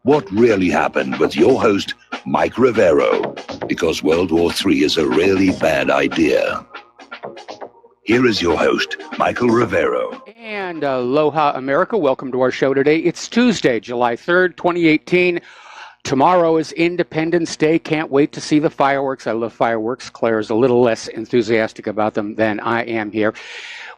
What really happened with your host, Mike Rivero, because World War III is a really bad idea. Here is your host, Michael Rivero. And aloha, America. Welcome to our show today. It's Tuesday, July 3rd, 2018. Tomorrow is Independence Day. Can't wait to see the fireworks. I love fireworks. Claire is a little less enthusiastic about them than I am here.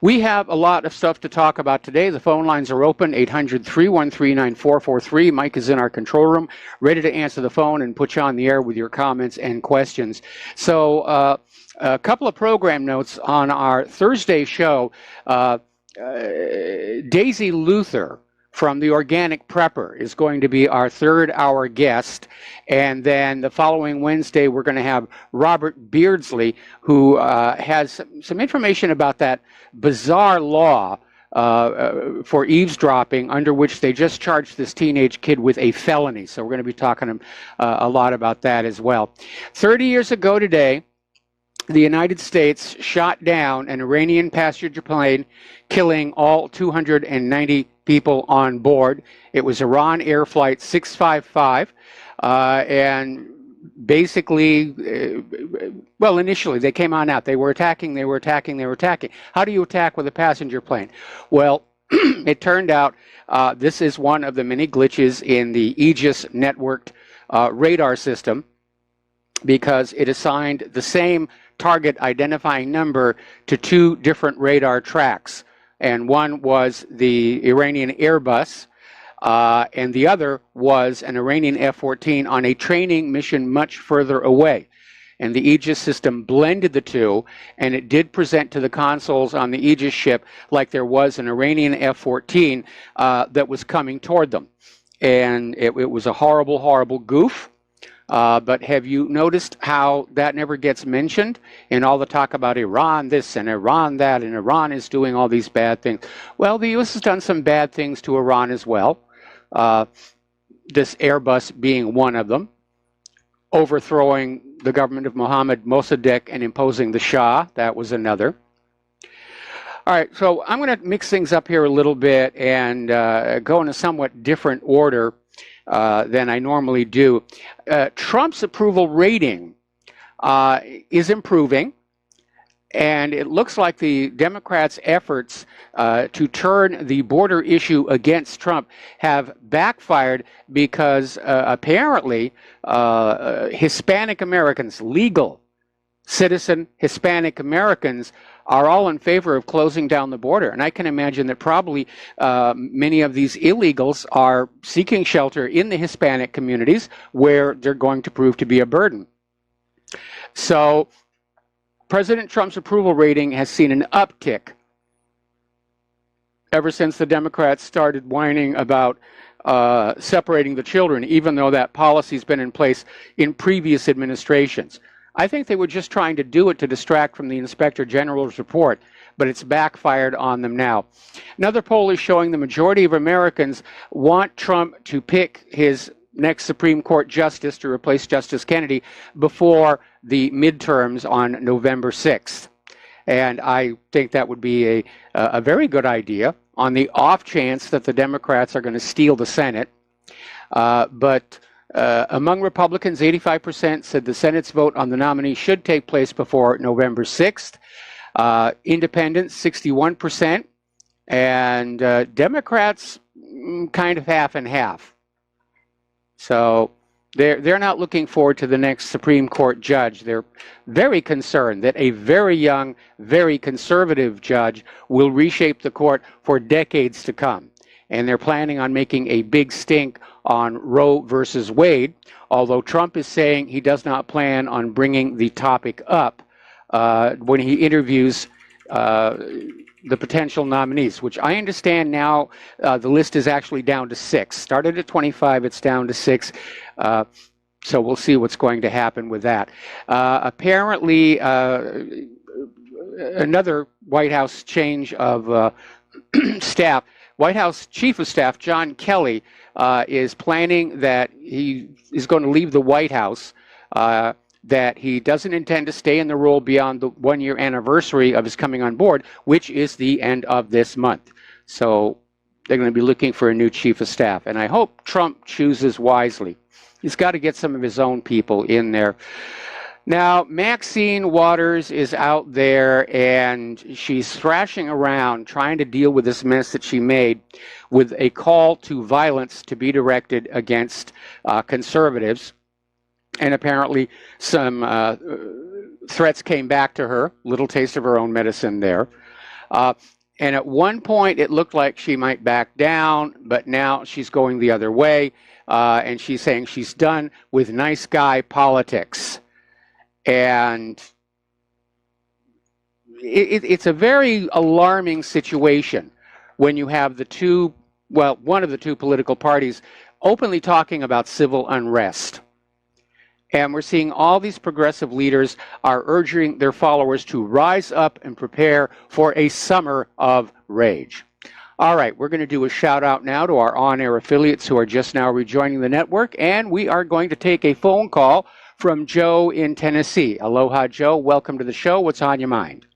We have a lot of stuff to talk about today. The phone lines are open, 800-313-9443. Mike is in our control room, ready to answer the phone and put you on the air with your comments and questions. So a couple of program notes on our Thursday show. Daisy Luther from the Organic Prepper is going to be our third-hour guest. And then the following Wednesday, we're going to have Robert Beardsley, who has some information about that bizarre law for eavesdropping, under which they just charged this teenage kid with a felony. So we're going to be talking a lot about that as well. 30 years ago today, the United States shot down an Iranian passenger plane, killing all 290 people on board. It was Iran Air Flight 655, and basically, well, initially they came on out. They were attacking. How do you attack with a passenger plane? Well, it turned out this is one of the many glitches in the Aegis networked radar system, because it assigned the same target identifying number to two different radar tracks. And one was the Iranian Airbus, and the other was an Iranian F-14 on a training mission much further away. And the Aegis system blended the two, and it did present to the consoles on the Aegis ship like there was an Iranian F-14 that was coming toward them. And it was a horrible, horrible goof. But have you noticed how that never gets mentioned in all the talk about Iran this and Iran that, and Iran is doing all these bad things? Well, the U.S. has done some bad things to Iran as well, this Airbus being one of them, overthrowing the government of Mohammad Mossadegh and imposing the Shah. That was another. All right, so I'm going to mix things up here a little bit and go in a somewhat different order than I normally do. Trump's approval rating is improving, and it looks like the Democrats' efforts to turn the border issue against Trump have backfired, because apparently Hispanic Americans, legal citizen Hispanic Americans, are all in favor of closing down the border. And I can imagine that probably many of these illegals are seeking shelter in the Hispanic communities, where they're going to prove to be a burden. So President Trump's approval rating has seen an uptick ever since the Democrats started whining about separating the children, even though that policy's been in place in previous administrations. I think they were just trying to do it to distract from the Inspector General's report, but it's backfired on them now. Another poll is showing the majority of Americans want Trump to pick his next Supreme Court justice to replace Justice Kennedy before the midterms on November 6th. And I think that would be a very good idea, on the off chance that the Democrats are going to steal the Senate. But among Republicans, 85% said the Senate's vote on the nominee should take place before November 6th. Independents, 61%. And Democrats, kind of half and half. So they're not looking forward to the next Supreme Court judge. They're very concerned that a very young, very conservative judge will reshape the court for decades to come. And they're planning on making a big stink on Roe versus Wade, although Trump is saying he does not plan on bringing the topic up when he interviews the potential nominees, which I understand now the list is actually down to 6. Started at 25, it's down to 6. So we'll see what's going to happen with that. Apparently, another White House change of staff. White House Chief of Staff John Kelly is planning that he is going to leave the White House, that he doesn't intend to stay in the role beyond the one-year anniversary of his coming on board, which is the end of this month. So they're going to be looking for a new chief of staff. And I hope Trump chooses wisely. He's got to get some of his own people in there. Now, Maxine Waters is out there, and she's thrashing around trying to deal with this mess that she made with a call to violence to be directed against conservatives. And apparently some threats came back to her, little taste of her own medicine there. And at one point, it looked like she might back down, but now she's going the other way, and she's saying she's done with nice guy politics. And it's a very alarming situation when you have one of the two political parties openly talking about civil unrest. And we're seeing all these progressive leaders are urging their followers to rise up and prepare for a summer of rage. All right, we're going to do a shout out now to our on-air affiliates who are just now rejoining the network, and we are going to take a phone call from Joe in Tennessee. Aloha, Joe. Welcome to the show. What's on your mind?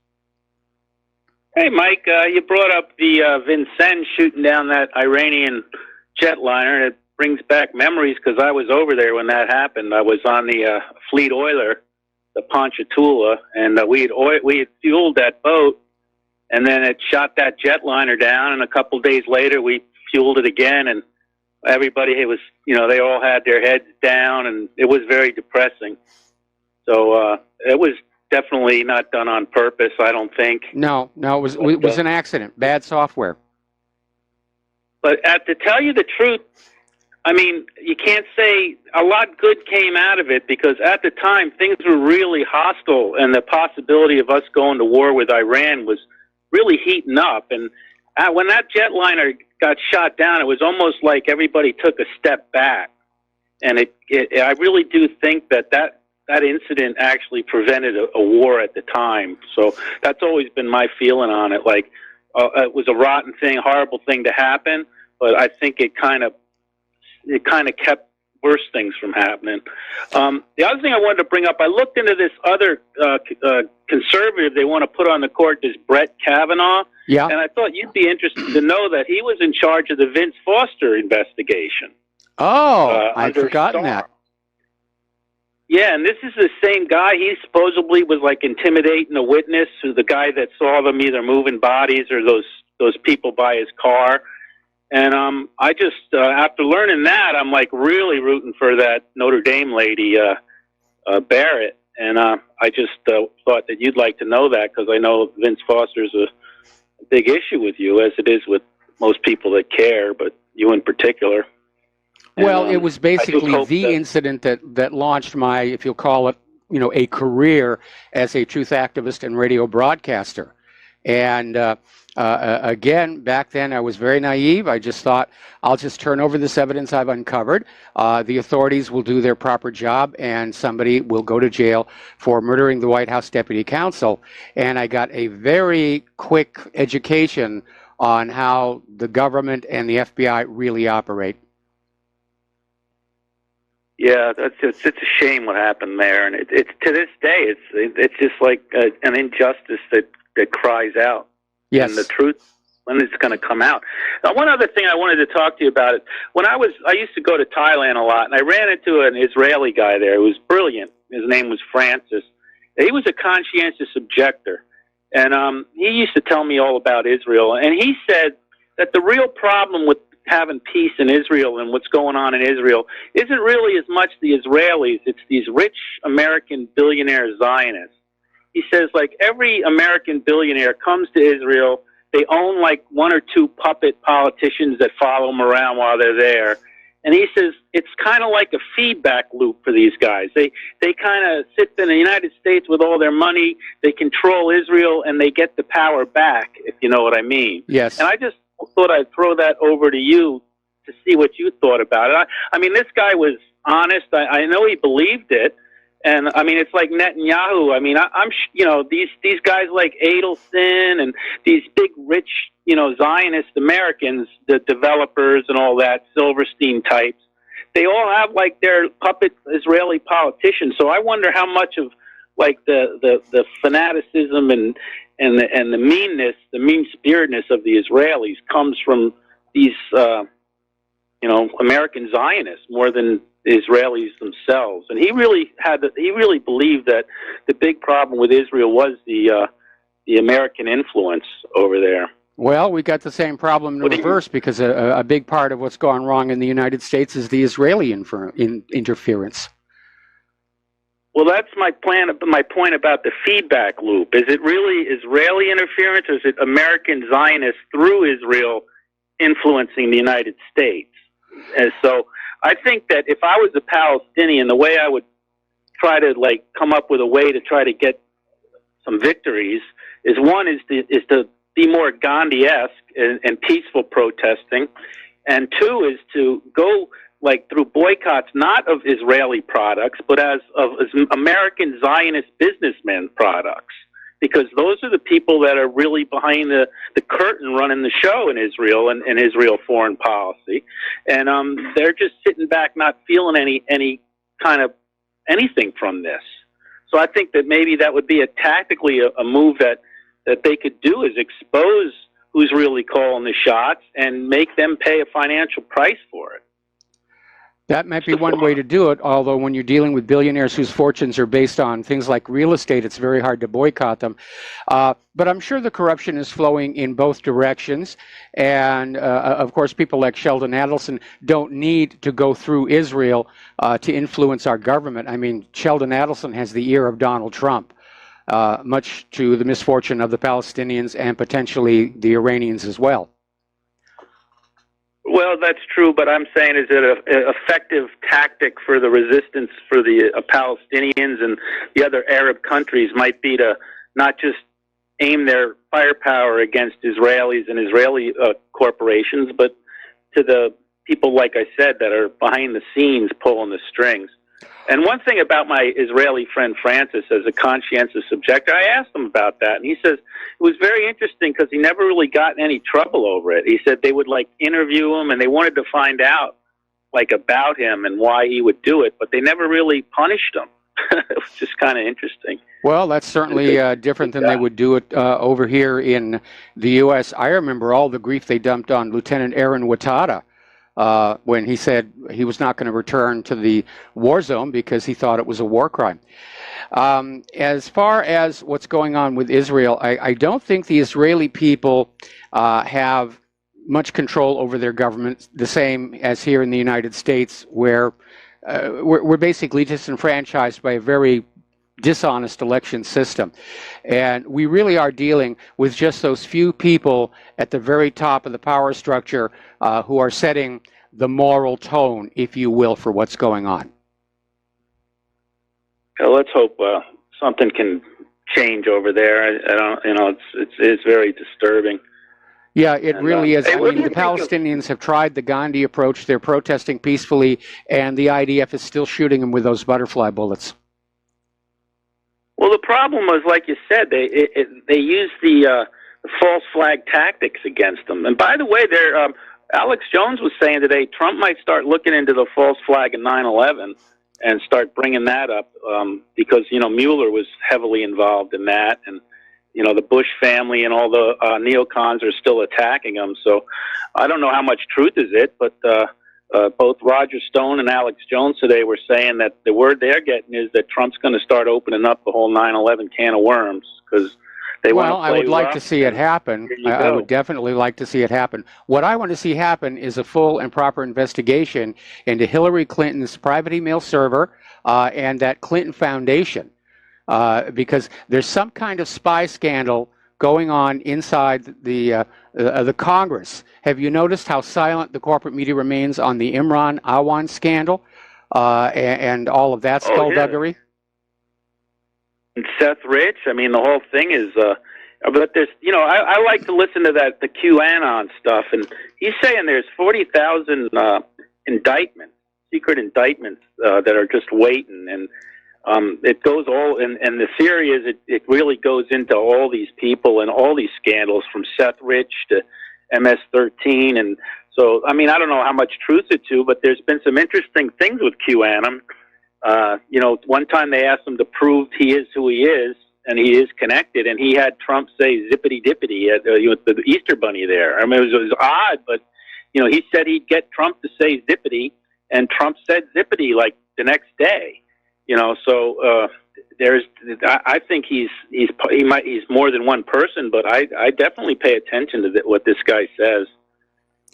Hey, Mike. You brought up the Vincennes shooting down that Iranian jetliner, and it brings back memories because I was over there when that happened. I was on the Fleet Oiler, the Ponchatoula, and we had fueled that boat, and then it shot that jetliner down, and a couple days later we fueled it again, and everybody, it was, they all had their heads down, and it was very depressing. So it was definitely not done on purpose, I don't think. No, it was an accident, bad software. But to tell you the truth, I mean, you can't say a lot good came out of it because at the time things were really hostile, and the possibility of us going to war with Iran was really heating up. And when that jetliner got shot down, it was almost like everybody took a step back. And I really do think that incident actually prevented a war at the time. So that's always been my feeling on it. Like, it was a rotten thing, horrible thing to happen, but I think it kind of kept worse things from happening. The other thing I wanted to bring up, I looked into this other conservative they want to put on the court, this Brett Kavanaugh. Yeah. And I thought you'd be interested to know that he was in charge of the Vince Foster investigation. Oh, I'd forgotten that. Yeah, and this is the same guy. He supposedly was like intimidating a witness, who the guy that saw them either moving bodies or those people by his car. And I just, after learning that, I'm like really rooting for that Notre Dame lady, Barrett. And I just thought that you'd like to know that because I know Vince Foster's a big issue with you, as it is with most people that care, but you in particular. Well, it was basically the incident that launched my, if you'll call it, a career as a truth activist and radio broadcaster. And again, back then I was very naive. I just thought, I'll just turn over this evidence I've uncovered. The authorities will do their proper job, and somebody will go to jail for murdering the White House Deputy Counsel. And I got a very quick education on how the government and the FBI really operate. Yeah, it's a shame what happened there, and it's to this day, it's just like an injustice that cries out. Yes. And the truth, when it's going to come out. Now, one other thing I wanted to talk to you about it. When I used to go to Thailand a lot, and I ran into an Israeli guy there who was brilliant. His name was Francis. He was a conscientious objector, and he used to tell me all about Israel. And he said that the real problem with having peace in Israel and what's going on in Israel isn't really as much the Israelis. It's these rich American billionaire Zionists. He says, like, every American billionaire comes to Israel. They own like one or two puppet politicians that follow them around while they're there. And he says it's kind of like a feedback loop for these guys. They kind of sit in the United States with all their money. They control Israel, and they get the power back, if you know what I mean. Yes. And I just thought I'd throw that over to you to see what you thought about it. I mean, this guy was honest. I know he believed it. And I mean, it's like Netanyahu. I mean, I'm these guys like Adelson and these big, rich, Zionist Americans, the developers and all that, Silverstein types. They all have like their puppet Israeli politicians. So I wonder how much of like the fanaticism and the meanness, the mean-spiritedness of the Israelis comes from these American Zionists more than the Israelis themselves. And he really believed that the big problem with Israel was the American influence over there. Well, we got the same problem in reverse, because a big part of what's gone wrong in the United States is the Israeli interference. Well, that's my point about the feedback loop. Is it really Israeli interference, or is it American Zionists through Israel influencing the United States? And so I think that if I was a Palestinian, the way I would try to come up with a way to try to get some victories is, one is to be more Gandhi-esque and peaceful protesting, and two is to go through boycotts, not of Israeli products, but as American Zionist businessmen products, because those are the people that are really behind the curtain running the show in Israel and Israel foreign policy, and they're just sitting back, not feeling any kind of anything from this. So I think that maybe that would be tactically a move that they could do, is expose who's really calling the shots and make them pay a financial price for it. That might be one way to do it, although when you're dealing with billionaires whose fortunes are based on things like real estate, it's very hard to boycott them. But I'm sure the corruption is flowing in both directions. And, of course, people like Sheldon Adelson don't need to go through Israel to influence our government. I mean, Sheldon Adelson has the ear of Donald Trump, much to the misfortune of the Palestinians and potentially the Iranians as well. Well, that's true, but I'm saying, is it an effective tactic for the resistance for the Palestinians and the other Arab countries might be to not just aim their firepower against Israelis and Israeli corporations, but to the people, like I said, that are behind the scenes pulling the strings. And one thing about my Israeli friend Francis, as a conscientious objector, I asked him about that, and he says it was very interesting because he never really got in any trouble over it. He said they would interview him, and they wanted to find out about him and why he would do it, but they never really punished him. It was just kind of interesting. Well, that's certainly different than they would do it over here in the U.S. I remember all the grief they dumped on Lieutenant Aaron Watada when he said he was not going to return to the war zone because he thought it was a war crime. As far as what's going on with Israel, I don't think the Israeli people have much control over their government, the same as here in the United States, where we're basically disenfranchised by a very dishonest election system. And we really are dealing with just those few people at the very top of the power structure who are setting the moral tone, if you will, for what's going on. Well, let's hope something can change over there. It's very disturbing. Yeah, it really is. I mean, the Palestinians have tried the Gandhi approach. They're protesting peacefully, and the IDF is still shooting them with those butterfly bullets. Well, the problem was, like you said, they used the false flag tactics against them. And by the way, Alex Jones was saying today Trump might start looking into the false flag in 9/11 and start bringing that up because Mueller was heavily involved in that, and the Bush family and all the neocons are still attacking him. So I don't know how much truth is it, but both Roger Stone and Alex Jones today were saying that the word they're getting is that Trump's going to start opening up the whole 9/11 can of worms because they want to play I would like rough. to see it happen. I would definitely like to see it happen. What I want to see happen is a full and proper investigation into Hillary Clinton's private email server and that Clinton Foundation, because there's some kind of spy scandal going on inside the Congress. Have you noticed how silent the corporate media remains on the Imran Awan scandal and all of that skullduggery? And Seth Rich, I mean, the whole thing is, but there's, I like to listen to the QAnon stuff, and he's saying there's 40,000 indictments, secret indictments that are just waiting, and it goes all, and the theory is it really goes into all these people and all these scandals from Seth Rich to MS-13, and so, I mean, I don't know how much truth it's to, but there's been some interesting things with QAnon. One time they asked him to prove he is who he is, and he is connected, and he had Trump say zippity-dippity with the Easter Bunny there. I mean, it was odd, but He said he'd get Trump to say zippity, and Trump said zippity like the next day. So I think he's more than one person, but I definitely pay attention to what this guy says.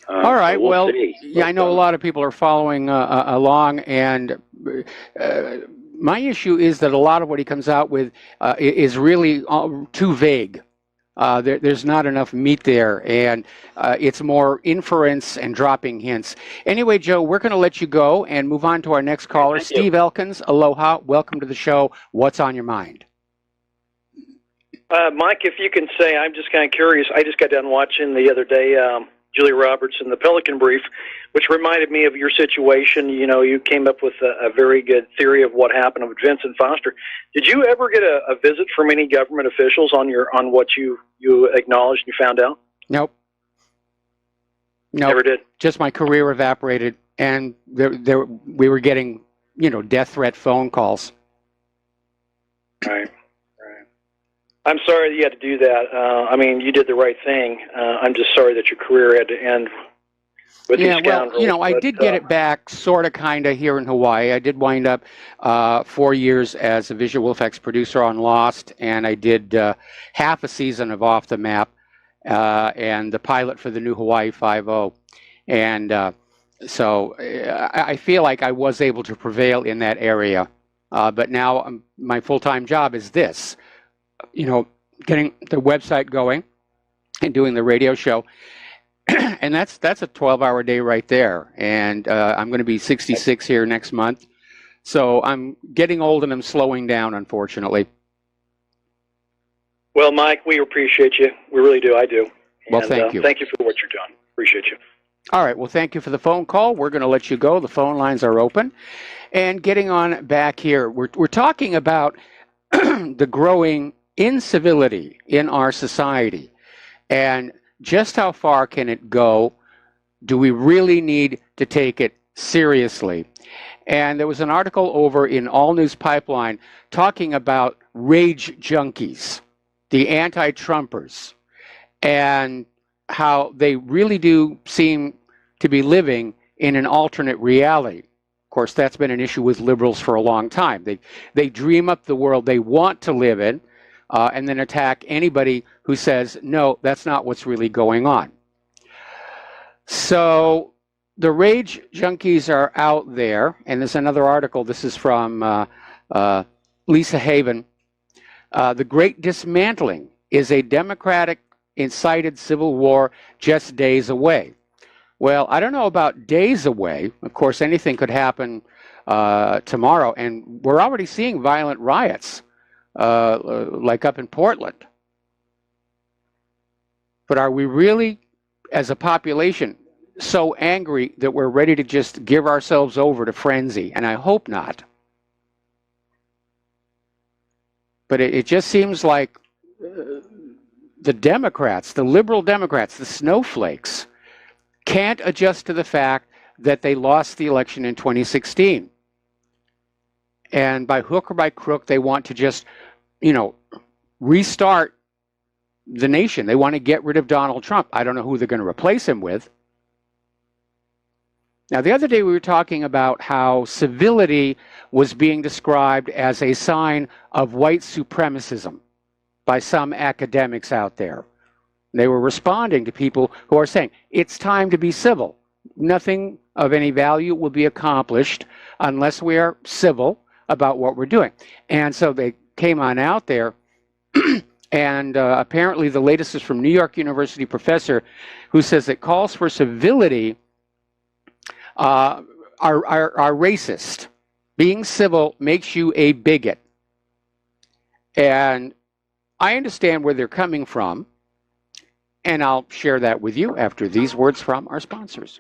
All right. So we'll see. Yeah, I know a lot of people are following along, and my issue is that a lot of what he comes out with is really too vague. There's not enough meat there, and it's more inference and dropping hints. Anyway, Joe, we're going to let you go and move on to our next caller, Steve Elkins. Aloha. Welcome to the show. What's on your mind? Mike, if you can say, I'm just kind of curious. I just got done watching the other day Julia Roberts and the Pelican Brief, which reminded me of your situation. You came up with a very good theory of what happened with Vincent Foster. Did you ever get a visit from any government officials on what you acknowledged and you found out? Nope. Never did. Just my career evaporated, and we were getting, death threat phone calls. Right. I'm sorry that you had to do that. You did the right thing. I'm just sorry that your career had to end with these scoundrels. I did get it back, sort of, kind of, here in Hawaii. I did wind up 4 years as a visual effects producer on Lost, and I did half a season of Off the Map and the pilot for the new Hawaii 5.0. And so I feel like I was able to prevail in that area. But now my full-time job is this. Getting the website going and doing the radio show. And that's a 12-hour day right there. And I'm going to be 66 here next month. So I'm getting old and I'm slowing down, unfortunately. Well, Mike, we appreciate you. We really do. I do. Well, thank you. Thank you for what you're doing. Appreciate you. All right. Well, thank you for the phone call. We're going to let you go. The phone lines are open. And getting on back here, we're talking about the growing incivility in our society, and just how far can it go? Do we really need to take it seriously? And there was an article over in All News Pipeline talking about rage junkies, the anti-Trumpers, and how they really do seem to be living in an alternate reality. Of course, that's been an issue with liberals for a long time. They dream up the world they want to live in, and then attack anybody who says, no, that's not what's really going on. So the rage junkies are out there, and there's another article. This is from Lisa Haven. The Great Dismantling is a Democratic-incited civil war just days away. Well, I don't know about days away. Of course, anything could happen tomorrow, and we're already seeing violent riots. Like up in Portland. But are we really, as a population, so angry that we're ready to just give ourselves over to frenzy? And I hope not. But it just seems like the Democrats, the liberal Democrats, the snowflakes, can't adjust to the fact that they lost the election in 2016. And by hook or by crook, they want to just restart the nation. They want to get rid of Donald Trump. I don't know who they're going to replace him with. Now, the other day we were talking about how civility was being described as a sign of white supremacism by some academics out there. They were responding to people who are saying, it's time to be civil. Nothing of any value will be accomplished unless we are civil about what we're doing. And so they came on out there, and apparently the latest is from New York University professor who says that calls for civility are racist. Being civil makes you a bigot. And I understand where they're coming from, and I'll share that with you after these words from our sponsors.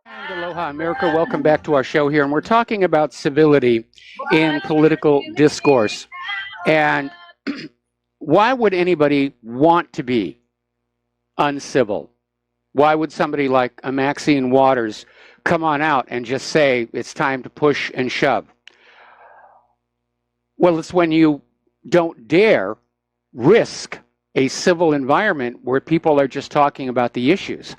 And aloha, America. Welcome back to our show here. And we're talking about civility in political discourse. And why would anybody want to be uncivil? Why would somebody like a Maxine Waters come on out and just say it's time to push and shove? Well, it's when you don't dare risk a civil environment where people are just talking about the issues.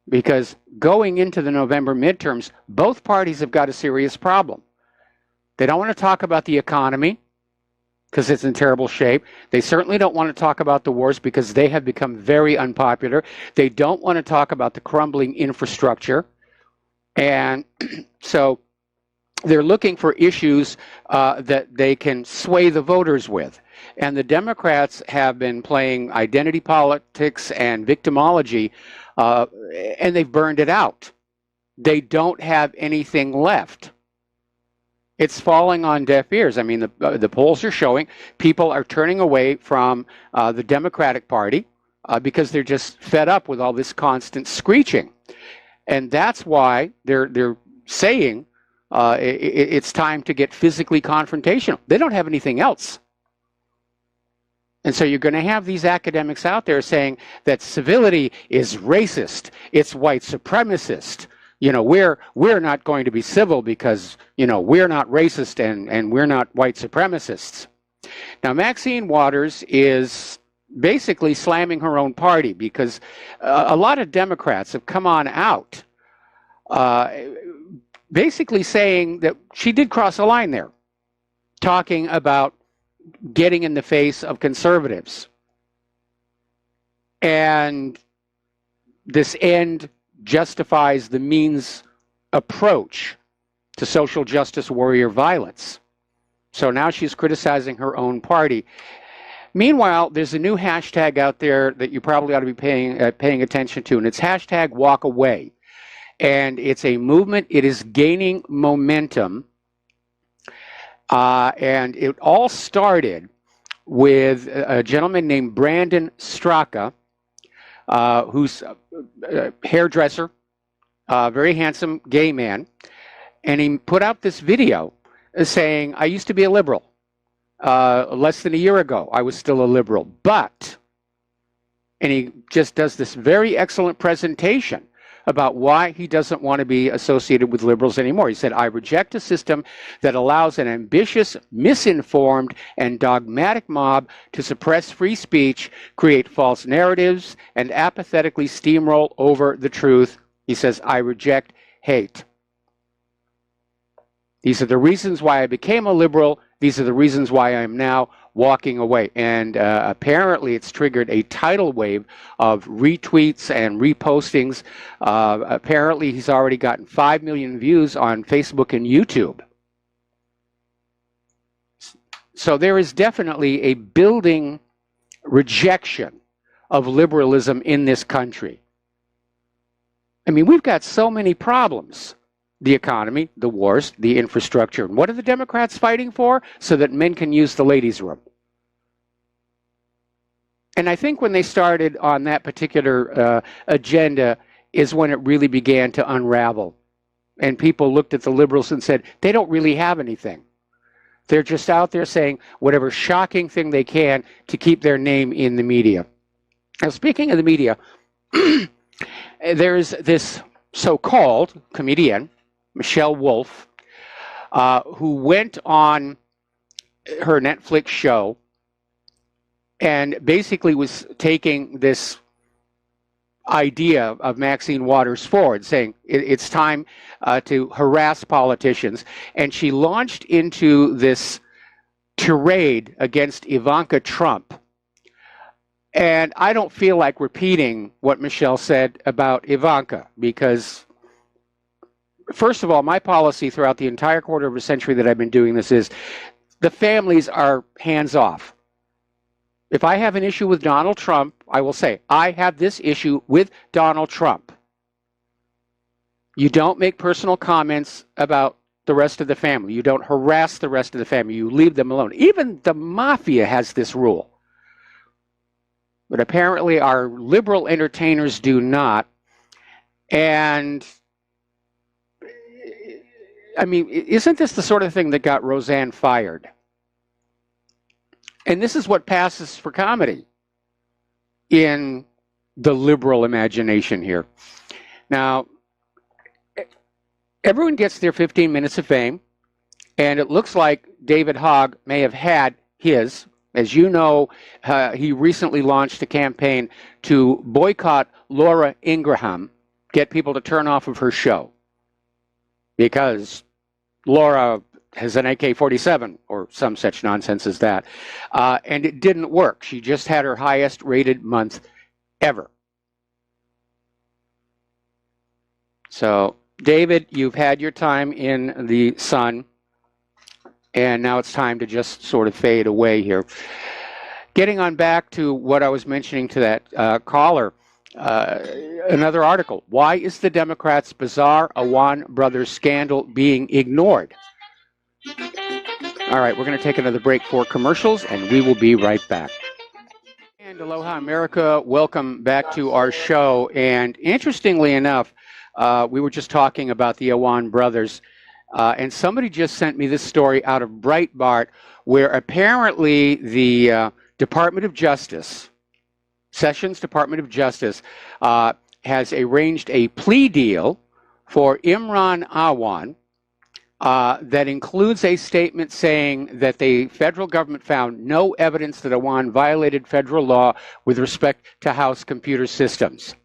Because going into the November midterms, both parties have got a serious problem. They don't want to talk about the economy because it's in terrible shape. They certainly don't want to talk about the wars because they have become very unpopular. They don't want to talk about the crumbling infrastructure. And so they're looking for issues that they can sway the voters with. And the Democrats have been playing identity politics and victimology, and they've burned it out. They don't have anything left. It's falling on deaf ears. I mean, the polls are showing people are turning away from the Democratic Party because they're just fed up with all this constant screeching. And that's why they're saying it's time to get physically confrontational. They don't have anything else. And so you're going to have these academics out there saying that civility is racist, it's white supremacist. You know, we're not going to be civil because, you know, we're not racist and we're not white supremacists. Now, Maxine Waters is basically slamming her own party because a lot of Democrats have come on out basically saying that she did cross a line there, talking about getting in the face of conservatives. And this end justifies the means approach to social justice warrior violence. So now she's criticizing her own party. Meanwhile, there's a new hashtag out there that you probably ought to be paying attention to, and it's hashtag walk away. And it's a movement. It is gaining momentum. And it all started with a gentleman named Brandon Straka, who's a hairdresser, very handsome gay man. And he put out this video saying, I used to be a liberal. Less than a year ago, I was still a liberal. But, and he just does this very excellent presentation about why he doesn't want to be associated with liberals anymore. He said, I reject a system that allows an ambitious, misinformed, and dogmatic mob to suppress free speech, create false narratives, and apathetically steamroll over the truth. He says, I reject hate. These are the reasons why I became a liberal. These are the reasons why I am now walking away. And apparently it's triggered a tidal wave of retweets and repostings. Apparently he's already gotten 5 million views on Facebook and YouTube. So there is definitely a building rejection of liberalism in this country. I mean, we've got so many problems. The economy, the wars, the infrastructure. And what are the Democrats fighting for? So that men can use the ladies' room. And I think when they started on that particular agenda is when it really began to unravel. And people looked at the liberals and said, they don't really have anything. They're just out there saying whatever shocking thing they can to keep their name in the media. Now, speaking of the media, there's this so-called comedian, Michelle Wolf, who went on her Netflix show and basically was taking this idea of Maxine Waters forward, saying it's time to harass politicians. And she launched into this tirade against Ivanka Trump. And I don't feel like repeating what Michelle said about Ivanka because, first of all, my policy throughout the entire quarter of a century that I've been doing this is the families are hands off. If I have an issue with Donald Trump, I will say, I have this issue with Donald Trump. You don't make personal comments about the rest of the family. You don't harass the rest of the family. You leave them alone. Even the mafia has this rule. But apparently our liberal entertainers do not. And I mean, isn't this the sort of thing that got Roseanne fired? And this is what passes for comedy in the liberal imagination here. Now, everyone gets their 15 minutes of fame, and it looks like David Hogg may have had his. As you know, he recently launched a campaign to boycott Laura Ingraham, get people to turn off of her show because Laura has an AK-47 or some such nonsense as that. And it didn't work. She just had her highest rated month ever. So, David, you've had your time in the sun, and now it's time to just sort of fade away here. Getting on back to what I was mentioning to that caller, another article. Why is the Democrats' bizarre Awan brothers scandal being ignored? All right, we're going to take another break for commercials, and we will be right back. And aloha, America. Welcome back to our show. And interestingly enough, we were just talking about the Awan brothers, and somebody just sent me this story out of Breitbart, where apparently the Department of Justice, Sessions Department of Justice, has arranged a plea deal for Imran Awan, that includes a statement saying that the federal government found no evidence that Awan violated federal law with respect to House computer systems.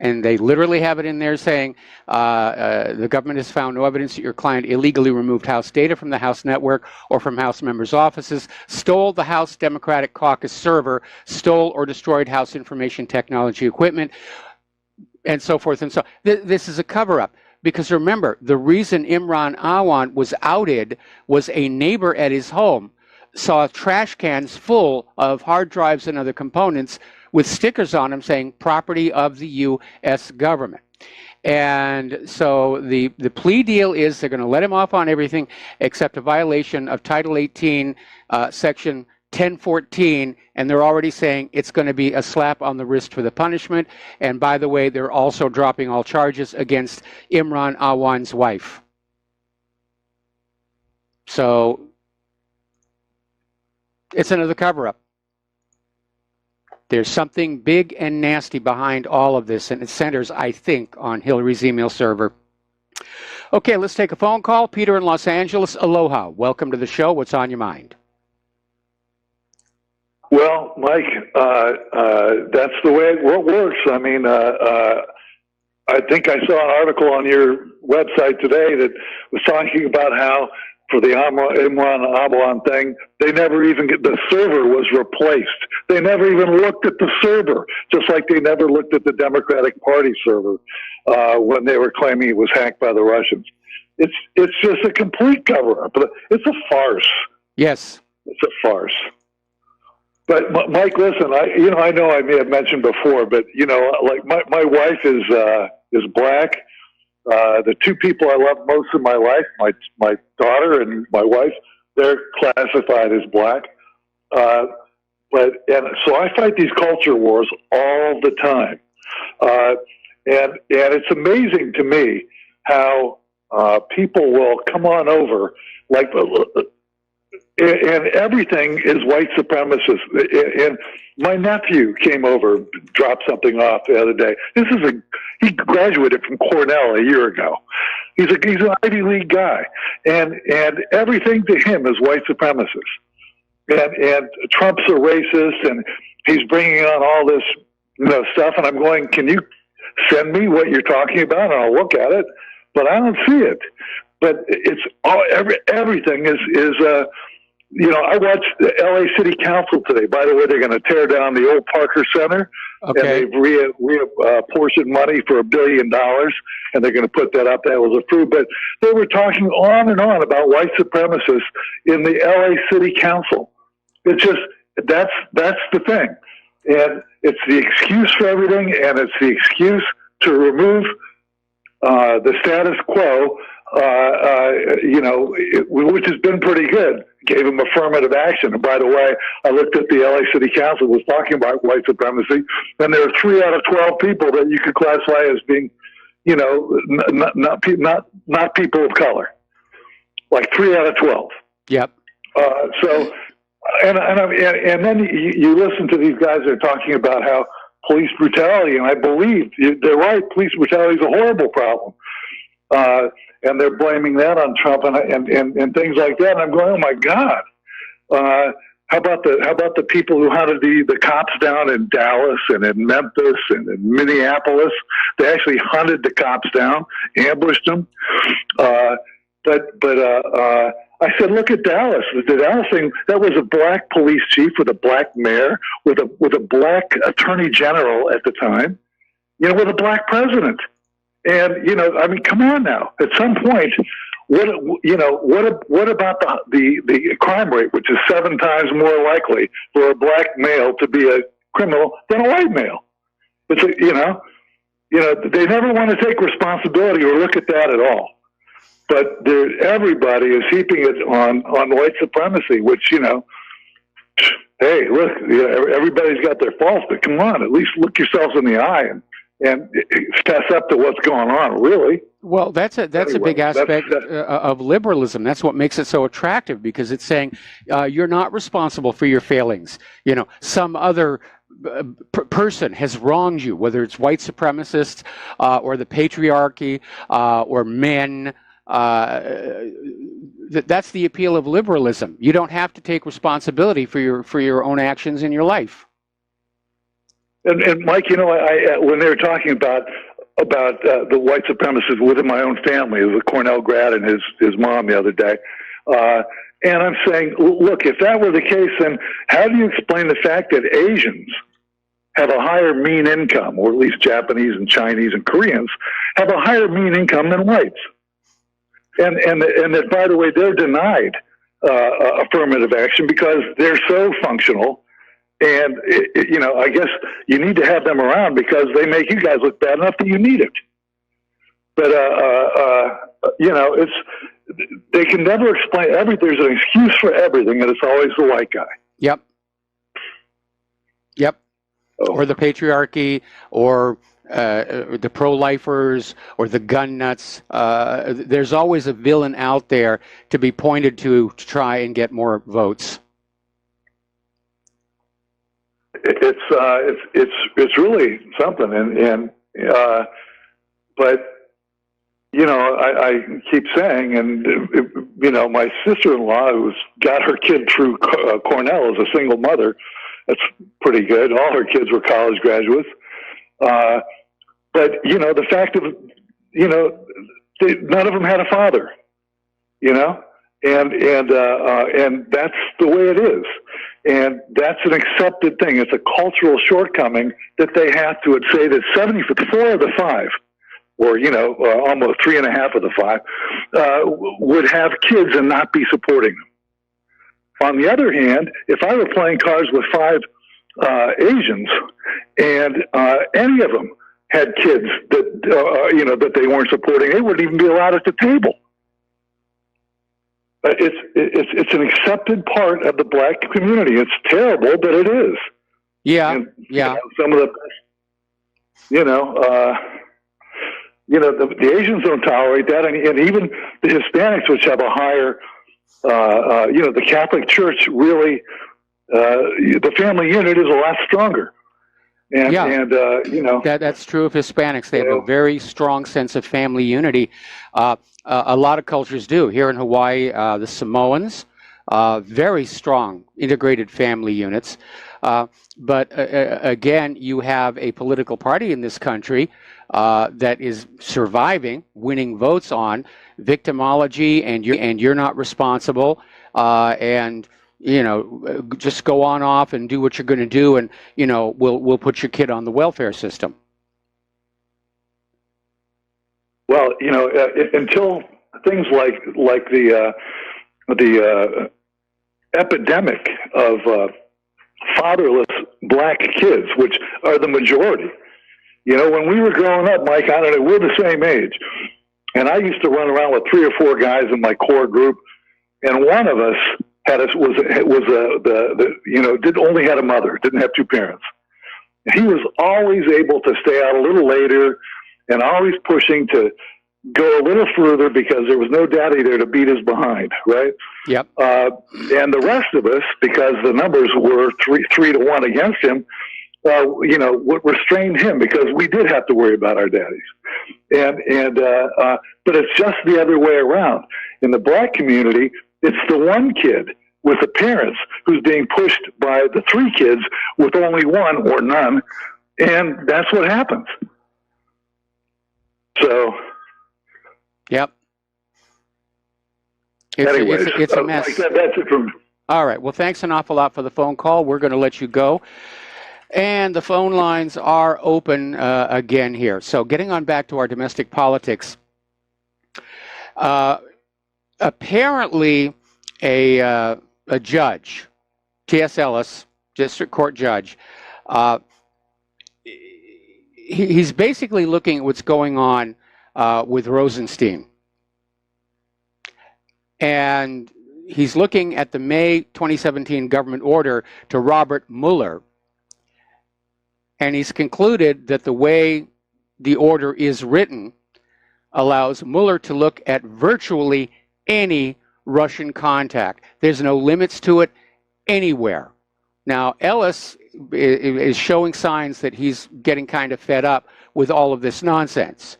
And they literally have it in there saying the government has found no evidence that your client illegally removed House data from the House network or from House members' offices, stole the House Democratic Caucus server, stole or destroyed House information technology equipment, and so forth and so on. This is a cover-up. Because remember, the reason Imran Awan was outed was a neighbor at his home saw trash cans full of hard drives and other components with stickers on them saying property of the U.S. government. And so the plea deal is they're going to let him off on everything except a violation of Title 18, Section 1014, and they're already saying it's going to be a slap on the wrist for the punishment. And by the way, they're also dropping all charges against Imran Awan's wife. So it's another cover-up. There's something big and nasty behind all of this, and it centers, I think, on Hillary's email server. Okay, let's take a phone call. Peter in Los Angeles, aloha. Welcome to the show. What's on your mind? Well, Mike, that's the way it works. I mean, I think I saw an article on your website today that was talking about how for the Imran Awan thing, they never even the server was replaced. They never even looked at the server, just like they never looked at the Democratic Party server when they were claiming it was hacked by the Russians. It's just a complete cover-up. It's a farce. Yes. It's a farce. But Mike, listen, I know I may have mentioned before, but like my wife is black. The two people I love most in my life, my daughter and my wife, they're classified as black. And so I fight these culture wars all the time. And it's amazing to me how people will come on over like. And everything is white supremacist. And my nephew came over, dropped something off the other day. He graduated from Cornell a year ago. He's an Ivy League guy, and everything to him is white supremacist. And Trump's a racist, and he's bringing on all this stuff. And I'm going, can you send me what you're talking about, and I'll look at it. But I don't see it. But it's all everything is. I watched the L.A. City Council today. By the way, they're going to tear down the old Parker Center, and they've reapportioned money for $1 billion, and they're going to put that up. That was approved. But they were talking on and on about white supremacists in the L.A. City Council. It's just that's the thing, and it's the excuse for everything, and it's the excuse to remove the status quo. Which has been pretty good. Gave them affirmative action. And by the way, I looked at the LA City Council was talking about white supremacy, and there are 3 out of 12 people that you could classify as being, not people of color. Like 3 out of 12. Yep. And then you listen to these guys that are talking about how police brutality, and I believe they're right. Police brutality is a horrible problem. And they're blaming that on Trump and things like that. And I'm going, oh my God, How about the people who hunted the cops down in Dallas and in Memphis and in Minneapolis? They actually hunted the cops down, ambushed them. I said, look at Dallas. The Dallas thing, that was a black police chief with a black mayor, with a black attorney general at the time, with a black president. And, I mean, come on now. At some point, what about the crime rate, which is 7 times more likely for a black male to be a criminal than a white male? It's they never want to take responsibility or look at that at all. But everybody is heaping it on white supremacy, which, hey, look, everybody's got their faults, but come on, at least look yourselves in the eye and fess up to what's going on, really. Well, that's a big aspect of liberalism. That's what makes it so attractive, because it's saying you're not responsible for your failings. Some other person has wronged you, whether it's white supremacists or the patriarchy or men. That's the appeal of liberalism. You don't have to take responsibility for your own actions in your life. And Mike, when they were talking about the white supremacists within my own family, the Cornell grad and his mom the other day, and I'm saying, look, if that were the case, then how do you explain the fact that Asians have a higher mean income, or at least Japanese and Chinese and Koreans have a higher mean income than whites? And that, by the way, they're denied affirmative action because they're so functional. And, I guess you need to have them around because they make you guys look bad enough that you need it. But, they can never explain everything. There's an excuse for everything, and it's always the white guy. Yep. Oh. Or the patriarchy, or the pro-lifers, or the gun nuts. There's always a villain out there to be pointed to try and get more votes. It's really something, but I keep saying, and my sister-in-law, who's got her kid through Cornell, is a single mother. That's pretty good. All her kids were college graduates. But the fact of none of them had a father. And that's the way it is. And that's an accepted thing. It's a cultural shortcoming that they have to say that 74 of the 5, or, almost 3.5 of the 5, would have kids and not be supporting them. On the other hand, if I were playing cards with 5 Asians and any of them had kids that, that they weren't supporting, they wouldn't even be allowed at the table. It's an accepted part of the black community. It's terrible, but it is. Yeah, and, yeah. Some of the, the Asians don't tolerate that, and even the Hispanics, which have a higher, the Catholic Church really, the family unit is a lot stronger. And, yeah, and that's true of Hispanics. They have a very strong sense of family unity. A lot of cultures do. Here in Hawaii, the Samoans, very strong integrated family units. But again, you have a political party in this country that is surviving, winning votes on victimology, and you're not responsible, and just go on off and do what you're going to do, and we'll put your kid on the welfare system. Well, until things like the epidemic of fatherless black kids, which are the majority. When we were growing up, Mike, I don't know, we're the same age, and I used to run around with 3 or 4 guys in my core group, and one of us only had a mother, didn't have 2 parents. He was always able to stay out a little later and always pushing to go a little further because there was no daddy there to beat us behind, right? Yep. And the rest of us, because the numbers were 3 to 1 against him, restrained him because we did have to worry about our daddies. But it's just the other way around. In the black community, it's the one kid with the parents who's being pushed by the three kids with only one or none, and that's what happens. So, yep. Anyways, it's a mess. That's it from me. All right. Well, thanks an awful lot for the phone call. We're going to let you go. And the phone lines are open again here. So getting on back to our domestic politics, apparently a judge, T.S. Ellis, district court judge, he's basically looking at what's going on with Rosenstein. And he's looking at the May 2017 government order to Robert Mueller. And he's concluded that the way the order is written allows Mueller to look at virtually any Russian contact. There's no limits to it anywhere. Now, Ellis is showing signs that he's getting kind of fed up with all of this nonsense.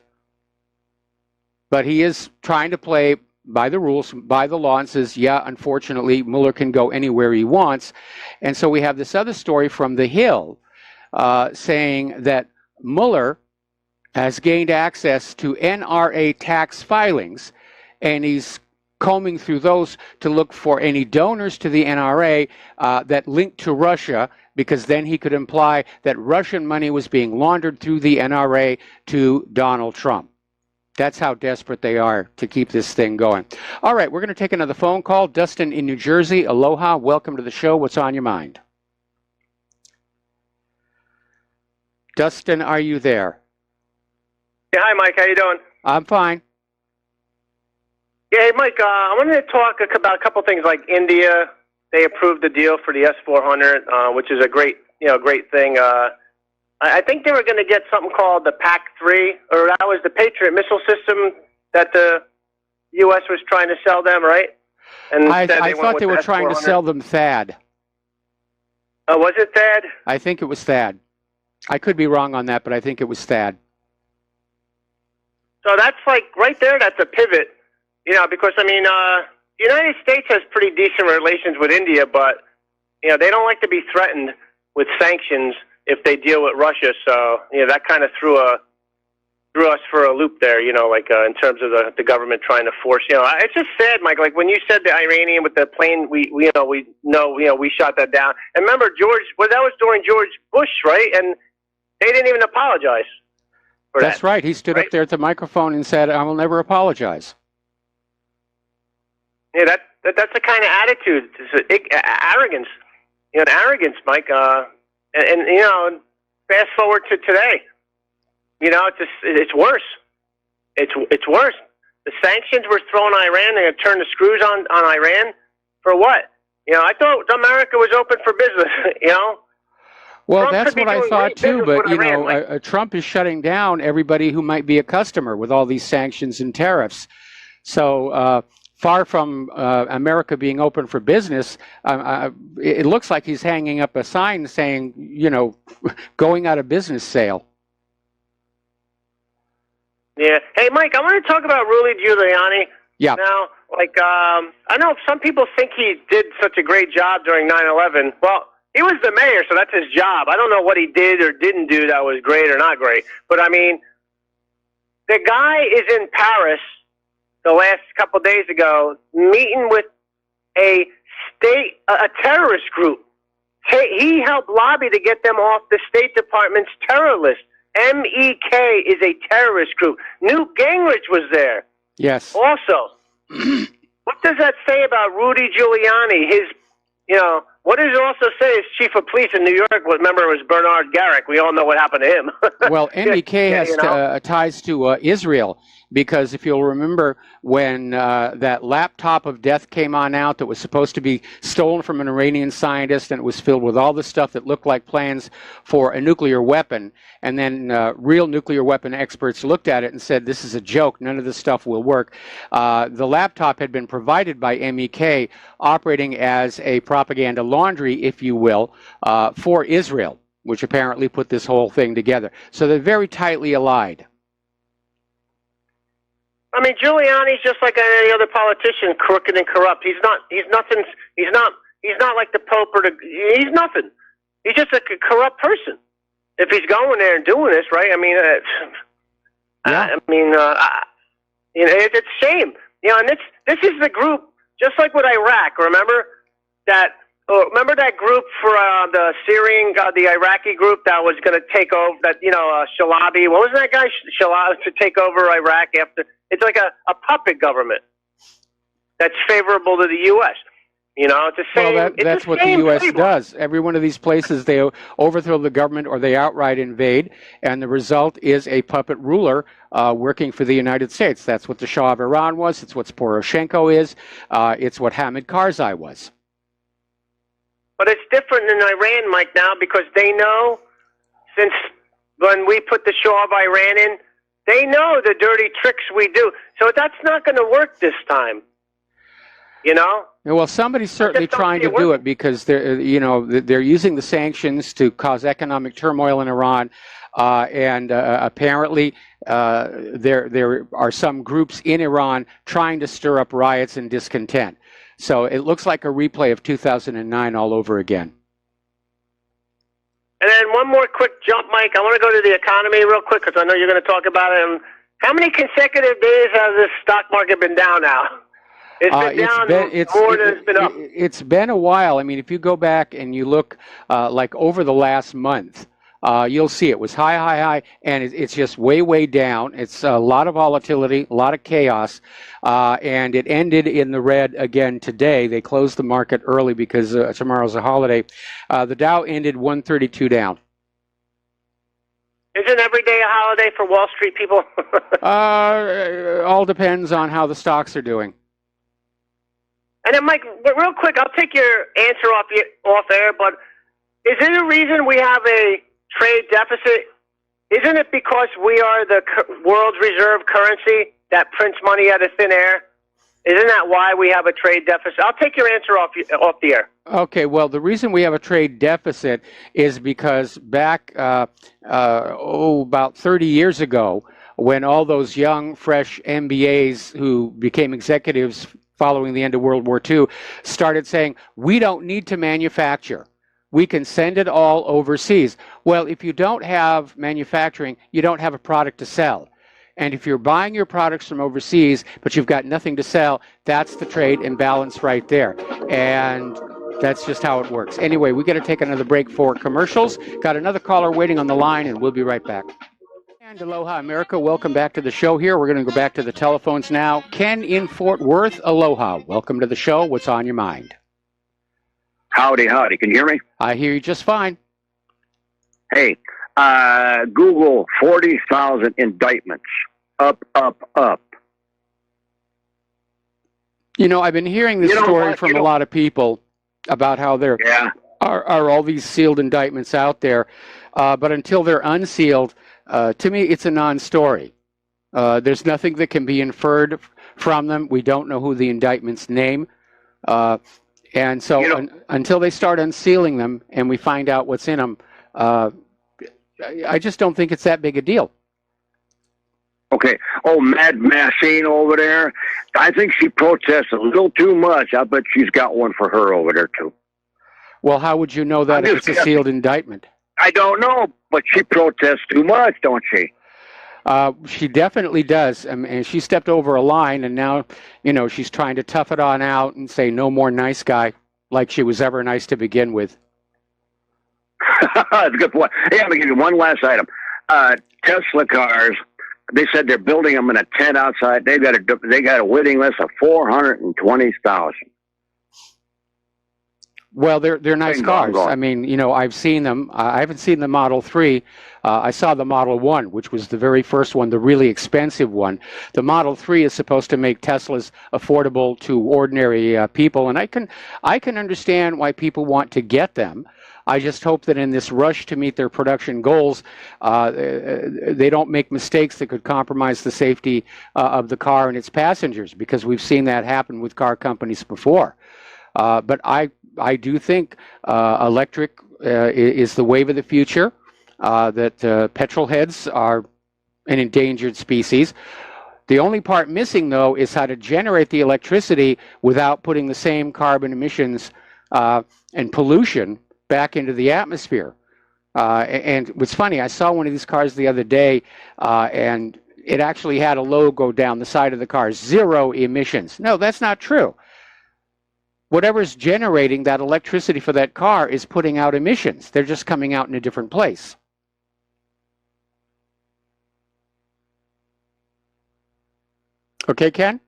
But he is trying to play by the rules, by the law, and says, yeah, unfortunately, Mueller can go anywhere he wants. And so we have this other story from The Hill saying that Mueller has gained access to NRA tax filings, and he's combing through those to look for any donors to the NRA that linked to Russia, because then he could imply that Russian money was being laundered through the NRA to Donald Trump. That's how desperate they are to keep this thing going. All right, we're going to take another phone call. Dustin in New Jersey, aloha, welcome to the show. What's on your mind? Dustin, are you there? Yeah, hi, Mike. How you doing? I'm fine. Yeah, hey, Mike. I wanted to talk about a couple things like India. They approved the deal for the S-400, which is a great thing. I think they were going to get something called the PAC-3, or that was the Patriot missile system that the U.S. was trying to sell them, right? And I thought they were trying to sell them THAAD. Was it THAAD? I think it was THAAD. I could be wrong on that, but I think it was THAAD. So that's like right there, that's a pivot, because, I mean, the United States has pretty decent relations with India, but, they don't like to be threatened with sanctions if they deal with Russia. So, that kind of threw us for a loop there, in terms of the government trying to force, it's just sad, Mike, like when you said the Iranian with the plane, we shot that down. And remember, that was during George Bush, right? And they didn't even apologize for That's right. He stood up there at the microphone and said, I will never apologize. Yeah, that's the kind of attitude. It's arrogance. Arrogance, Mike. And fast forward to today. It's worse. It's worse. The sanctions were thrown on Iran. They're going to turn the screws on Iran for what? I thought America was open for business, Well, Trump that's what I thought too, but, Iran, Trump is shutting down everybody who might be a customer with all these sanctions and tariffs. So far from America being open for business, it looks like he's hanging up a sign saying, going out of business sale. Yeah. Hey, Mike, I want to talk about Rudy Giuliani. Yeah. Now, I know some people think he did such a great job during 9/11. Well, he was the mayor, so that's his job. I don't know what he did or didn't do that was great or not great. But, I mean, the guy is in Paris the last couple of days ago meeting with a terrorist group. He helped lobby to get them off the State Department's terror list. MEK is a terrorist group. Newt Gingrich was there. Yes. Also, what does that say about Rudy Giuliani? What does it also say as chief of police in New York? Remember, it was Bernard Garrick. We all know what happened to him. Well, MEK has ties to Israel, because if you'll remember when that laptop of death came on out that was supposed to be stolen from an Iranian scientist, and it was filled with all the stuff that looked like plans for a nuclear weapon, and then real nuclear weapon experts looked at it and said, this is a joke, none of this stuff will work. The laptop had been provided by MEK, operating as a propaganda laundry, if you will, for Israel, which apparently put this whole thing together. So they're very tightly allied. I mean, Giuliani's just like any other politician, crooked and corrupt. He's not like the Pope or he's nothing. He's just a corrupt person. If he's going there and doing this, right? I mean, it's a shame. And this is the group, just like with Iraq. Remember that group for the Syrian, the Iraqi group that was going to take over, Shalabi. What was that guy, Shalabi, to take over Iraq after? It's like a puppet government that's favorable to the U.S. It's the same. Well, that's what the U.S. does. Every one of these places, they overthrow the government or they outright invade, and the result is a puppet ruler working for the United States. That's what the Shah of Iran was. It's what Poroshenko is. It's what Hamid Karzai was. But it's different in Iran, Mike, now, because they know, since when we put the Shah of Iran in, they know the dirty tricks we do. So that's not going to work this time. Well, somebody's certainly trying to do it because they're using the sanctions to cause economic turmoil in Iran, and apparently there are some groups in Iran trying to stir up riots and discontent. So it looks like a replay of 2009 all over again. And then one more quick jump, Mike. I want to go to the economy real quick because I know you're going to talk about it. And how many consecutive days has this stock market been down now? It's been down more than it's been up. It's been a while. I mean, if you go back and you look like over the last month, you'll see it was high, and it's just way down. It's a lot of volatility, a lot of chaos, and it ended in the red again today. They closed the market early because tomorrow's a holiday. The Dow ended 132 down. Isn't every day a holiday for Wall Street people? All depends on how the stocks are doing. And then, Mike, real quick, I'll take your answer off air, but is there a reason we have a trade deficit? Isn't it because we are the world's reserve currency that prints money out of thin air? Isn't that why we have a trade deficit? I'll take your answer off the air. Okay, well, the reason we have a trade deficit is because back about 30 years ago, when all those young, fresh MBAs who became executives following the end of World War II started saying, we don't need to manufacture. We can send it all overseas. Well, if you don't have manufacturing, you don't have a product to sell. And if you're buying your products from overseas, but you've got nothing to sell, that's the trade imbalance right there. And that's just how it works. Anyway, we got to take another break for commercials. Got another caller waiting on the line, and we'll be right back. And aloha, America. Welcome back to the show here. We're going to go back to the telephones now. Ken in Fort Worth, aloha. Welcome to the show. What's on your mind? Howdy. Can you hear me? I hear you just fine. Hey, Google 40,000 indictments. Up. I've been hearing this story from a lot of people about how there are all these sealed indictments out there. But until they're unsealed, to me, it's a non-story. There's nothing that can be inferred from them. We don't know who the indictments name. And so until they start unsealing them and we find out what's in them, I just don't think it's that big a deal. Okay. Oh, Mad Machine over there. I think she protests a little too much. I bet she's got one for her over there, too. Well, how would you know that if it's a sealed indictment? I don't know, but she protests too much, don't she? She definitely does. And she stepped over a line, and now, she's trying to tough it on out and say no more nice guy, like she was ever nice to begin with. That's a good point. Hey, I'm going to give you one last item. Tesla cars, they said they're building them in a tent outside. They got a waiting list of 420,000. Well, they're nice cars. I mean, I've seen them. I haven't seen the Model 3. I saw the Model 1, which was the very first one, the really expensive one. The Model 3 is supposed to make Teslas affordable to ordinary people, and I can understand why people want to get them. I just hope that in this rush to meet their production goals, they don't make mistakes that could compromise the safety of the car and its passengers, because we've seen that happen with car companies before. But I do think electric is the wave of the future, that petrol heads are an endangered species. The only part missing, though, is how to generate the electricity without putting the same carbon emissions and pollution back into the atmosphere. And what's funny, I saw one of these cars the other day, and it actually had a logo down the side of the car, 0 emissions. No, that's not true. Whatever's generating that electricity for that car is putting out emissions. They're just coming out in a different place. Okay, Ken?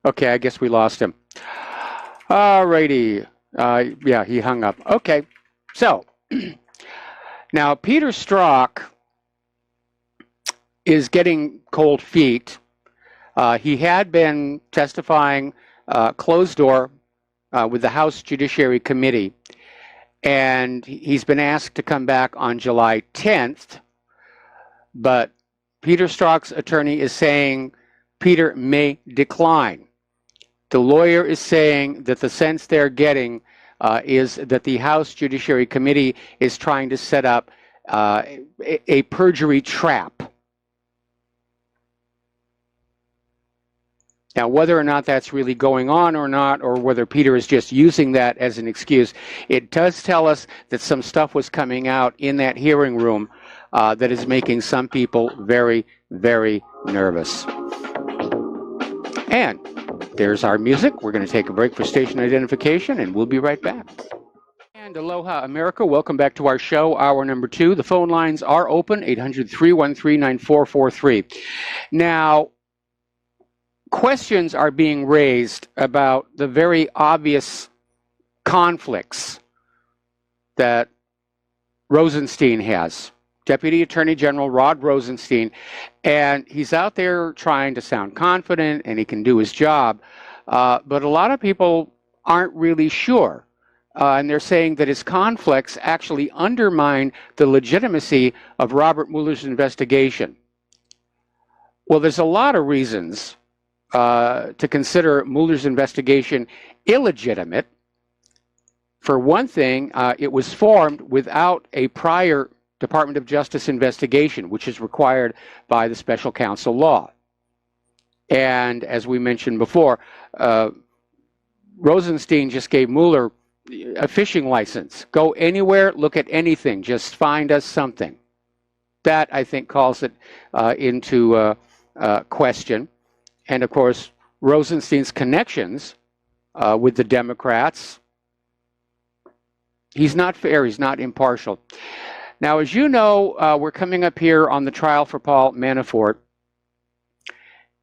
Okay, I guess we lost him. All righty. Yeah, he hung up. Okay, so now Peter Strzok is getting cold feet. He had been testifying closed door with the House Judiciary Committee, and he's been asked to come back on July 10th, but Peter Strzok's attorney is saying Peter may decline. The lawyer is saying that the sense they're getting is that the House Judiciary Committee is trying to set up a perjury trap. Now, whether or not that's really going on or not, or whether Peter is just using that as an excuse, it does tell us that some stuff was coming out in that hearing room that is making some people very, very nervous. And there's our music. We're going to take a break for station identification, and we'll be right back. And aloha, America. Welcome back to our show, hour number 2. The phone lines are open, 800-313-9443. Now, questions are being raised about the very obvious conflicts that Rosenstein has. Deputy Attorney General Rod Rosenstein, and he's out there trying to sound confident and he can do his job, but a lot of people aren't really sure, and they're saying that his conflicts actually undermine the legitimacy of Robert Mueller's investigation. Well, there's a lot of reasons to consider Mueller's investigation illegitimate. For one thing, it was formed without a prior Department of Justice investigation, which is required by the special counsel law. And as we mentioned before, Rosenstein just gave Mueller a fishing license. Go anywhere, look at anything, just find us something. That, I think, calls it into question. And of course, Rosenstein's connections with the Democrats, he's not fair, he's not impartial. Now, as you know, we're coming up here on the trial for Paul Manafort.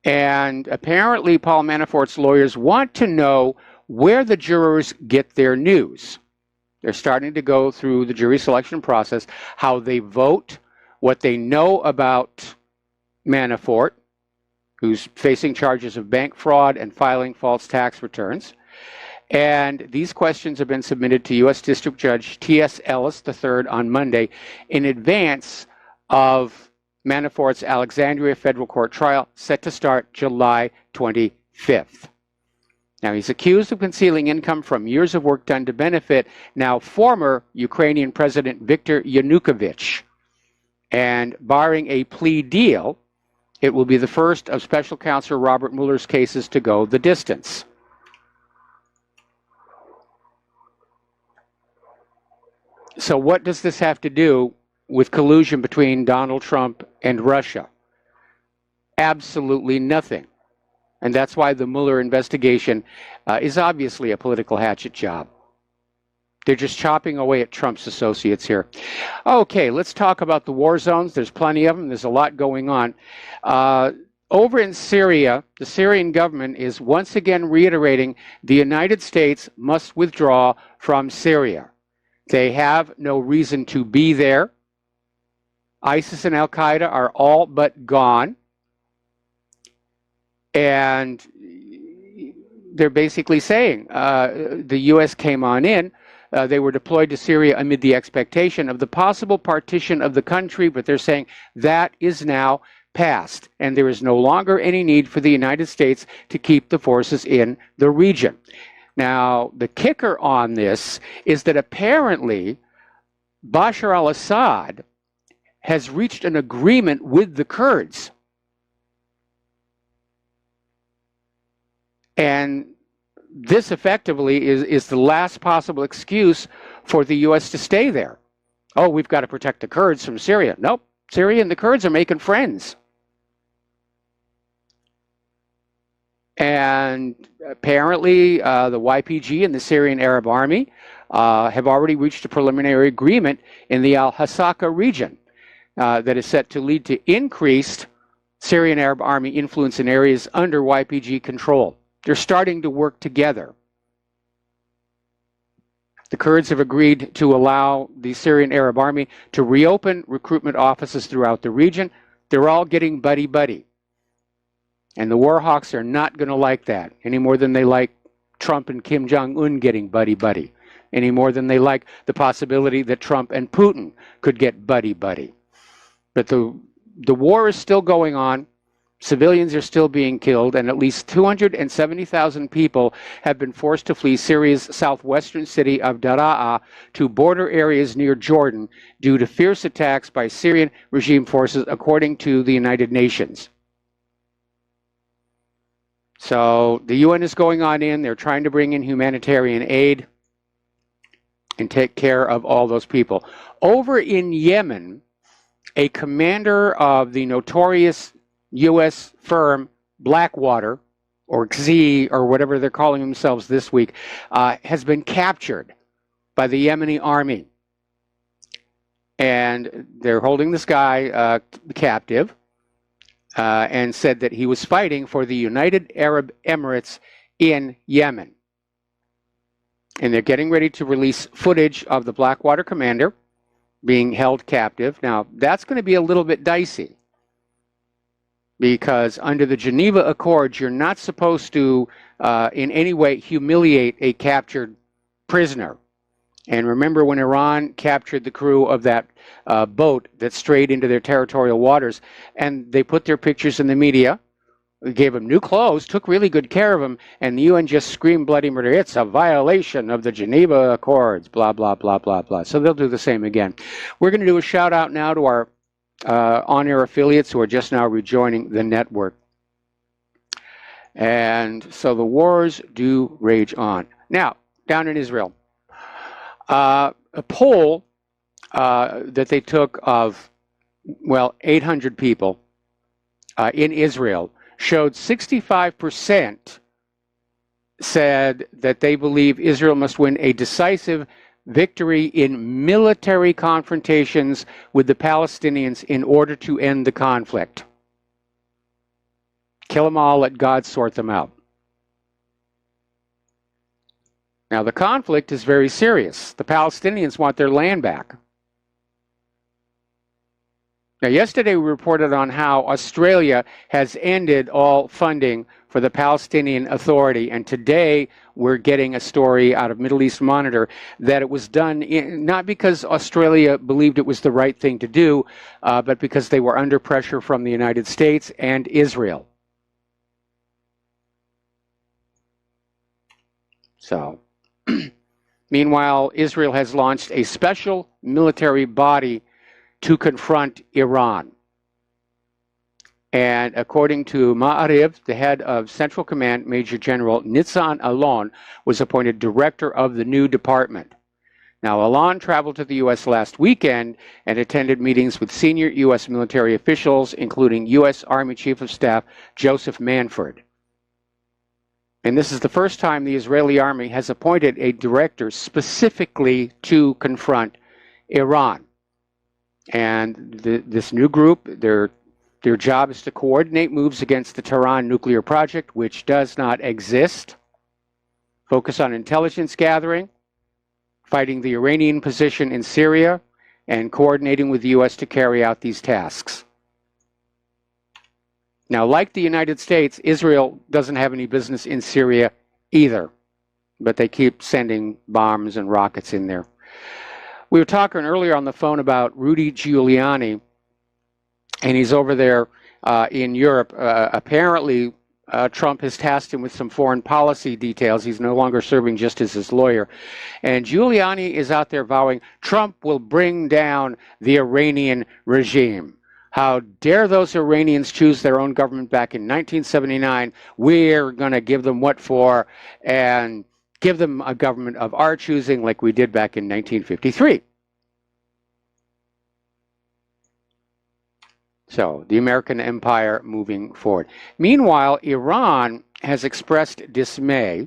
And apparently, Paul Manafort's lawyers want to know where the jurors get their news. They're starting to go through the jury selection process, how they vote, what they know about Manafort, who's facing charges of bank fraud and filing false tax returns. And these questions have been submitted to U.S. District Judge T.S. Ellis III on Monday in advance of Manafort's Alexandria Federal Court trial set to start July 25th. Now, he's accused of concealing income from years of work done to benefit now former Ukrainian President Viktor Yanukovych. And barring a plea deal, it will be the first of Special Counsel Robert Mueller's cases to go the distance. So what does this have to do with collusion between Donald Trump and Russia? Absolutely nothing. And that's why the Mueller investigation is obviously a political hatchet job. They're just chopping away at Trump's associates here. Okay, let's talk about the war zones. There's plenty of them. There's a lot going on. Over in Syria, the Syrian government is once again reiterating the United States must withdraw from Syria. They have no reason to be there. ISIS and Al-Qaeda are all but gone. And they're basically saying the U.S. came on in. They were deployed to Syria amid the expectation of the possible partition of the country, but they're saying that is now past, and there is no longer any need for the United States to keep the forces in the region. Now, the kicker on this is that apparently Bashar al-Assad has reached an agreement with the Kurds. And this effectively is the last possible excuse for the U.S. to stay there. Oh, we've got to protect the Kurds from Syria. Nope. Syria and the Kurds are making friends. And apparently the YPG and the Syrian Arab Army have already reached a preliminary agreement in the Al-Hasaka region that is set to lead to increased Syrian Arab Army influence in areas under YPG control. They're starting to work together. The Kurds have agreed to allow the Syrian Arab Army to reopen recruitment offices throughout the region. They're all getting buddy-buddy. And the war hawks are not going to like that any more than they like Trump and Kim Jong-un getting buddy-buddy, any more than they like the possibility that Trump and Putin could get buddy-buddy. But the war is still going on. Civilians are still being killed, and at least 270,000 people have been forced to flee Syria's southwestern city of Daraa to border areas near Jordan due to fierce attacks by Syrian regime forces, according to the United Nations. So the UN is going on in. They're trying to bring in humanitarian aid and take care of all those people. Over in Yemen, a commander of the notorious U.S. firm Blackwater, or XZ, or whatever they're calling themselves this week, has been captured by the Yemeni army. And they're holding this guy captive and said that he was fighting for the United Arab Emirates in Yemen. And they're getting ready to release footage of the Blackwater commander being held captive. Now, that's going to be a little bit dicey, because under the Geneva Accords, you're not supposed to in any way humiliate a captured prisoner. And remember when Iran captured the crew of that boat that strayed into their territorial waters, and they put their pictures in the media, gave them new clothes, took really good care of them, and the UN just screamed bloody murder. It's a violation of the Geneva Accords, blah, blah, blah, blah, blah. So they'll do the same again. We're going to do a shout out now to our on-air affiliates who are just now rejoining the network. And so the wars do rage on. Now, down in Israel, a poll that they took of, well, 800 people in Israel showed 65% said that they believe Israel must win a decisive victory in military confrontations with the Palestinians in order to end the conflict. Kill them all, let God sort them out. Now, the conflict is very serious. The Palestinians want their land back. Now, yesterday we reported on how Australia has ended all funding for the Palestinian Authority, and today we're getting a story out of Middle East Monitor that it was done not because Australia believed it was the right thing to do, but because they were under pressure from the United States and Israel. So, meanwhile, Israel has launched a special military body to confront Iran. And according to Ma'ariv, the head of Central Command, Major General Nitzan Alon, was appointed director of the new department. Now, Alon traveled to the U.S. last weekend and attended meetings with senior U.S. military officials, including U.S. Army Chief of Staff Joseph Manford. And this is the first time the Israeli army has appointed a director specifically to confront Iran. And this new group, their job is to coordinate moves against the Tehran nuclear project, which does not exist, focus on intelligence gathering, fighting the Iranian position in Syria, and coordinating with the U.S. to carry out these tasks. Now, like the United States, Israel doesn't have any business in Syria either, but they keep sending bombs and rockets in there. We were talking earlier on the phone about Rudy Giuliani, and he's over there in Europe. Apparently, Trump has tasked him with some foreign policy details. He's no longer serving just as his lawyer. And Giuliani is out there vowing Trump will bring down the Iranian regime. How dare those Iranians choose their own government back in 1979? We're going to give them what for and give them a government of our choosing like we did back in 1953. So, the American empire moving forward. Meanwhile, Iran has expressed dismay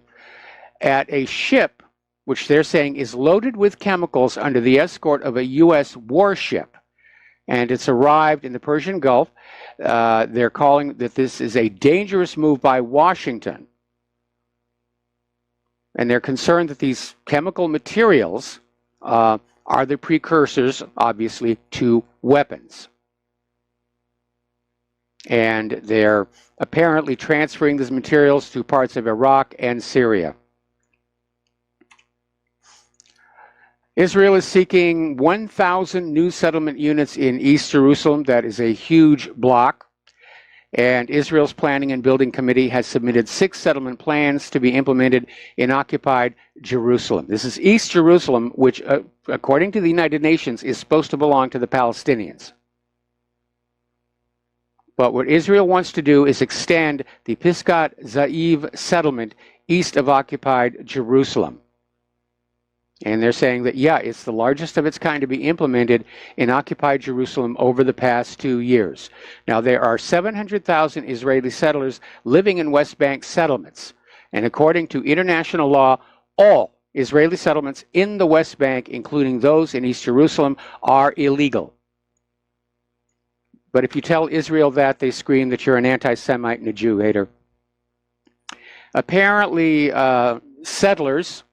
at a ship which they're saying is loaded with chemicals under the escort of a U.S. warship. And it's arrived in the Persian Gulf. They're calling that this is a dangerous move by Washington. And they're concerned that these chemical materials are the precursors, obviously, to weapons. And they're apparently transferring these materials to parts of Iraq and Syria. Israel is seeking 1,000 new settlement units in East Jerusalem. That is a huge block. And Israel's Planning and Building Committee has submitted 6 settlement plans to be implemented in occupied Jerusalem. This is East Jerusalem, which, according to the United Nations, is supposed to belong to the Palestinians. But what Israel wants to do is extend the Pisgat Zaiv settlement east of occupied Jerusalem. And they're saying that, yeah, it's the largest of its kind to be implemented in occupied Jerusalem over the past 2 years. Now, there are 700,000 Israeli settlers living in West Bank settlements. And according to international law, all Israeli settlements in the West Bank, including those in East Jerusalem, are illegal. But if you tell Israel that, they scream that you're an anti-Semite and a Jew hater. Apparently, settlers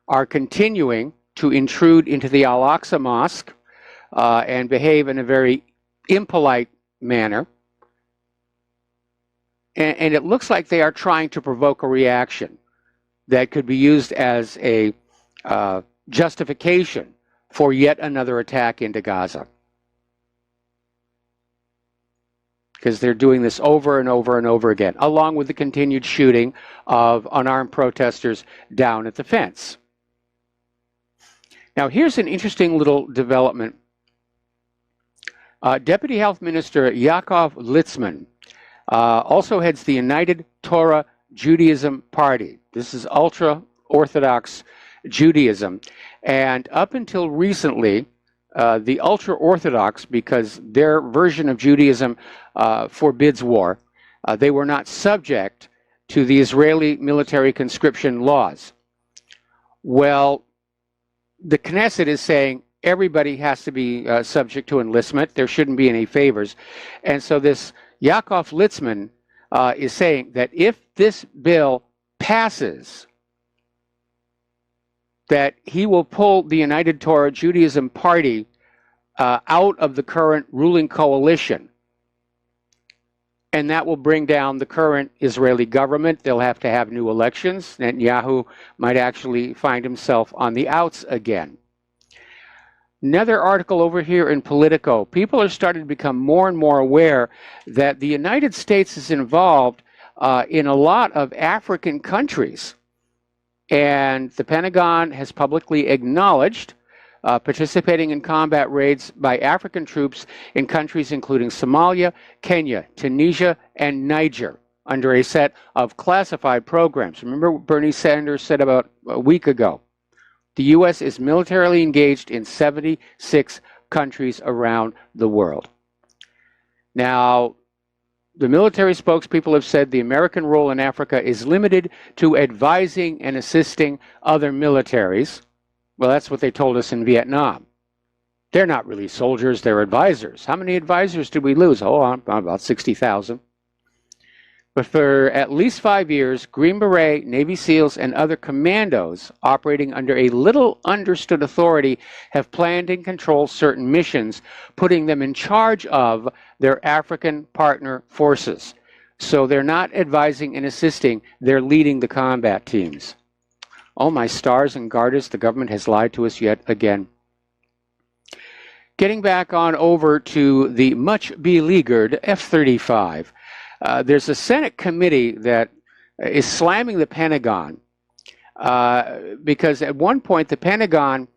are continuing to intrude into the Al-Aqsa Mosque and behave in a very impolite manner. And it looks like they are trying to provoke a reaction that could be used as a justification for yet another attack into Gaza. Because they're doing this over and over and over again, along with the continued shooting of unarmed protesters down at the fence. Now, here's an interesting little development. Deputy Health Minister Yaakov Litzman also heads the United Torah Judaism Party. This is ultra-Orthodox Judaism. And up until recently, the ultra-Orthodox, because their version of Judaism forbids war, they were not subject to the Israeli military conscription laws. Well, the Knesset is saying everybody has to be subject to enlistment. There shouldn't be any favors. And so this Yaakov Litzman is saying that if this bill passes, that he will pull the United Torah Judaism Party out of the current ruling coalition. And that will bring down the current Israeli government. They'll have to have new elections. Netanyahu might actually find himself on the outs again. Another article over here in Politico. People are starting to become more and more aware that the United States is involved in a lot of African countries. And the Pentagon has publicly acknowledged participating in combat raids by African troops in countries including Somalia, Kenya, Tunisia, and Niger under a set of classified programs. Remember what Bernie Sanders said about a week ago? The U.S. is militarily engaged in 76 countries around the world. Now, the military spokespeople have said the American role in Africa is limited to advising and assisting other militaries. Well, that's what they told us in Vietnam. They're not really soldiers, they're advisors. How many advisors did we lose? Oh, about 60,000. But for at least 5 years, Green Beret, Navy SEALs, and other commandos operating under a little understood authority have planned and controlled certain missions, putting them in charge of their African partner forces. So they're not advising and assisting, they're leading the combat teams. Oh, my stars and garters, the government has lied to us yet again. Getting back on over to the much beleaguered F-35. There's a Senate committee that is slamming the Pentagon because at one point the Pentagon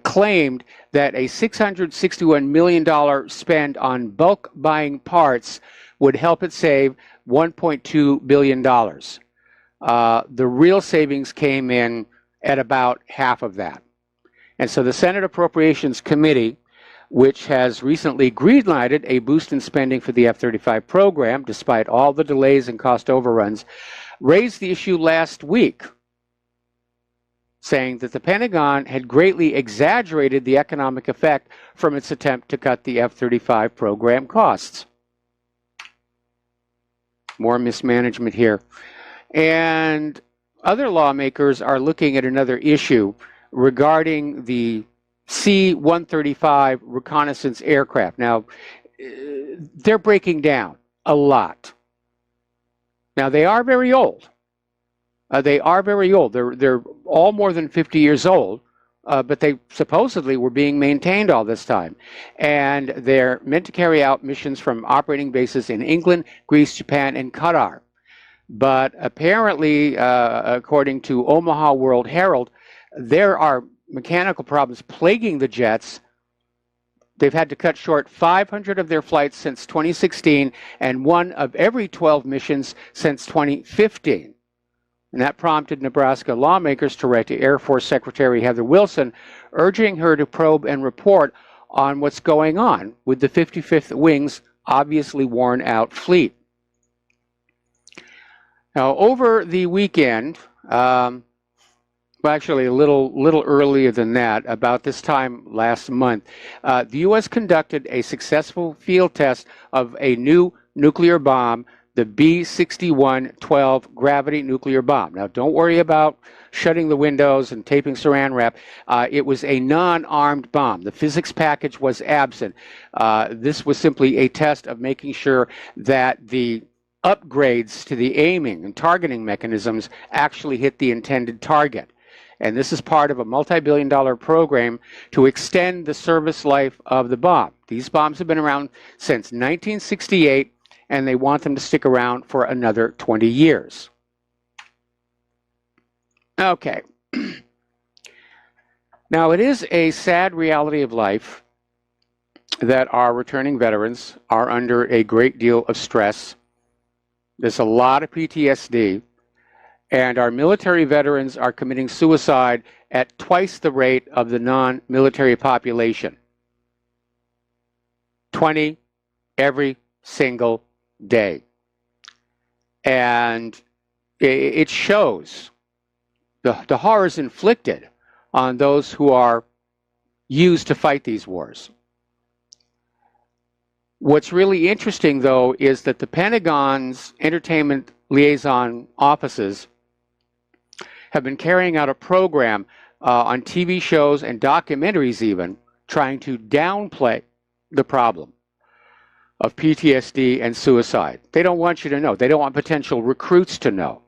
claimed that a $661 million spend on bulk buying parts would help it save $1.2 billion. The real savings came in at about half of that. And so the Senate Appropriations Committee, which has recently greenlighted a boost in spending for the F-35 program, despite all the delays and cost overruns, raised the issue last week, saying that the Pentagon had greatly exaggerated the economic effect from its attempt to cut the F-35 program costs. More mismanagement here. And other lawmakers are looking at another issue regarding the C-135 reconnaissance aircraft. Now, they're breaking down a lot. Now, they are very old. They're all more than 50 years old, but they supposedly were being maintained all this time. And they're meant to carry out missions from operating bases in England, Greece, Japan, and Qatar. But apparently, according to Omaha World Herald, there are mechanical problems plaguing the jets. They've had to cut short 500 of their flights since 2016 and one of every 12 missions since 2015. And that prompted Nebraska lawmakers to write to Air Force Secretary Heather Wilson, urging her to probe and report on what's going on with the 55th Wing's obviously worn-out fleet. Now, over the weekend, well, actually a little earlier than that, about this time last month, the U.S. conducted a successful field test of a new nuclear bomb, the B-6112 gravity nuclear bomb. Now, don't worry about shutting the windows and taping saran wrap. It was a non-armed bomb. The physics package was absent. This was simply a test of making sure that the upgrades to the aiming and targeting mechanisms actually hit the intended target. And this is part of a multi-billion-dollar program to extend the service life of the bomb. These bombs have been around since 1968, and they want them to stick around for another 20 years. Okay. Now, it is a sad reality of life that our returning veterans are under a great deal of stress. There's a lot of PTSD. And our military veterans are committing suicide at twice the rate of the non-military population. 20 every single day. And it shows the horrors inflicted on those who are used to fight these wars. What's really interesting, though, is that the Pentagon's entertainment liaison offices have been carrying out a program on TV shows and documentaries even, trying to downplay the problem of PTSD and suicide. They don't want you to know. They don't want potential recruits to know.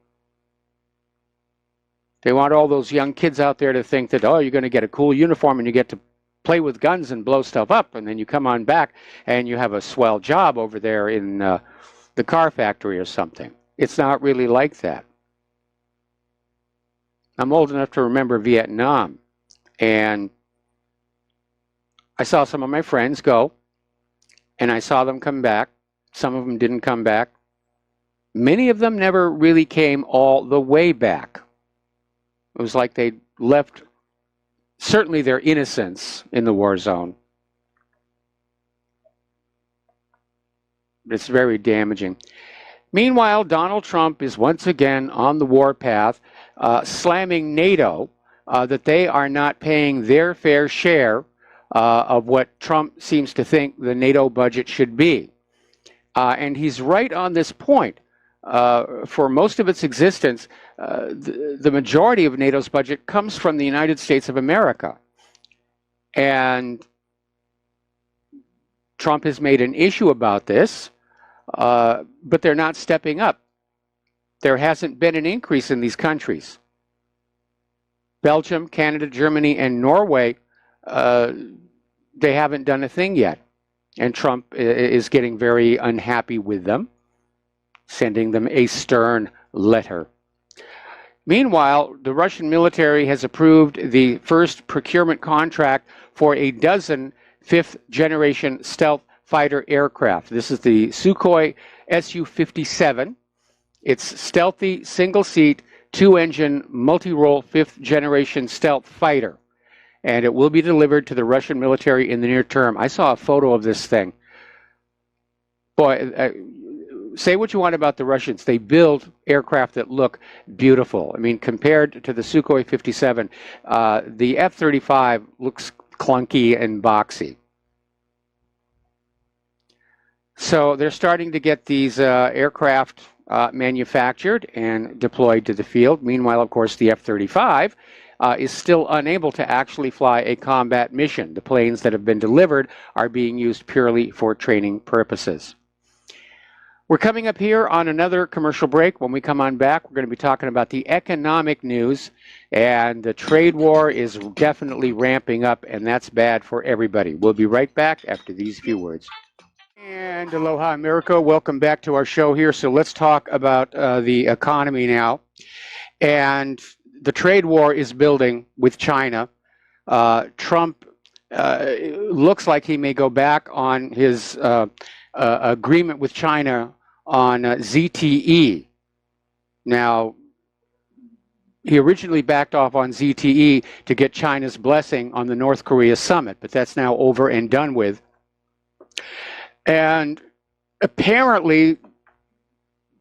They want all those young kids out there to think that, oh, you're going to get a cool uniform and you get to play with guns and blow stuff up, and then you come on back and you have a swell job over there in the car factory or something. It's not really like that. I'm old enough to remember Vietnam, and I saw some of my friends go, and I saw them come back. Some of them didn't come back. Many of them never really came all the way back. It was like they left, certainly their innocence in the war zone. It's very damaging. Meanwhile, Donald Trump is once again on the warpath, slamming NATO that they are not paying their fair share of what Trump seems to think the NATO budget should be. And he's right on this point. For most of its existence, the majority of NATO's budget comes from the United States of America. And Trump has made an issue about this, but they're not stepping up. There hasn't been an increase in these countries. Belgium, Canada, Germany, and Norway, they haven't done a thing yet. And Trump is getting very unhappy with them. sending them a stern letter. Meanwhile, the Russian military has approved the first procurement contract for a dozen fifth-generation stealth fighter aircraft. This is the Sukhoi Su-57. It's stealthy, single-seat, two-engine, multi-role fifth-generation stealth fighter. And it will be delivered to the Russian military in the near term. I saw a photo of this thing. Boy, say what you want about the Russians. They build aircraft that look beautiful. I mean, compared to the Sukhoi 57, the F-35 looks clunky and boxy. So they're starting to get these aircraft manufactured and deployed to the field. Meanwhile, of course, the F-35 is still unable to actually fly a combat mission. The planes that have been delivered are being used purely for training purposes. We're coming up here on another commercial break. When we come on back, we're going to be talking about the economic news, and the trade war is definitely ramping up, and that's bad for everybody. We'll be right back after these few words. And aloha America, welcome back to our show here. So let's talk about the economy now. And the trade war is building with China. Trump looks like he may go back on his agreement with China on ZTE. Now, he originally backed off on ZTE to get China's blessing on the North Korea summit, but that's now over and done with. And apparently,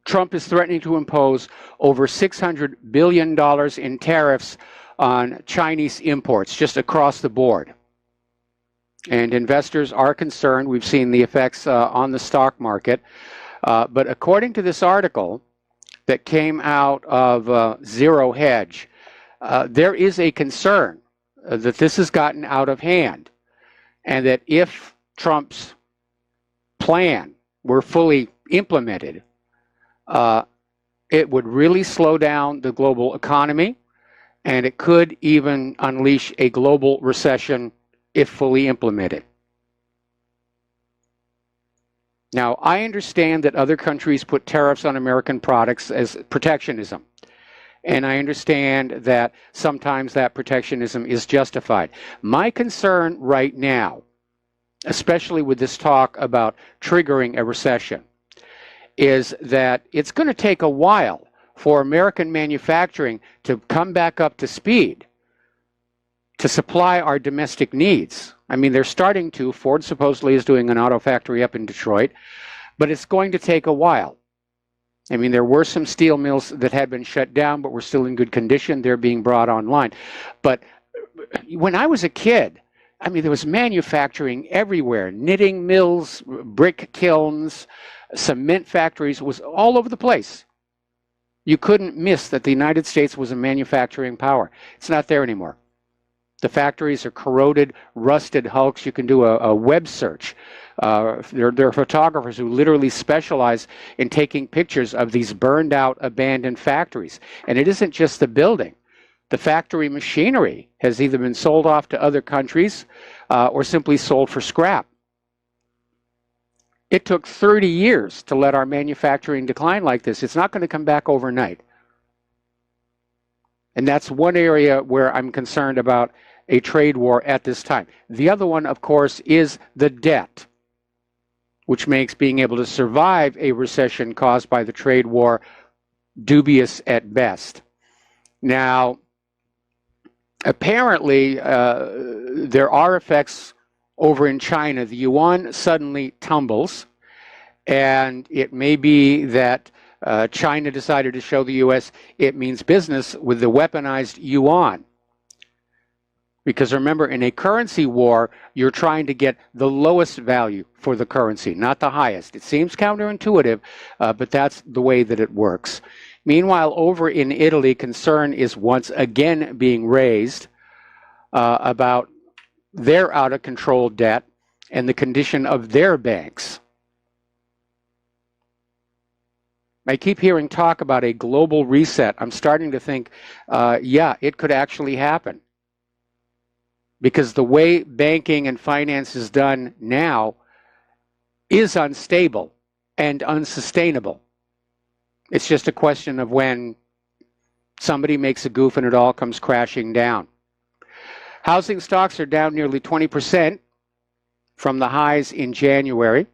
Trump is threatening to impose over $600 billion in tariffs on Chinese imports just across the board. And investors are concerned. We've seen the effects on the stock market. But according to this article that came out of Zero Hedge, there is a concern that this has gotten out of hand, and that if Trump's plan were fully implemented, it would really slow down the global economy, and it could even unleash a global recession if fully implemented. Now, I understand that other countries put tariffs on American products as protectionism. And I understand that sometimes that protectionism is justified. My concern right now, especially with this talk about triggering a recession, is that it's going to take a while for American manufacturing to come back up to speed to supply our domestic needs. I mean, they're starting to. Ford supposedly is doing an auto factory up in Detroit, but it's going to take a while. I mean, there were some steel mills that had been shut down, but were still in good condition. They're being brought online. But when I was a kid, I mean, there was manufacturing everywhere. Knitting mills, brick kilns, cement factories, was all over the place. You couldn't miss that the United States was a manufacturing power. It's not there anymore. The factories are corroded, rusted hulks. You can do a web search. There are photographers who literally specialize in taking pictures of these burned out, abandoned factories. And it isn't just the building. The factory machinery has either been sold off to other countries or simply sold for scrap. It took 30 years to let our manufacturing decline like this. It's not going to come back overnight. And that's one area where I'm concerned about a trade war at this time. The other one, of course, is the debt, which makes being able to survive a recession caused by the trade war dubious at best. Now, apparently, there are effects over in China. The yuan suddenly tumbles, and it may be that China decided to show the U.S. it means business with the weaponized yuan. Because remember, in a currency war, you're trying to get the lowest value for the currency, not the highest. It seems counterintuitive, but that's the way that it works. Meanwhile, over in Italy, concern is once again being raised about their out-of-control debt and the condition of their banks. I keep hearing talk about a global reset. I'm starting to think, yeah, it could actually happen. Because the way banking and finance is done now is unstable and unsustainable. It's just a question of when somebody makes a goof and it all comes crashing down. Housing stocks are down nearly 20% from the highs in January.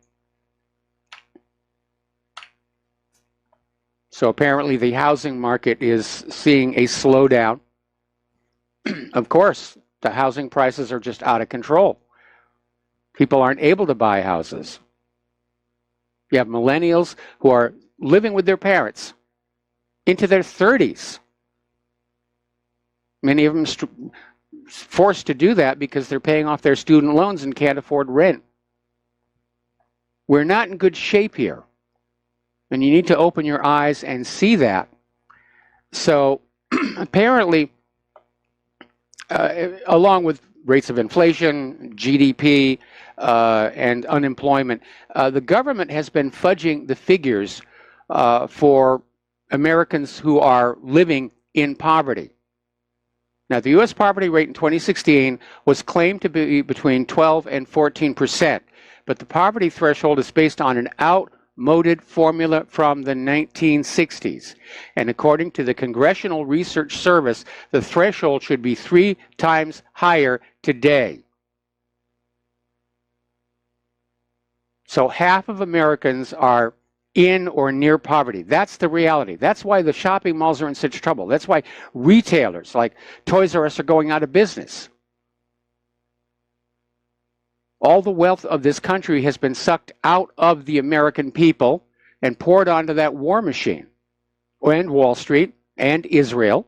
So apparently the housing market is seeing a slowdown. Of course, the housing prices are just out of control. People aren't able to buy houses. You have millennials who are living with their parents into their 30s. Many of them forced to do that because they're paying off their student loans and can't afford rent. We're not in good shape here. And you need to open your eyes and see that. So apparently, along with rates of inflation, GDP, and unemployment, the government has been fudging the figures for Americans who are living in poverty. Now, the U.S. poverty rate in 2016 was claimed to be between 12 and 14%, but the poverty threshold is based on an outmoded formula from the 1960s. And according to the Congressional Research Service, the threshold should be 3 times higher today. So half of Americans are in or near poverty. That's the reality. That's why the shopping malls are in such trouble. That's why retailers like Toys R Us are going out of business. All the wealth of this country has been sucked out of the American people and poured onto that war machine, and Wall Street and Israel.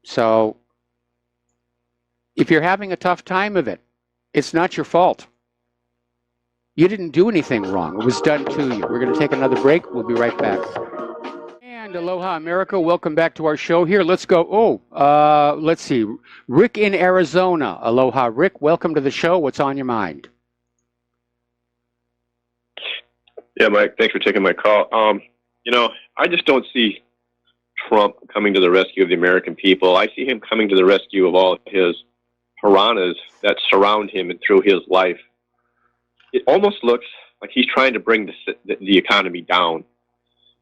So if you're having a tough time of it, it's not your fault. You didn't do anything wrong. It was done to you. We're going to take another break. We'll be right back. And aloha, America. Welcome back to our show here. Let's go. Let's see. Rick in Arizona. Aloha, Rick. Welcome to the show. What's on your mind? Yeah, Mike, thanks for taking my call. I just don't see Trump coming to the rescue of the American people. I see him coming to the rescue of all his piranhas that surround him and through his life. It almost looks like he's trying to bring the economy down.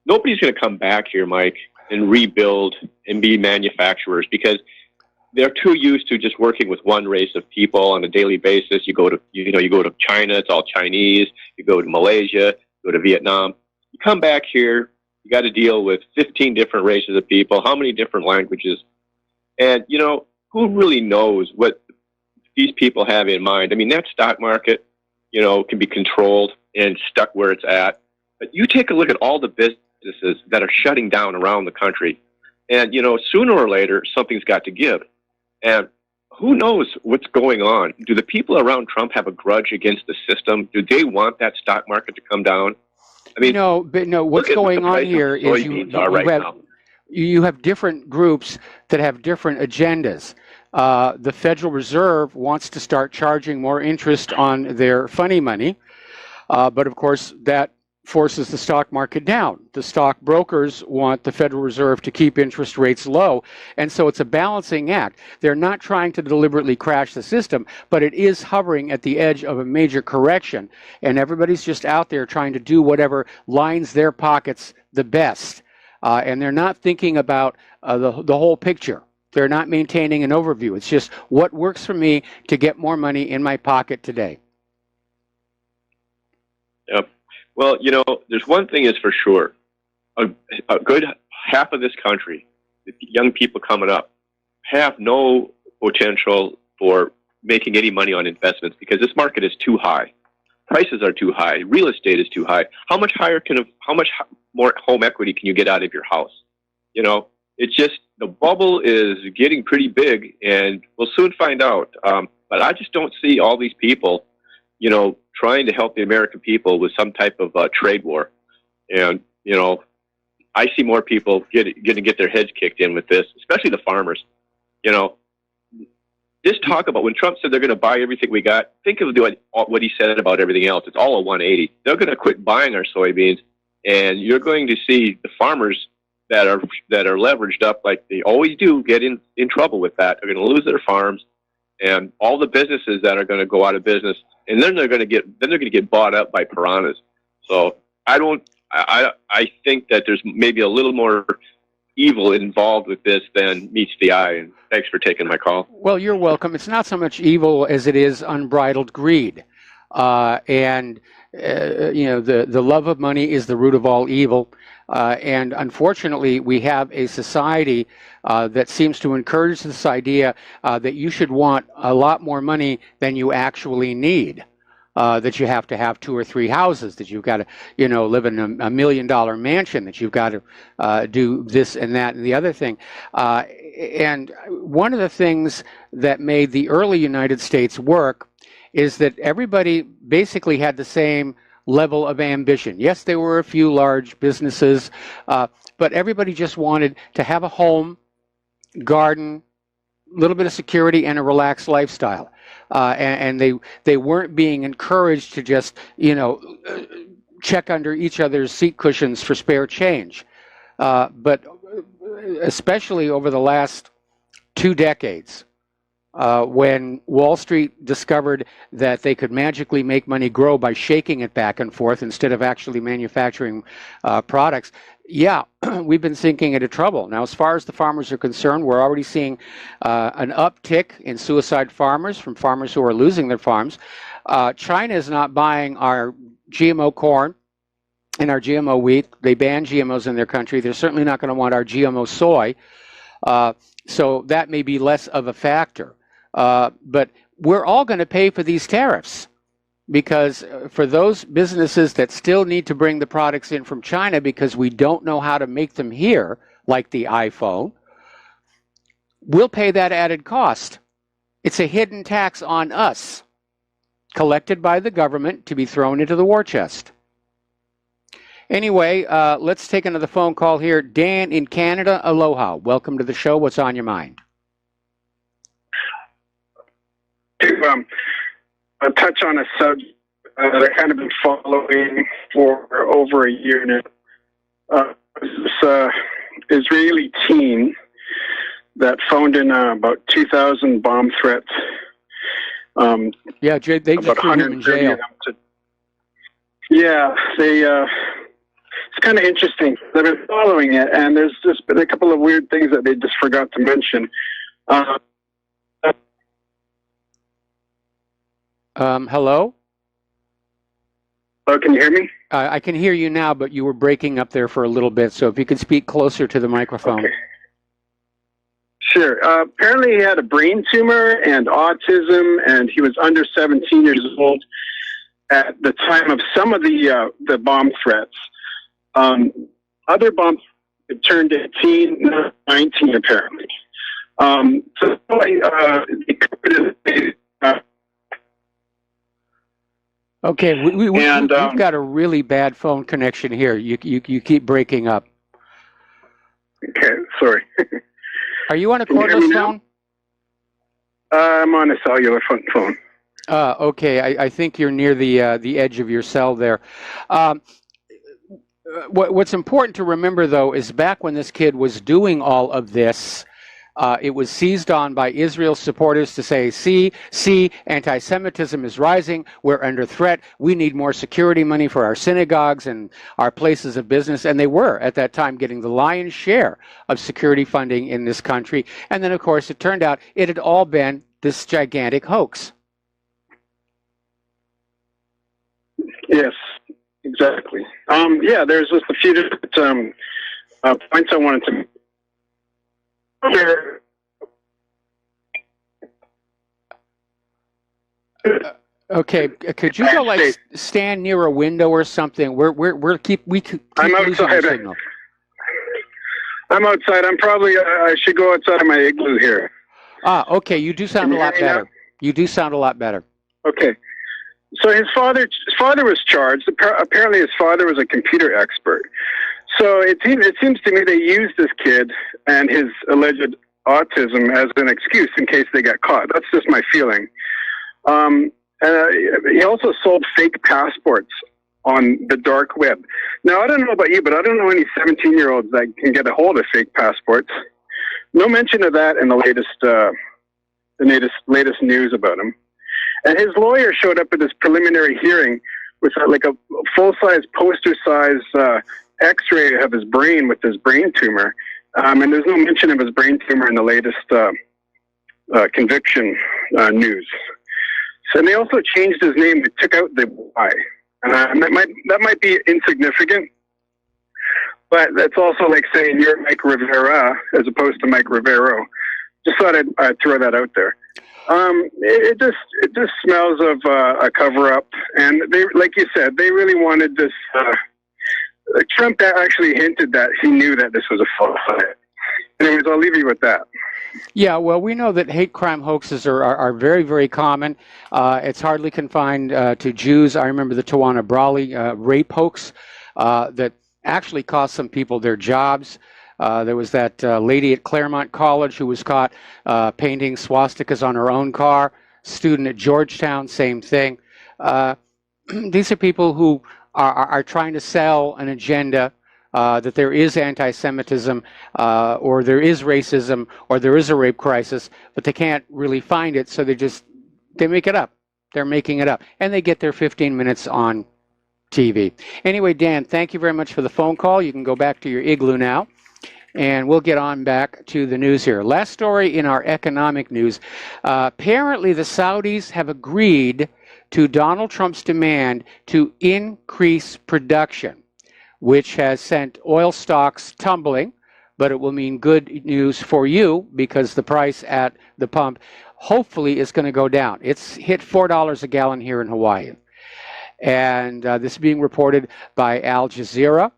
Nobody's going to come back here, Mike, and rebuild and be manufacturers because they're too used to just working with one race of people on a daily basis. You go to China, it's all Chinese. You go to Malaysia, you go to Vietnam. You come back here, you got to deal with 15 different races of people, how many different languages. And, who really knows what these people have in mind? I mean, that stock market, can be controlled and stuck where it's at. But you take a look at all the businesses that are shutting down around the country. And, sooner or later, something's got to give. And who knows what's going on? Do the people around Trump have a grudge against the system? Do they want that stock market to come down? I mean, no, what's going on here is you have different groups that have different agendas. The Federal Reserve wants to start charging more interest on their funny money, but of course that forces the stock market down. The stock brokers want the Federal Reserve to keep interest rates low, and so it's a balancing act. They're not trying to deliberately crash the system, but it is hovering at the edge of a major correction, and everybody's just out there trying to do whatever lines their pockets the best, and they're not thinking about the whole picture. They're not maintaining an overview. It's just what works for me to get more money in my pocket today. Yep. Well, there's one thing is for sure. A good half of this country, the young people coming up, have no potential for making any money on investments because this market is too high. Prices are too high. Real estate is too high. How much more home equity can you get out of your house? It's just the bubble is getting pretty big, and we'll soon find out. But I just don't see all these people, trying to help the American people with some type of trade war. And, I see more people getting to get their heads kicked in with this, especially the farmers. Just talk about when Trump said they're going to buy everything we got, think of what he said about everything else. It's all a 180. They're going to quit buying our soybeans, and you're going to see the farmers that are leveraged up like they always do get in trouble with that. They're going to lose their farms, and all the businesses that are going to go out of business, and then they're going to get bought up by piranhas. So I think that there's maybe a little more evil involved with this than meets the eye. And thanks for taking my call. Well, you're welcome. It's not so much evil as it is unbridled greed. And the love of money is the root of all evil. And unfortunately, we have a society that seems to encourage this idea that you should want a lot more money than you actually need. That you have to have 2 or 3 houses, that you've got to, live in a $1 million mansion, that you've got to do this and that and the other thing. And one of the things that made the early United States work is that everybody basically had the same level of ambition. Yes, there were a few large businesses, but everybody just wanted to have a home, garden, a little bit of security, and a relaxed lifestyle. And they weren't being encouraged to just, check under each other's seat cushions for spare change. But especially over the last 2 decades, when Wall Street discovered that they could magically make money grow by shaking it back and forth instead of actually manufacturing products, we've been sinking into trouble. Now, as far as the farmers are concerned, we're already seeing an uptick in suicide farmers from farmers who are losing their farms. China is not buying our GMO corn and our GMO wheat. They ban GMOs in their country. They're certainly not going to want our GMO soy. So that may be less of a factor. But we're all going to pay for these tariffs, because for those businesses that still need to bring the products in from China because we don't know how to make them here, like the iPhone, we'll pay that added cost. It's a hidden tax on us, collected by the government to be thrown into the war chest. Anyway, let's take another phone call here. Dan in Canada, aloha. Welcome to the show. What's on your mind? To touch on a subject that I've kind of been following for over a year now. This Israeli teen that phoned in about 2,000 bomb threats. They just threw him in jail. It's kind of interesting. I've been following it, and there's just been a couple of weird things that they just forgot to mention. Hello? Oh, can you hear me? I can hear you now, but you were breaking up there for a little bit, so if you could speak closer to the microphone. Okay. Sure. Apparently he had a brain tumor and autism, and he was under 17 years old at the time of some of the bomb threats. Other bombs turned 18, 19 apparently. Okay, we've got a really bad phone connection here. You keep breaking up. Okay, sorry. Are you on a cordless phone? I'm on a cellular phone. Okay, I think you're near the edge of your cell there. What's important to remember, though, is back when this kid was doing all of this, it was seized on by Israel's supporters to say, see, anti-Semitism is rising, we're under threat, we need more security money for our synagogues and our places of business. And they were, at that time, getting the lion's share of security funding in this country. And then, of course, it turned out it had all been this gigantic hoax. Yes, exactly. There's just a few different points I wanted to make. Okay, could you go stand near a window or something? We keep I'm outside. Signal. I'm outside. I'm probably I should go outside of my igloo here. Okay. You do sound a lot better. You do sound a lot better. Okay. So his father was charged. Apparently, his father was a computer expert. So it seems to me they used this kid and his alleged autism as an excuse in case they got caught. That's just my feeling. He also sold fake passports on the dark web. Now, I don't know about you, but I don't know any 17-year-olds that can get a hold of fake passports. No mention of that in the latest latest news about him. And his lawyer showed up at this preliminary hearing with like a full-size, poster-size X-ray of his brain with his brain tumor. And there's no mention of his brain tumor in the latest conviction news. So, and they also changed his name. They took out the Y. That might be insignificant, but that's also like saying you're Mike Rivera as opposed to Mike Rivero. Just thought I'd throw that out there. It just smells of a cover up, and they, like you said, they really wanted this. Trump actually hinted that he knew that this was a false fight. Anyways, I'll leave you with that. Yeah, well, we know that hate crime hoaxes are very, very common. It's hardly confined to Jews. I remember the Tawana Brawley rape hoax that actually cost some people their jobs. There was that lady at Claremont College who was caught painting swastikas on her own car. Student at Georgetown, same thing. These are people who are trying to sell an agenda that there is anti-Semitism or there is racism or there is a rape crisis, but they can't really find it, so they make it up. They're making it up. And they get their 15 minutes on TV. Anyway, Dan, thank you very much for the phone call. You can go back to your igloo now. And we'll get on back to the news here. Last story in our economic news. Apparently, the Saudis have agreed to Donald Trump's demand to increase production, which has sent oil stocks tumbling, but it will mean good news for you because the price at the pump hopefully is going to go down. It's hit $4 a gallon here in Hawaii. And this is being reported by Al Jazeera.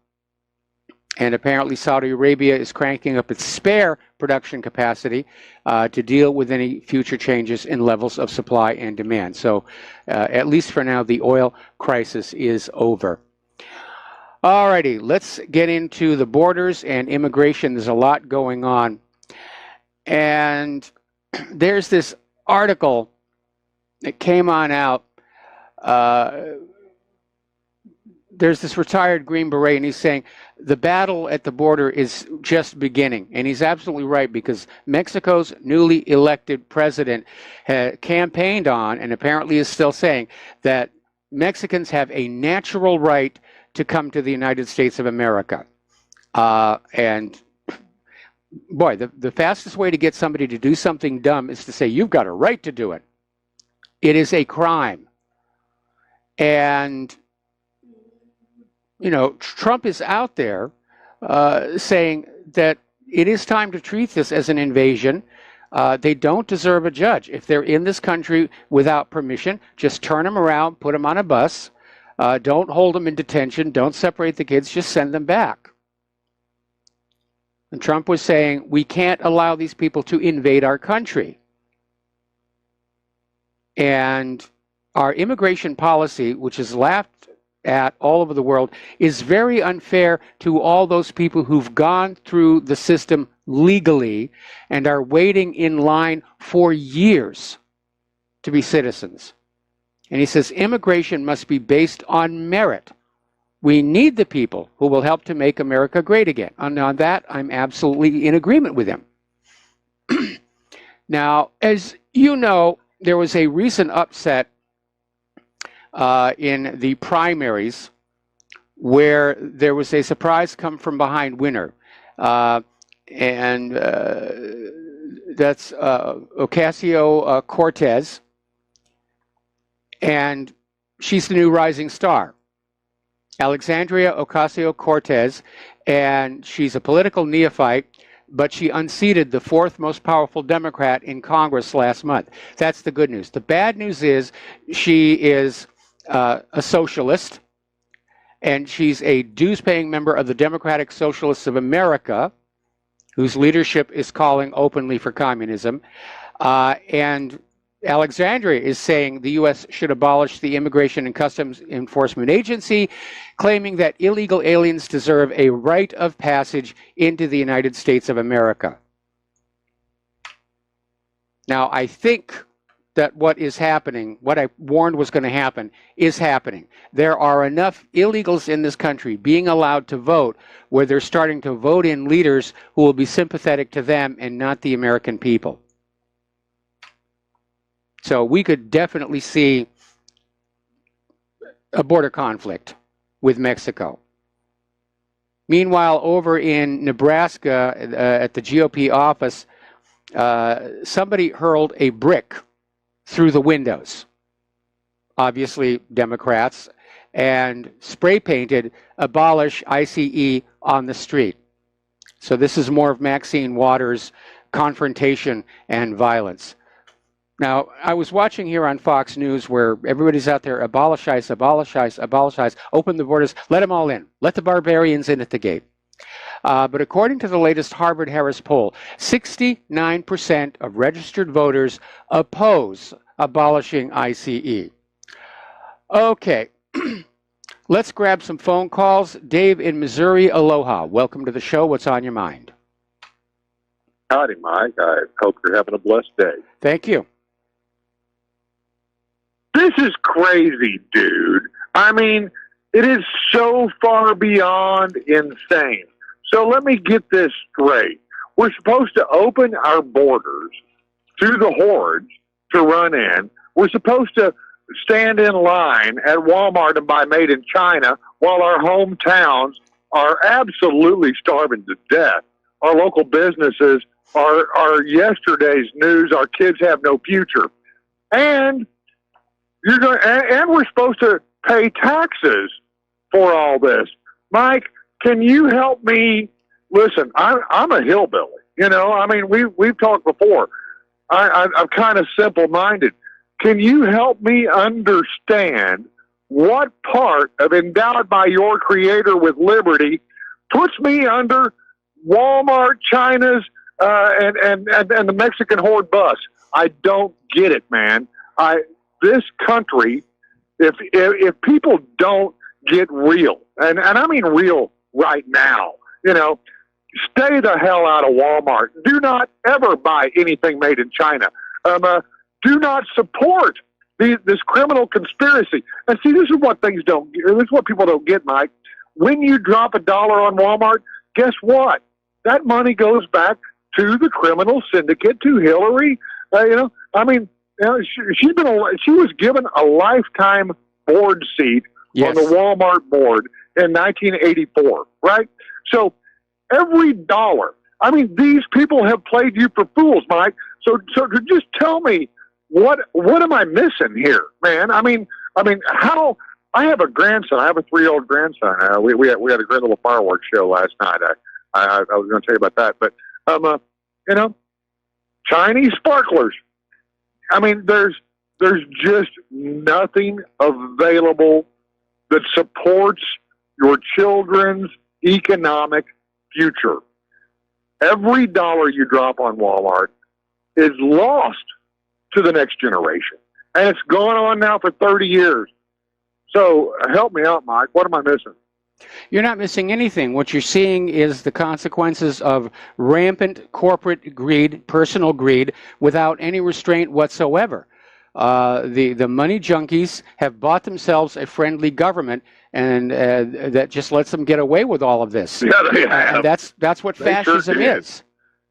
And apparently Saudi Arabia is cranking up its spare production capacity to deal with any future changes in levels of supply and demand. So at least for now, the oil crisis is over. Alrighty, let's get into the borders and immigration. There's a lot going on. And there's this article that came on out. There's this retired Green Beret, and he's saying the battle at the border is just beginning. And he's absolutely right, because Mexico's newly elected president had campaigned on, and apparently is still saying, that Mexicans have a natural right to come to the United States of America. And boy, the fastest way to get somebody to do something dumb is to say, you've got a right to do it. It is a crime. And you know, Trump is out there saying that it is time to treat this as an invasion. They don't deserve a judge. If they're in this country without permission, just turn them around, put them on a bus. Don't hold them in detention. Don't separate the kids. Just send them back. And Trump was saying, we can't allow these people to invade our country. And our immigration policy, which is laughed at all over the world, is very unfair to all those people who've gone through the system legally and are waiting in line for years to be citizens. And he says immigration must be based on merit. We need the people who will help to make America great again. And on that, I'm absolutely in agreement with him. Now, as you know, there was a recent upset in the primaries where there was a surprise come from behind winner. And that's Ocasio-Cortez. And she's the new rising star. Alexandria Ocasio-Cortez, and she's a political neophyte, but she unseated the fourth most powerful Democrat in Congress last month. That's the good news. The bad news is she is a socialist, and she's a dues-paying member of the Democratic Socialists of America, whose leadership is calling openly for communism. And Alexandria is saying the U.S. should abolish the Immigration and Customs Enforcement Agency, claiming that illegal aliens deserve a rite of passage into the United States of America. Now, I think that what is happening, what I warned was going to happen, is happening. There are enough illegals in this country being allowed to vote where they're starting to vote in leaders who will be sympathetic to them and not the American people. So we could definitely see a border conflict with Mexico. Meanwhile, over in Nebraska, at the GOP office, somebody hurled a brick through the windows, obviously Democrats, and spray painted "Abolish ICE" on the street. So this is more of Maxine Waters' confrontation and violence. Now, I was watching here on Fox News where everybody's out there, abolish ICE, abolish ICE, abolish ICE, open the borders, let them all in, let the barbarians in at the gate. But according to the latest Harvard-Harris poll, 69% of registered voters oppose abolishing ICE. Okay, let's grab some phone calls. Dave in Missouri, aloha. Welcome to the show. What's on your mind? Howdy, Mike. I hope you're having a blessed day. Thank you. This is crazy, dude. I mean, it is so far beyond insane. So let me get this straight. We're supposed to open our borders to the hordes to run in. We're supposed to stand in line at Walmart and buy made in China while our hometowns are absolutely starving to death. Our local businesses are yesterday's news. Our kids have no future. And and we're supposed to pay taxes for all this. Mike, can you help me? Listen, I'm a hillbilly. You know, I mean, we've talked before. I'm kind of simple-minded. Can you help me understand what part of endowed by your Creator with liberty puts me under Walmart, China's, and the Mexican horde bus? I don't get it, man. This country, if people don't get real, and I mean real right now, you know, stay the hell out of Walmart. Do not ever buy anything made in China. Do not support this criminal conspiracy. And see, this is what this is what people don't get, Mike. When you drop $1 on Walmart, guess what? That money goes back to the criminal syndicate, to Hillary. You know, I mean, you know, she was given a lifetime board seat on the Walmart board in 1984, right? So every dollar. I mean, these people have played you for fools, Mike. So just tell me what am I missing here, man? I mean, how? I have a grandson. I have a 3-year-old grandson. We had a great little fireworks show last night. I was going to tell you about that, but you know, Chinese sparklers. I mean, there's just nothing available that supports your children's economic future. Every dollar you drop on Walmart is lost to the next generation. And it's gone on now for 30 years. So help me out, Mike. What am I missing? You're not missing anything. What you're seeing is the consequences of rampant corporate greed, personal greed, without any restraint whatsoever. The money junkies have bought themselves a friendly government, and that just lets them get away with all of this. Yeah, they have. And that's what fascism is.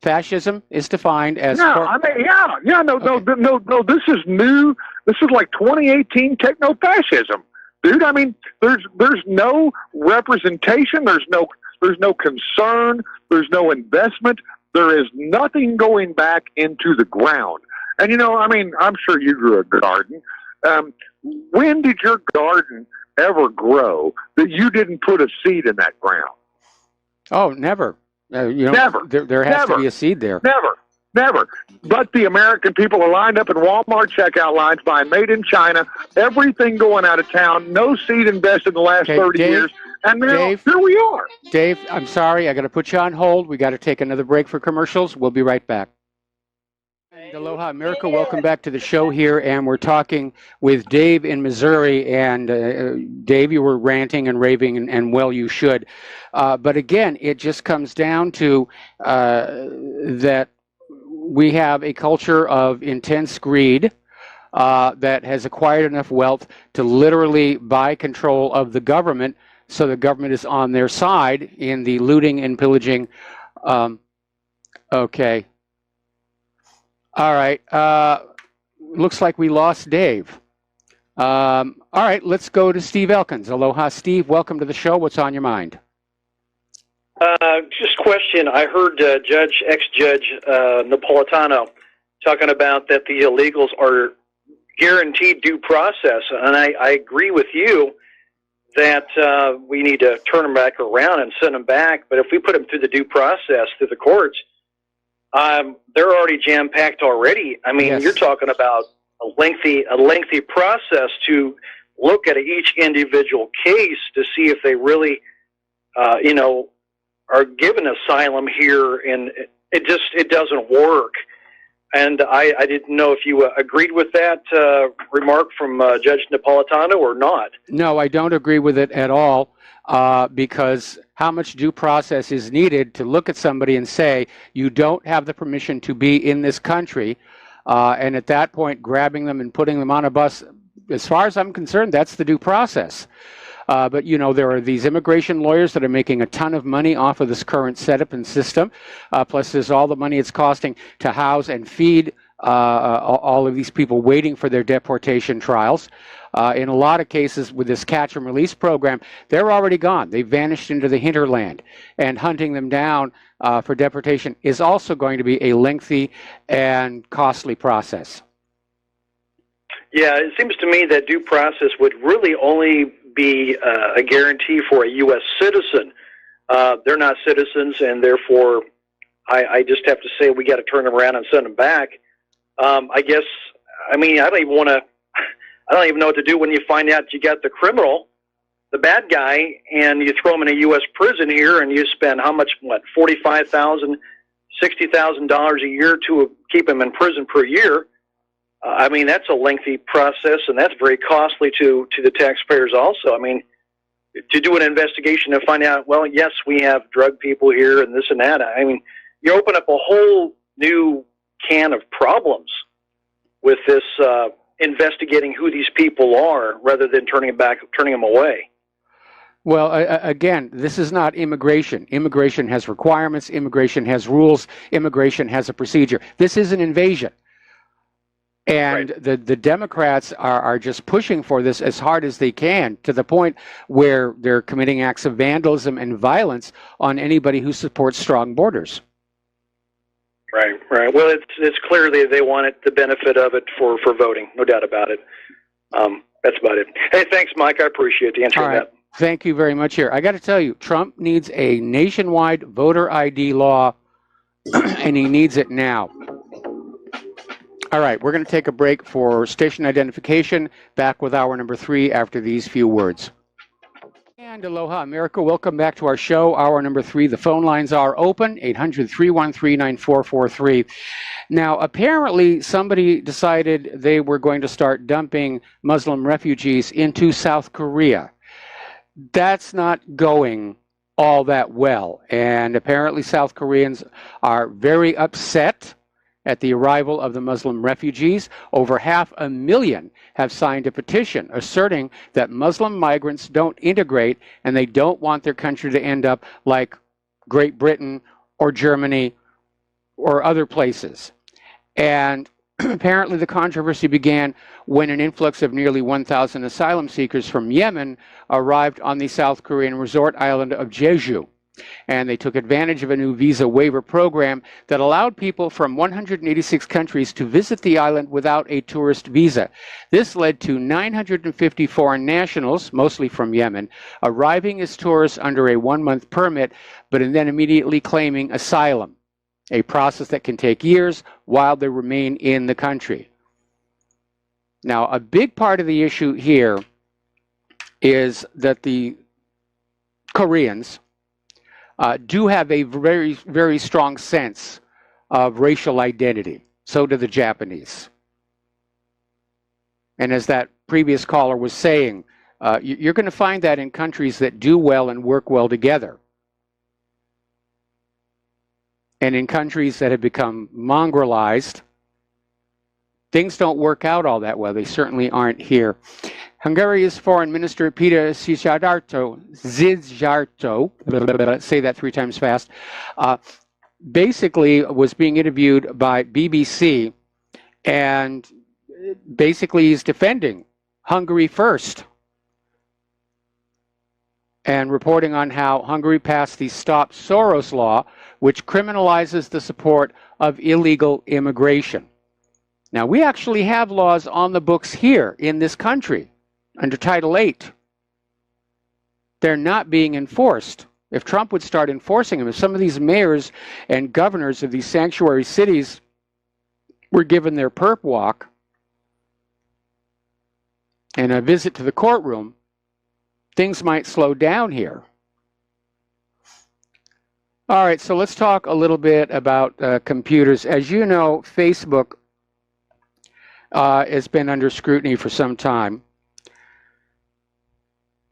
Fascism is defined as... No, I mean, no, this is new. This is like 2018 techno-fascism. Dude, I mean, there's no representation, there's no concern, there's no investment, there is nothing going back into the ground. And you know, I mean, I'm sure you grew a garden. When did your garden ever grow that you didn't put a seed in that ground? Oh, never. You know, never. There has to be a seed there. Never. But the American people are lined up in Walmart checkout lines buying made in China, everything going out of town, no seed invested in the last 30 years, and now here we are. Dave, I'm sorry, I got to put you on hold. We got to take another break for commercials. We'll be right back. Aloha America, welcome back to the show here, and we're talking with Dave in Missouri. And Dave, you were ranting and raving, and well, you should. But again, it just comes down to that we have a culture of intense greed that has acquired enough wealth to literally buy control of the government, so the government is on their side in the looting and pillaging. Okay. All right. looks like we lost Dave. All right, let's go to Steve Elkins. Aloha, Steve. Welcome to the show. What's on your mind? Just a question. I heard ex-judge Napolitano talking about that the illegals are guaranteed due process, and I agree with you that we need to turn them back around and send them back. But if we put them through the due process through the courts, they're already jam-packed already. I mean, Yes. You're talking about a lengthy process to look at each individual case to see if they really, are given asylum here, and it doesn't work. And I didn't know if you agreed with that remark from Judge Napolitano or not. No, I don't agree with it at all, because how much due process is needed to look at somebody and say, you don't have the permission to be in this country, and at that point, grabbing them and putting them on a bus, as far as I'm concerned, that's the due process. But, there are these immigration lawyers that are making a ton of money off of this current setup and system. Plus, there's all the money it's costing to house and feed all of these people waiting for their deportation trials. In a lot of cases with this catch and release program, they're already gone. They vanished into the hinterland. And hunting them down for deportation is also going to be a lengthy and costly process. Yeah, it seems to me that due process would really only be a guarantee for a U.S. citizen. They're not citizens, and therefore I just have to say we got to turn them around and send them back. I guess, I don't even know what to do when you find out you got the criminal, the bad guy, and you throw him in a U.S. prison here, and you spend how much, $45,000, $60,000 a year to keep him in prison per year. That's a lengthy process, and that's very costly to the taxpayers also. To do an investigation and find out, well, yes, we have drug people here and this and that. You open up a whole new can of problems with this investigating who these people are rather than turning them away. Well, again, this is not immigration. Immigration has requirements. Immigration has rules. Immigration has a procedure. This is an invasion. And right. the Democrats are just pushing for this as hard as they can, to the point where they're committing acts of vandalism and violence on anybody who supports strong borders. Right. Well, it's clear they want the benefit of it for voting, no doubt about it. That's about it. Hey, thanks, Mike. I appreciate the answer to that. Thank you very much here. I got to tell you, Trump needs a nationwide voter ID law, and he needs it now. All right, we're going to take a break for station identification. Back with hour number 3 after these few words. And aloha, America. Welcome back to our show, hour number 3. The phone lines are open, 800-313-9443. Now, apparently, somebody decided they were going to start dumping Muslim refugees into South Korea. That's not going all that well. And apparently, South Koreans are very upset at the arrival of the Muslim refugees. Over 500,000 have signed a petition asserting that Muslim migrants don't integrate and they don't want their country to end up like Great Britain or Germany or other places. And apparently the controversy began when an influx of nearly 1,000 asylum seekers from Yemen arrived on the South Korean resort island of Jeju. And they took advantage of a new visa waiver program that allowed people from 186 countries to visit the island without a tourist visa. This led to 950 foreign nationals, mostly from Yemen, arriving as tourists under a 1-month permit, but then immediately claiming asylum, a process that can take years while they remain in the country. Now, a big part of the issue here is that the Koreans do have a very, very strong sense of racial identity. So do the Japanese. And as that previous caller was saying, you're going to find that in countries that do well and work well together. And in countries that have become mongrelized, things don't work out all that well. They certainly aren't here. Hungary's Foreign Minister Peter Szijjártó, say that 3 times fast, basically was being interviewed by BBC, and basically he's defending Hungary first and reporting on how Hungary passed the Stop Soros law, which criminalizes the support of illegal immigration. Now, we actually have laws on the books here in this country under Title VIII. They're not being enforced. If Trump would start enforcing them, if some of these mayors and governors of these sanctuary cities were given their perp walk and a visit to the courtroom, things might slow down here. All right, so let's talk a little bit about computers. As you know, Facebook has been under scrutiny for some time.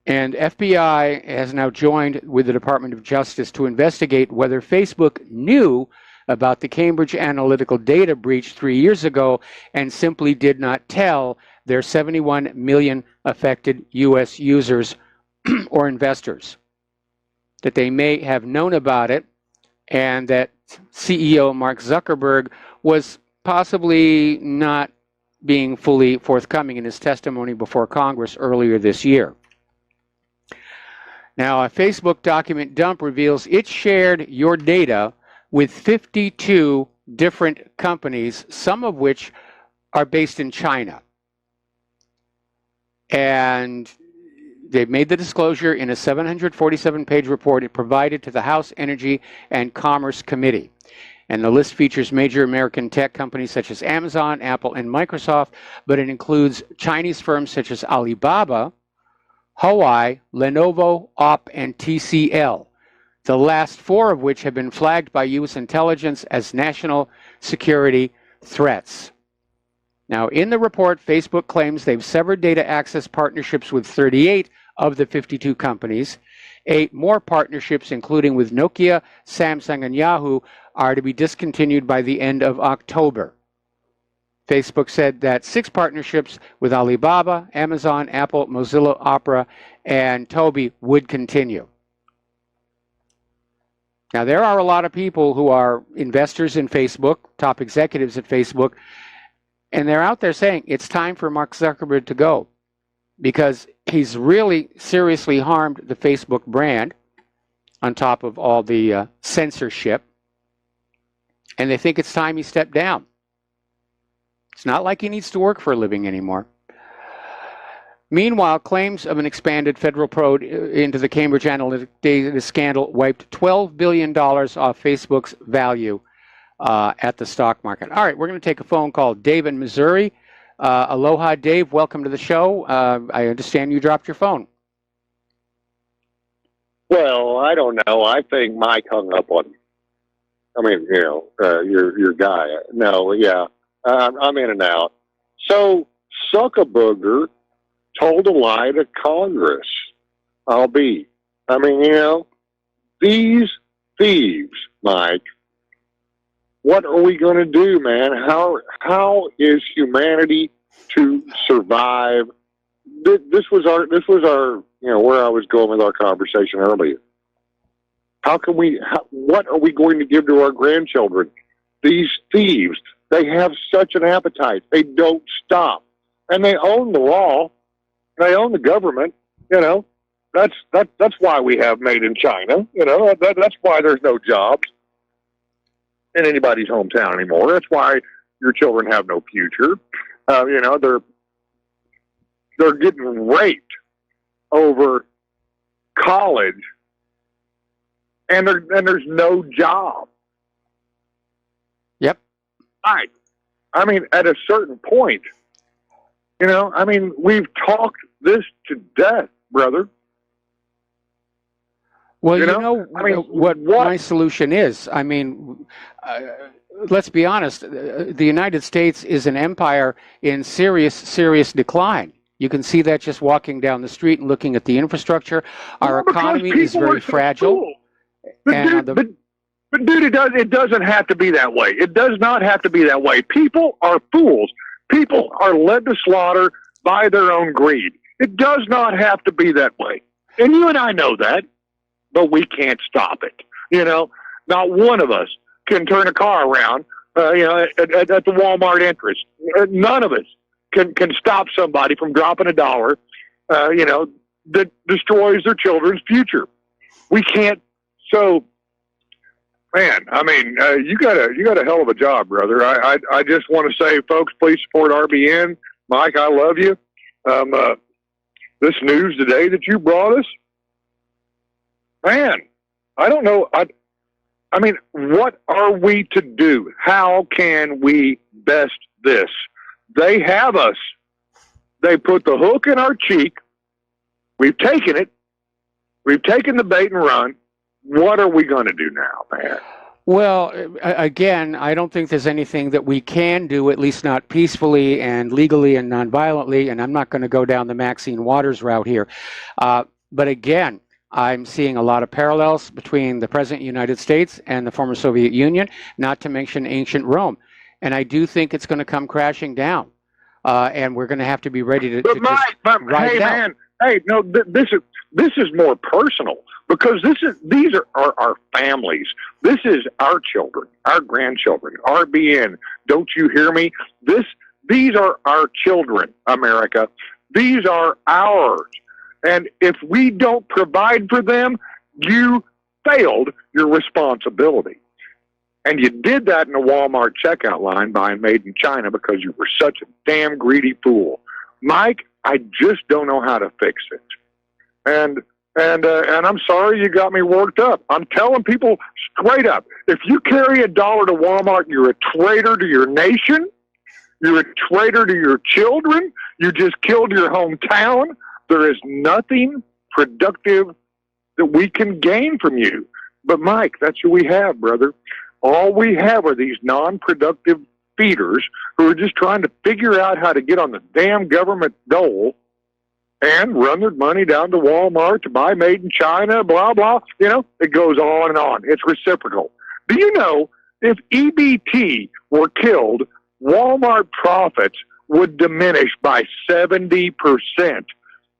And FBI has now joined with the Department of Justice to investigate whether Facebook knew about the Cambridge Analytica data breach 3 years ago and simply did not tell their 71 million affected U.S. users or investors, that they may have known about it, and that CEO Mark Zuckerberg was possibly not being fully forthcoming in his testimony before Congress earlier this year. Now, a Facebook document dump reveals it shared your data with 52 different companies, some of which are based in China. And they've made the disclosure in a 747-page report it provided to the House Energy and Commerce Committee. And the list features major American tech companies such as Amazon, Apple, and Microsoft, but it includes Chinese firms such as Alibaba, Huawei, Lenovo, OP, and TCL, the last four of which have been flagged by U.S. intelligence as national security threats. Now, in the report, Facebook claims they've severed data access partnerships with 38 of the 52 companies. 8 more partnerships, including with Nokia, Samsung, and Yahoo, are to be discontinued by the end of October. Facebook said that 6 partnerships with Alibaba, Amazon, Apple, Mozilla, Opera, and Toby would continue. Now, there are a lot of people who are investors in Facebook, top executives at Facebook, and they're out there saying it's time for Mark Zuckerberg to go because he's really seriously harmed the Facebook brand on top of all the censorship, and they think it's time he stepped down. It's not like he needs to work for a living anymore. Meanwhile, claims of an expanded federal probe into the Cambridge Analytica data scandal wiped $12 billion off Facebook's value at the stock market. All right, we're going to take a phone call. Dave in Missouri. Aloha, Dave. Welcome to the show. I understand you dropped your phone. Well, I don't know. I think Mike hung up on. I mean, your guy. No, yeah. I'm in and out. So Zuckerberg told a lie to Congress. I mean, these thieves, Mike. What are we going to do, man? How is humanity to survive? This was our where I was going with our conversation earlier. What are we going to give to our grandchildren? These thieves, they have such an appetite. They don't stop. And they own the law. They own the government. That's why we have Made in China. That's why there's no jobs in anybody's hometown anymore. That's why your children have no future. They're getting raped over college, and there's no job. Yep. Right. I mean, at a certain point, we've talked this to death, brother. Well, what my solution is. I mean, let's be honest. The United States is an empire in serious decline. You can see that just walking down the street and looking at the infrastructure. Our economy is very fragile. But dude, it doesn't have to be that way. It does not have to be that way. People are fools. People are led to slaughter by their own greed. It does not have to be that way. And you and I know that. But we can't stop it. Not one of us can turn a car around, at the Walmart entrance. None of us can stop somebody from dropping a dollar, that destroys their children's future. We can't. So, man, I mean, you got a hell of a job, brother. I just want to say, folks, please support RBN. Mike, I love you. This news today that you brought us, man, I don't know. I mean, what are we to do? How can we best this? They have us. They put the hook in our cheek. We've taken it. We've taken the bait and run. What are we going to do now, man? Well, again, I don't think there's anything that we can do, at least not peacefully and legally and nonviolently, and I'm not going to go down the Maxine Waters route here. But again, I'm seeing a lot of parallels between the present United States and the former Soviet Union, not to mention ancient Rome. And I do think it's going to come crashing down. And we're going to have to be ready to But Mike, ride hey, it out. man, hey, no, this is more personal, because these are our families. This is our children, our grandchildren, RBN. Don't you hear me? These are our children, America. These are ours. And if we don't provide for them, you failed your responsibility. And you did that in the Walmart checkout line buying made in China because you were such a damn greedy fool. Mike, I just don't know how to fix it. And I'm sorry you got me worked up. I'm telling people straight up, if you carry $1 to Walmart, you're a traitor to your nation. You're a traitor to your children. You just killed your hometown. There is nothing productive that we can gain from you. But Mike, that's who we have, brother. All we have are these non-productive feeders who are just trying to figure out how to get on the damn government dole and run their money down to Walmart to buy made in China, blah, blah. It goes on and on. It's reciprocal. Do you know, if EBT were killed, Walmart profits would diminish by 70%.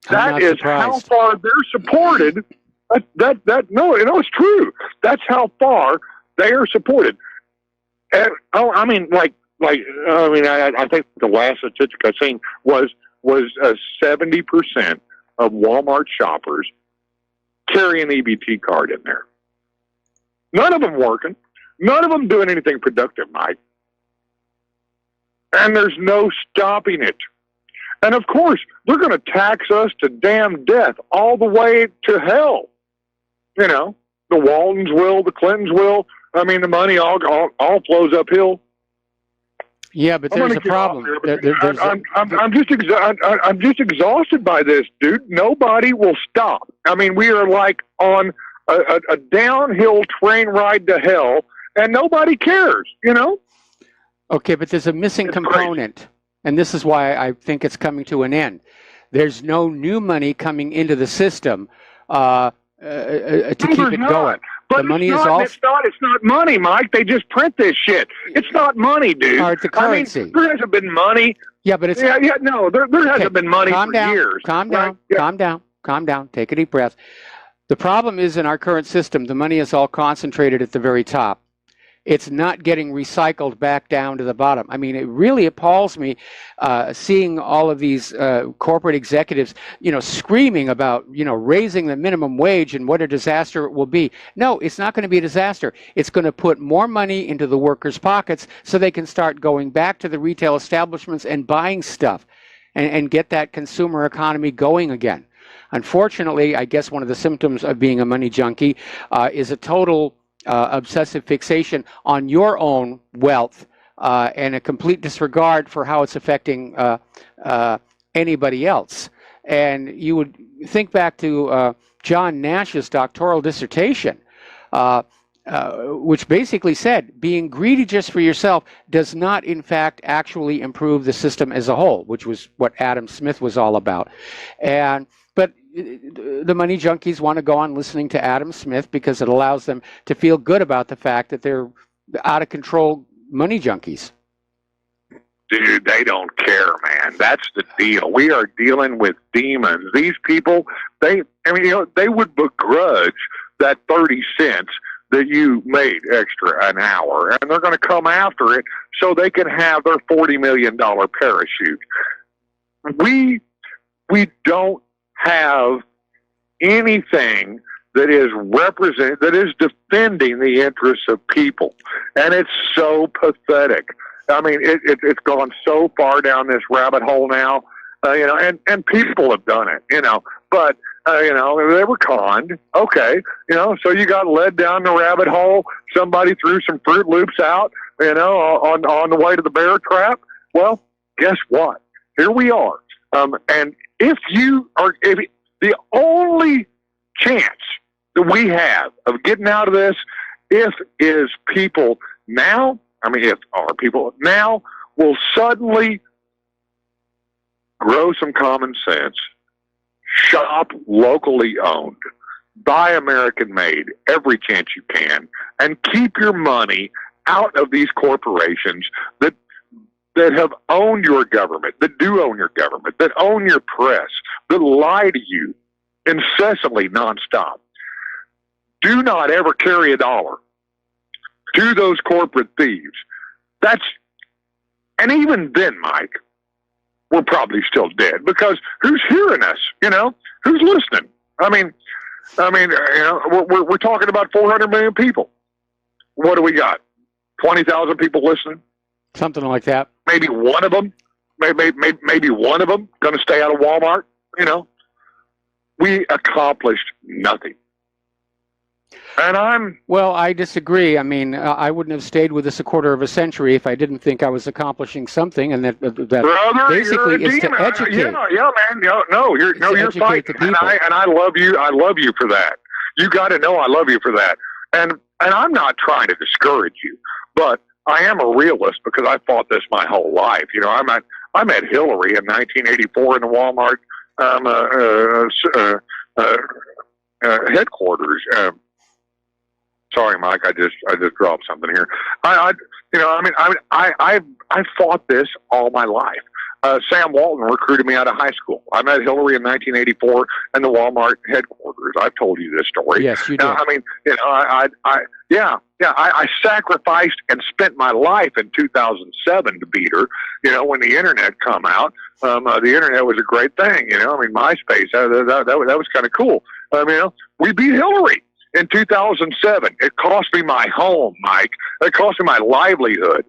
That is how far they're supported. No, it's true. That's how far they are supported. And, I think the last statistic I've seen was 70% of Walmart shoppers carry an EBT card in there. None of them working. None of them doing anything productive, Mike. And there's no stopping it. And of course, they're going to tax us to damn death all the way to hell. The Waltons will, the Clintons will. I mean, the money all flows uphill. Yeah, but there's a problem. I'm just exhausted by this, dude. Nobody will stop. I mean, we are like on a downhill train ride to hell, and nobody cares. Okay, but there's a missing component, and this is why I think it's coming to an end. There's no new money coming into the system to keep it going. But the money is all. It's not money, Mike. They just print this shit. It's not money, dude. It's a currency. I mean, there hasn't been money. Yeah, but it's. No, there hasn't been money for years. Calm down. Take a deep breath. The problem is in our current system, the money is all concentrated at the very top. It's not getting recycled back down to the bottom. I mean, it really appalls me seeing all of these corporate executives, screaming about, raising the minimum wage and what a disaster it will be. No, it's not going to be a disaster. It's going to put more money into the workers' pockets so they can start going back to the retail establishments and buying stuff and get that consumer economy going again. Unfortunately, I guess one of the symptoms of being a money junkie is a total obsessive fixation on your own wealth and a complete disregard for how it's affecting anybody else. And you would think back to John Nash's doctoral dissertation, which basically said being greedy just for yourself does not, in fact, actually improve the system as a whole, which was what Adam Smith was all about. But the money junkies want to go on listening to Adam Smith because it allows them to feel good about the fact that they're out of control money junkies. Dude, they don't care, man. That's the deal. We are dealing with demons. These people, they would begrudge that 30 cents that you made extra an hour, and they're going to come after it so they can have their $40 million parachute. we don't have anything that is defending the interests of people, and it's so pathetic. I mean, it's gone so far down this rabbit hole now, and people have done it, but they were conned. Okay, so you got led down the rabbit hole. Somebody threw some Fruit Loops out, on the way to the bear trap. Well, guess what? Here we are. And if the only chance that we have of getting out of this, if our people now will suddenly grow some common sense, shop locally owned, buy American made every chance you can, and keep your money out of these corporations that have owned your government, that do own your government, that own your press, that lie to you incessantly, nonstop. Do not ever carry a dollar to those corporate thieves. And even then, Mike, we're probably still dead, because who's hearing us? Who's listening? I mean, we're talking about 400 million people. What do we got? 20,000 people listening? Something like that. Maybe one of them, maybe one of them going to stay out of Walmart. We accomplished nothing. And I disagree. I mean, I wouldn't have stayed with this a quarter of a century if I didn't think I was accomplishing something, and that brother, basically is to educate. Yeah, man. You're fine. And I love you. I love you for that. You got to know I love you for that. And I'm not trying to discourage you, but I am a realist, because I fought this my whole life. I met Hillary in 1984 in the Walmart headquarters. Sorry, Mike. I just dropped something here. I fought this all my life. Sam Walton recruited me out of high school. I met Hillary in 1984 in the Walmart headquarters. I've told you this story. Yes, you did. I sacrificed and spent my life in 2007 to beat her. When the internet come out, the internet was a great thing. MySpace, that was kind of cool. We beat Hillary in 2007. It cost me my home, Mike. It cost me my livelihood.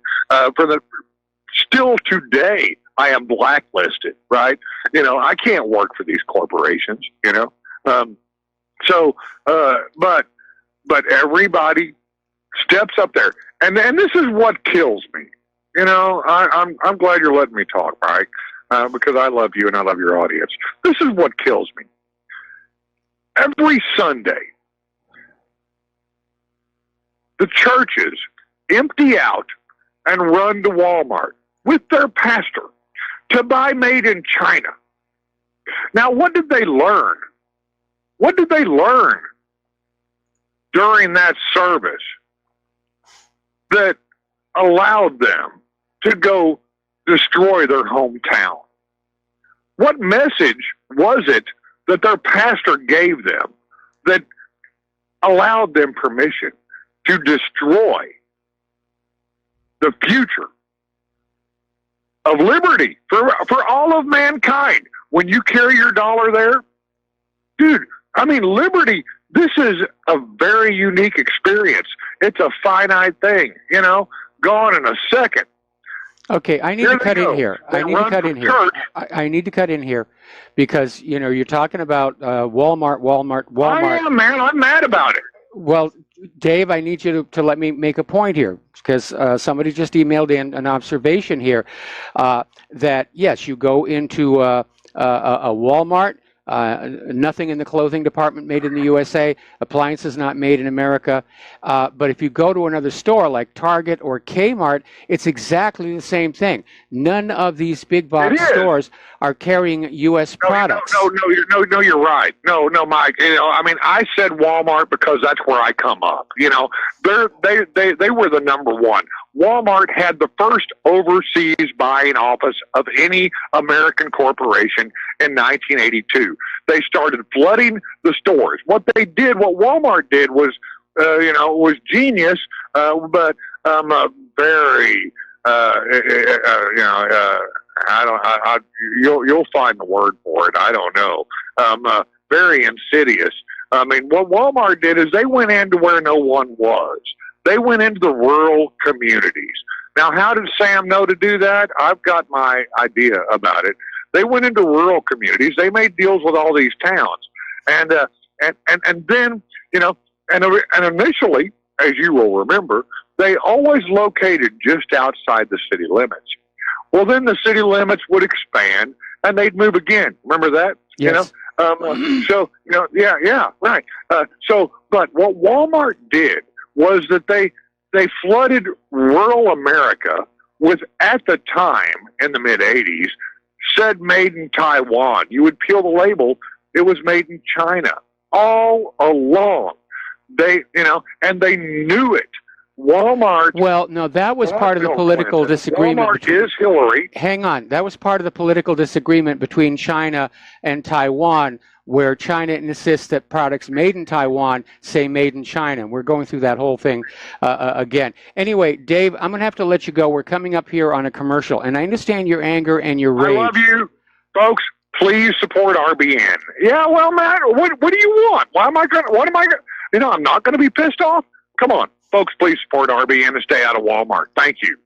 Still today, I am blacklisted, right? I can't work for these corporations, but everybody steps up there. And this is what kills me. I'm glad you're letting me talk, Mike, because I love you and I love your audience. This is what kills me. Every Sunday, the churches empty out and run to Walmart with their pastor to buy made in China. Now, what did they learn? What did they learn during that service that allowed them to go destroy their hometown? What message was it that their pastor gave them that allowed them permission to destroy the future of liberty for all of mankind? When you carry your dollar there, dude, liberty, this is a very unique experience. It's a finite thing, gone in a second. Okay, I need to cut in here. I need to cut in here because, you're talking about Walmart. I am, man. I'm mad about it. Well, Dave, I need you to let me make a point here, because somebody just emailed in an observation here that, yes, you go into a Walmart, nothing in the clothing department made in the USA, appliances not made in America. But if you go to another store like Target or Kmart, it's exactly the same thing. None of these big box stores are carrying U.S. products. No, you're right. No, Mike. I said Walmart because that's where I come up. They were the number one. Walmart had the first overseas buying office of any American corporation in 1982. They started flooding the stores. What Walmart did was, was genius, but very, You'll find the word for it. I don't know. Very insidious. I mean, what Walmart did is they went into where no one was. They went into the rural communities. Now, how did Sam know to do that? I've got my idea about it. They went into rural communities. They made deals with all these towns, and then and initially, as you will remember, they always located just outside the city limits. Well, then the city limits would expand, and they'd move again. Remember that? Yes. Right. But what Walmart did was that they flooded rural America with, at the time in the mid '80s, said made in Taiwan. You would peel the label; it was made in China all along. And they knew it. Walmart. Well, no, that was part of the political disagreement. Walmart is Hillary. Hang on. That was part of the political disagreement between China and Taiwan, where China insists that products made in Taiwan say made in China. We're going through that whole thing again. Anyway, Dave, I'm going to have to let you go. We're coming up here on a commercial, and I understand your anger and your rage. I love you, folks. Please support RBN. Yeah, well, Matt, what do you want? I'm not going to be pissed off. Come on. Folks, please support RBN and stay out of Walmart. Thank you.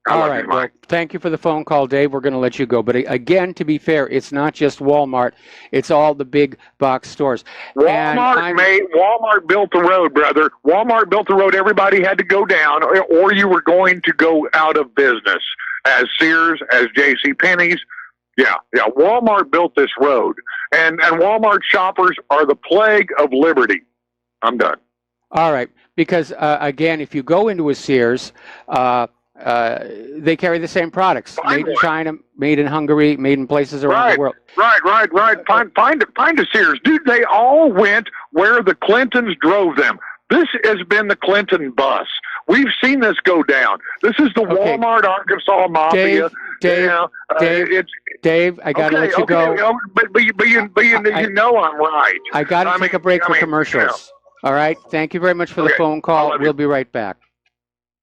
All right. Well, thank you for the phone call, Dave. We're going to let you go. But again, to be fair, it's not just Walmart. It's all the big box stores. Walmart built the road, brother. Walmart built the road. Everybody had to go down, or you were going to go out of business. As Sears, as JCPenney's. Yeah. Walmart built this road. And Walmart shoppers are the plague of liberty. I'm done. All right. Because, again, if you go into a Sears, they carry the same products. Made in China, made in Hungary, made in places around the world. Right. Find a Sears. Dude, they all went where the Clintons drove them. This has been the Clinton bus. We've seen this go down. This is the Walmart Arkansas Mafia. Dave, I got to let you go. But you know I'm right. I got to take a break for commercials. All right. Thank you very much for the phone call. We'll be right back.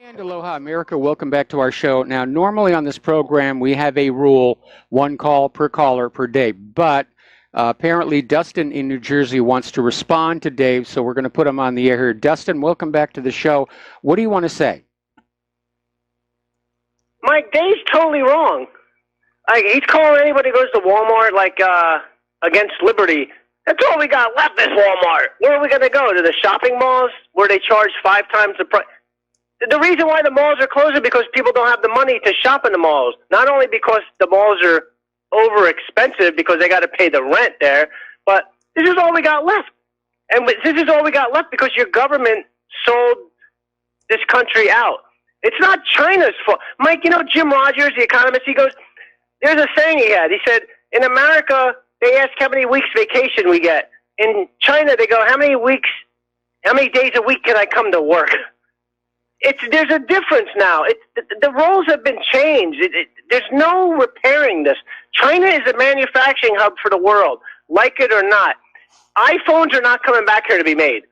And aloha, America. Welcome back to our show. Now, normally on this program, we have a rule, one call per caller per day. But apparently, Dustin in New Jersey wants to respond to Dave, so we're going to put him on the air here. Dustin, welcome back to the show. What do you want to say? Mike, Dave's totally wrong. He's calling anybody who goes to Walmart against liberty. That's all we got left is Walmart. Where are we going to go? To the shopping malls where they charge 5 times the price? The reason why the malls are closed is because people don't have the money to shop in the malls. Not only because the malls are over expensive because they got to pay the rent there, but this is all we got left. And this is all we got left because your government sold this country out. It's not China's fault. Mike, Jim Rogers, the economist, he goes, there's a saying he had. He said, in America, they ask how many weeks vacation we get. In China, they go, how many days a week can I come to work? There's a difference now. The roles have been changed. There's no repairing this. China is a manufacturing hub for the world, like it or not. iPhones are not coming back here to be made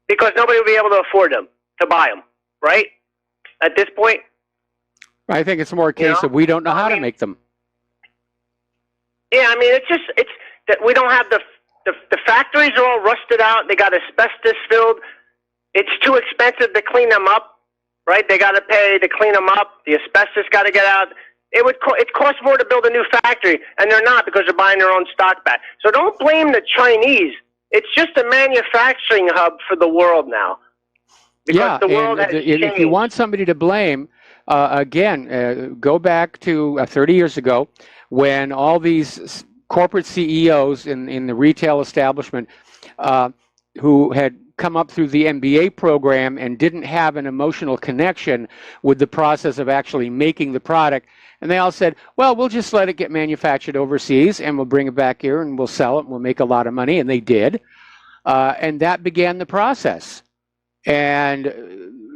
because nobody will be able to afford them, to buy them, right? At this point? I think it's more a case of we don't know how to make them. Yeah, it's that we don't have the factories are all rusted out. They got asbestos filled. It's too expensive to clean them up, right? They got to pay to clean them up. The asbestos got to get out. It costs more to build a new factory, and they're not because they're buying their own stock back. So don't blame the Chinese. It's just a manufacturing hub for the world now. Because the world has changed. If you want somebody to blame, go back to 30 years ago when all these corporate CEOs in the retail establishment who had come up through the MBA program and didn't have an emotional connection with the process of actually making the product. And they all said, well, we'll just let it get manufactured overseas and we'll bring it back here and we'll sell it and we'll make a lot of money. And they did. And that began the process. And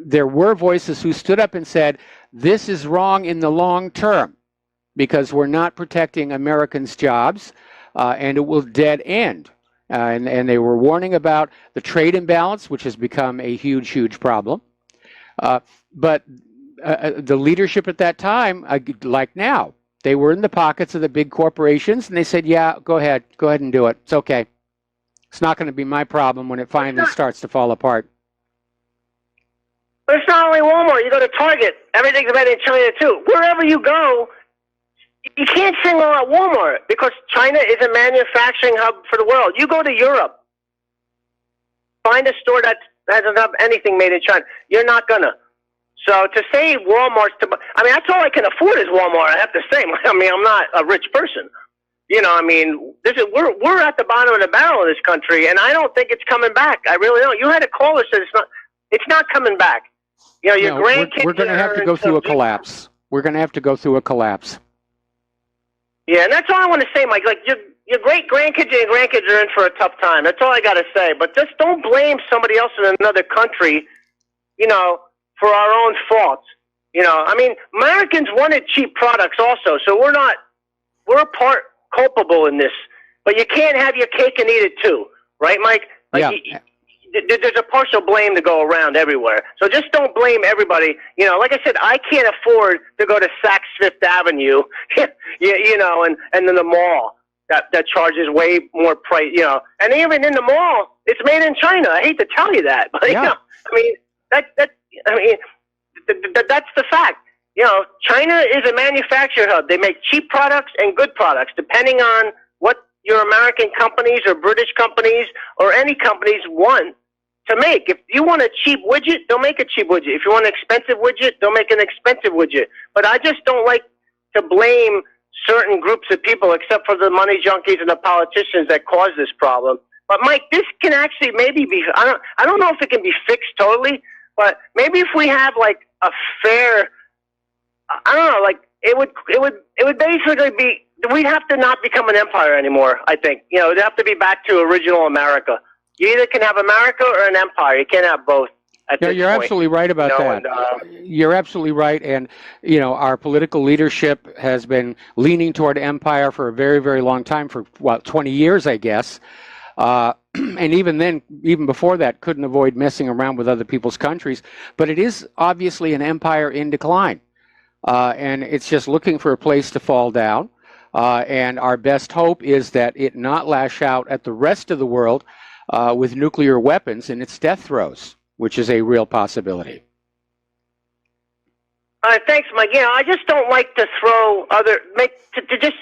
there were voices who stood up and said, this is wrong in the long term because we're not protecting Americans' jobs and it will dead end. And they were warning about the trade imbalance, which has become a huge, huge problem. But the leadership at that time, like now, They were in the pockets of the big corporations, and they said, yeah, go ahead and do it. It's okay. It's not going to be my problem when it finally starts to fall apart. But it's not only Walmart. You go to Target, everything's made in China too. Wherever you go, you can't single out Walmart because China is a manufacturing hub for the world. You go to Europe, find a store that doesn't have anything made in China. You're not gonna. So to say Walmart's that's all I can afford is Walmart. I have to say. I mean, I'm not a rich person. You know, I mean, we're at the bottom of the barrel in this country, and I don't think it's coming back. I really don't. You had a caller said it's not coming back. You know, your grandkids. We're going to have to go through a collapse. We're going to have to go through a collapse. Yeah, and that's all I want to say, Mike. Like your great grandkids and your grandkids are in for a tough time. That's all I got to say. But just don't blame somebody else in another country, you know, for our own faults. You know, I mean, Americans wanted cheap products also, so we're part culpable in this. But you can't have your cake and eat it too, right, Mike? Like, yeah. There's a partial blame to go around everywhere. So just don't blame everybody. You know, like I said, I can't afford to go to Saks Fifth Avenue, you know, and then the mall that charges way more price, you know. And even in the mall, it's made in China. I hate to tell you that, but yeah. You know, that's the fact. You know, China is a manufacturing hub. They make cheap products and good products, depending on what your American companies or British companies or any companies want to make. If you want a cheap widget, they'll make a cheap widget. If you want an expensive widget, they'll make an expensive widget. But I just don't like to blame certain groups of people, except for the money junkies and the politicians that cause this problem. But Mike, this can actually maybe be, I don't know if it can be fixed totally, but maybe if we have like a fair, I don't know, like it would basically be, we'd have to not become an empire anymore, I think. You know, it'd have to be back to original America. You either can have America or an empire. You can't have both. No, you're absolutely right about that. You're absolutely right. And, you know, our political leadership has been leaning toward empire for a very, very long time, for, 20 years, I guess. And even then, even before that, couldn't avoid messing around with other people's countries. But it is obviously an empire in decline. And it's just looking for a place to fall down. And our best hope is that it not lash out at the rest of the world with nuclear weapons in its death throes, which is a real possibility. Thanks, Mike. You know, I just don't like to to just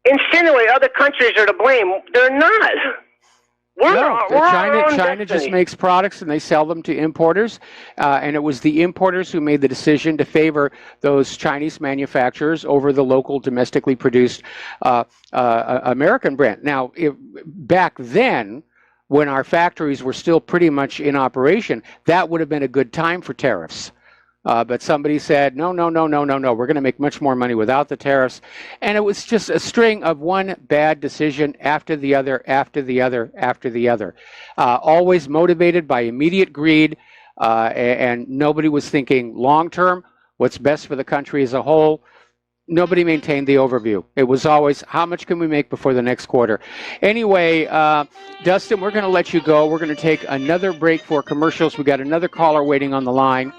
insinuate other countries are to blame. They're not. China just makes products and they sell them to importers, and it was the importers who made the decision to favor those Chinese manufacturers over the local domestically produced American brand. Now, back then, when our factories were still pretty much in operation, that would have been a good time for tariffs. But somebody said, no, we're going to make much more money without the tariffs. And it was just a string of one bad decision after the other, after the other, after the other. Always motivated by immediate greed, and nobody was thinking long-term, what's best for the country as a whole. Nobody maintained the overview. It was always, how much can we make before the next quarter? Anyway, Dustin, we're going to let you go. We're going to take another break for commercials. We got another caller waiting on the line.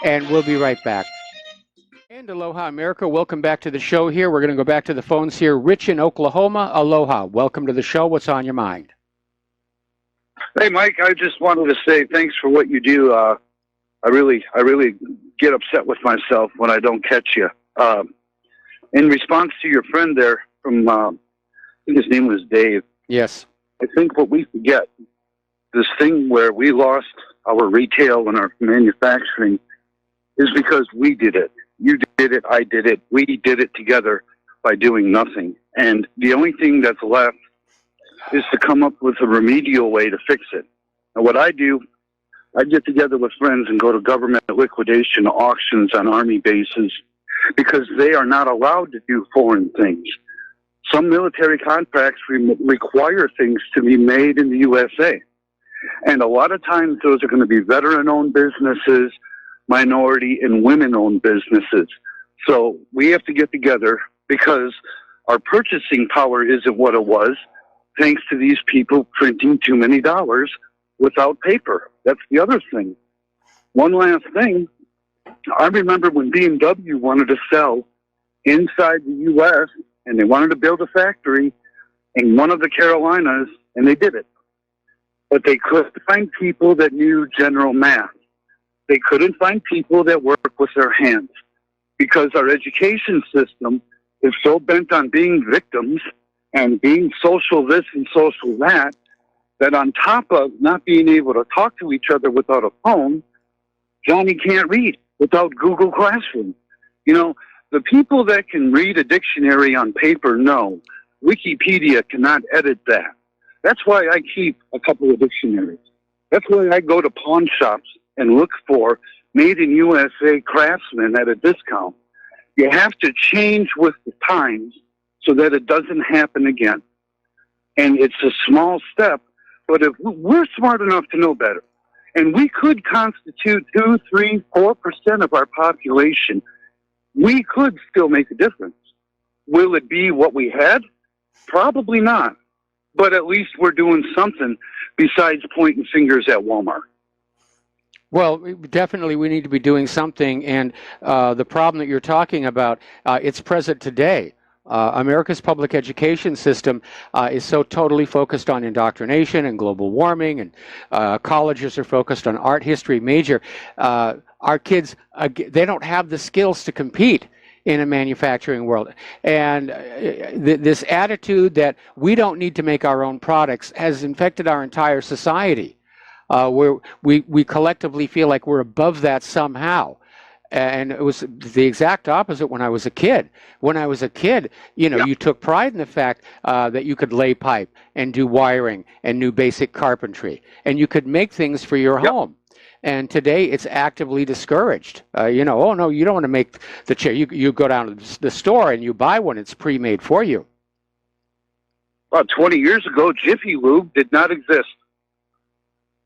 And we'll be right back. And aloha, America. Welcome back to the show here. We're going to go back to the phones here. Rich in Oklahoma. Aloha. Welcome to the show. What's on your mind? Hey, Mike. I just wanted to say thanks for what you do. I really get upset with myself when I don't catch you. In response to your friend there from, I think his name was Dave. Yes. I think what we forget, this thing where we lost our retail and our manufacturing, is because we did it. You did it, I did it. We did it together by doing nothing. And the only thing that's left is to come up with a remedial way to fix it. And what I do, I get together with friends and go to government liquidation auctions on Army bases because they are not allowed to do foreign things. Some military contracts require things to be made in the USA. And a lot of times those are going to be veteran-owned businesses, minority and women-owned businesses. So we have to get together because our purchasing power isn't what it was, thanks to these people printing too many dollars without paper. That's the other thing. One last thing. I remember when BMW wanted to sell inside the U.S., and they wanted to build a factory in one of the Carolinas, and they did it. But they couldn't find people that knew general math. They couldn't find people that work with their hands, because our education system is so bent on being victims and being social this and social that, that on top of not being able to talk to each other without a phone, Johnny can't read without Google Classroom. You know, the people that can read a dictionary on paper know. Wikipedia cannot edit that. That's why I keep a couple of dictionaries. That's why I go to pawn shops and look for made in USA craftsmen at a discount. You have to change with the times so that it doesn't happen again. And it's a small step, but if we're smart enough to know better, and we could constitute 2, 3, 4% of our population, we could still make a difference. Will it be what we had? Probably not. But at least we're doing something besides pointing fingers at Walmart. Well, definitely we need to be doing something, and the problem that you're talking about, it's present today. America's public education system is so totally focused on indoctrination and global warming, and colleges are focused on art history major. Our kids, they don't have the skills to compete in a manufacturing world. And this attitude that we don't need to make our own products has infected our entire society, where we collectively feel like we're above that somehow. And it was the exact opposite when I was a kid. When I was a kid, you know, you took pride in the fact that you could lay pipe and do wiring and do basic carpentry, and you could make things for your home. And today it's actively discouraged. You know, oh no, you don't want to make the chair. You go down to the store and you buy one. It's pre-made for you. About 20 years ago, Jiffy Lube did not exist.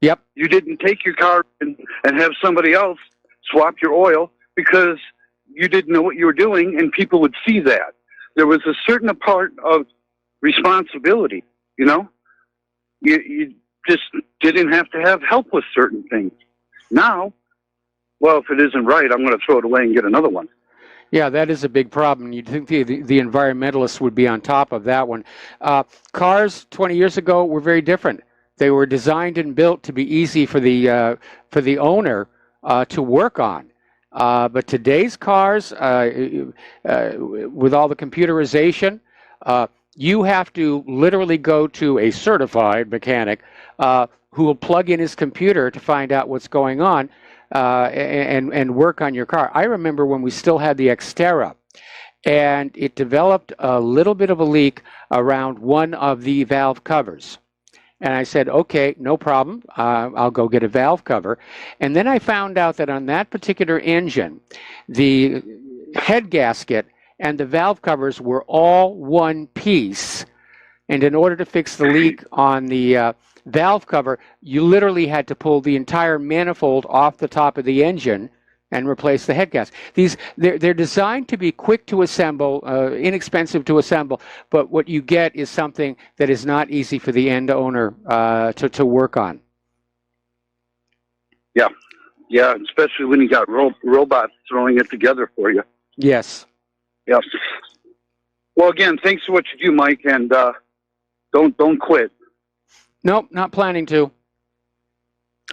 Yep. You didn't take your car and have somebody else swap your oil because you didn't know what you were doing, and people would see that. There was a certain part of responsibility, you know? You just didn't have to have help with certain things. Now, well, if it isn't right, I'm going to throw it away and get another one. Yeah, that is a big problem. You'd think the environmentalists would be on top of that one. Cars 20 years ago were very different. They were designed and built to be easy for the owner to work on. But today's cars, with all the computerization, you have to literally go to a certified mechanic who will plug in his computer to find out what's going on and work on your car. I remember when we still had the Xterra, and it developed a little bit of a leak around one of the valve covers. And I said, okay, no problem. I'll go get a valve cover. And then I found out that on that particular engine, the head gasket and the valve covers were all one piece. And in order to fix the leak on the valve cover, you literally had to pull the entire manifold off the top of the engine and replace the head gasket. They're designed to be quick to assemble, inexpensive to assemble, but what you get is something that is not easy for the end owner to work on. Yeah, especially when you got robots throwing it together for you. Yes. Yes. Well, again, thanks for what you do, Mike, and don't quit. Nope, not planning to.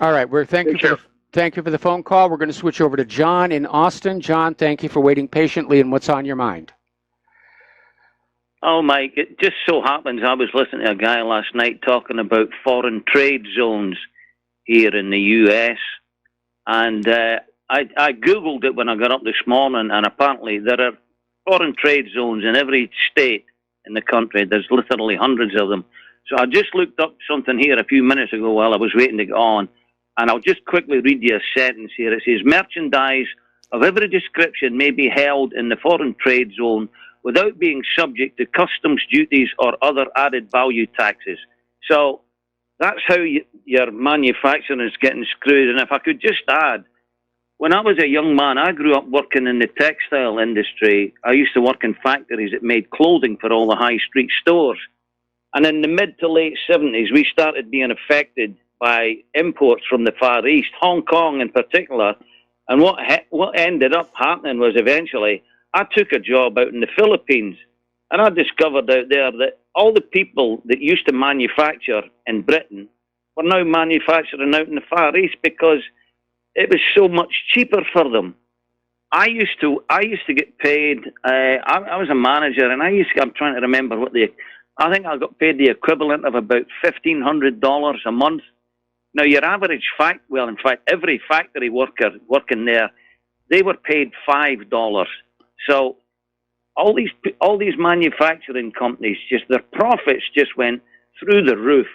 All right, thank you for the phone call. We're going to switch over to John in Austin. John, thank you for waiting patiently, and what's on your mind? Oh, Mike, it just so happens I was listening to a guy last night talking about foreign trade zones here in the U.S., and I Googled it when I got up this morning, and apparently there are foreign trade zones in every state in the country. There's literally hundreds of them. So I just looked up something here a few minutes ago while I was waiting to get on, and I'll just quickly read you a sentence here. It says, merchandise of every description may be held in the foreign trade zone without being subject to customs duties or other added value taxes. So that's how your manufacturing is getting screwed. And if I could just add, when I was a young man, I grew up working in the textile industry. I used to work in factories that made clothing for all the high street stores. And in the mid to late 70s, we started being affected by imports from the Far East, Hong Kong in particular. And what ended up happening was eventually I took a job out in the Philippines, and I discovered out there that all the people that used to manufacture in Britain were now manufacturing out in the Far East because it was so much cheaper for them. I used to get paid. I was a manager, and I'm trying to remember I think I got paid the equivalent of about $1,500 a month. Now, your average in fact, every factory worker working there, they were paid $5. So all these manufacturing companies, their profits just went through the roof.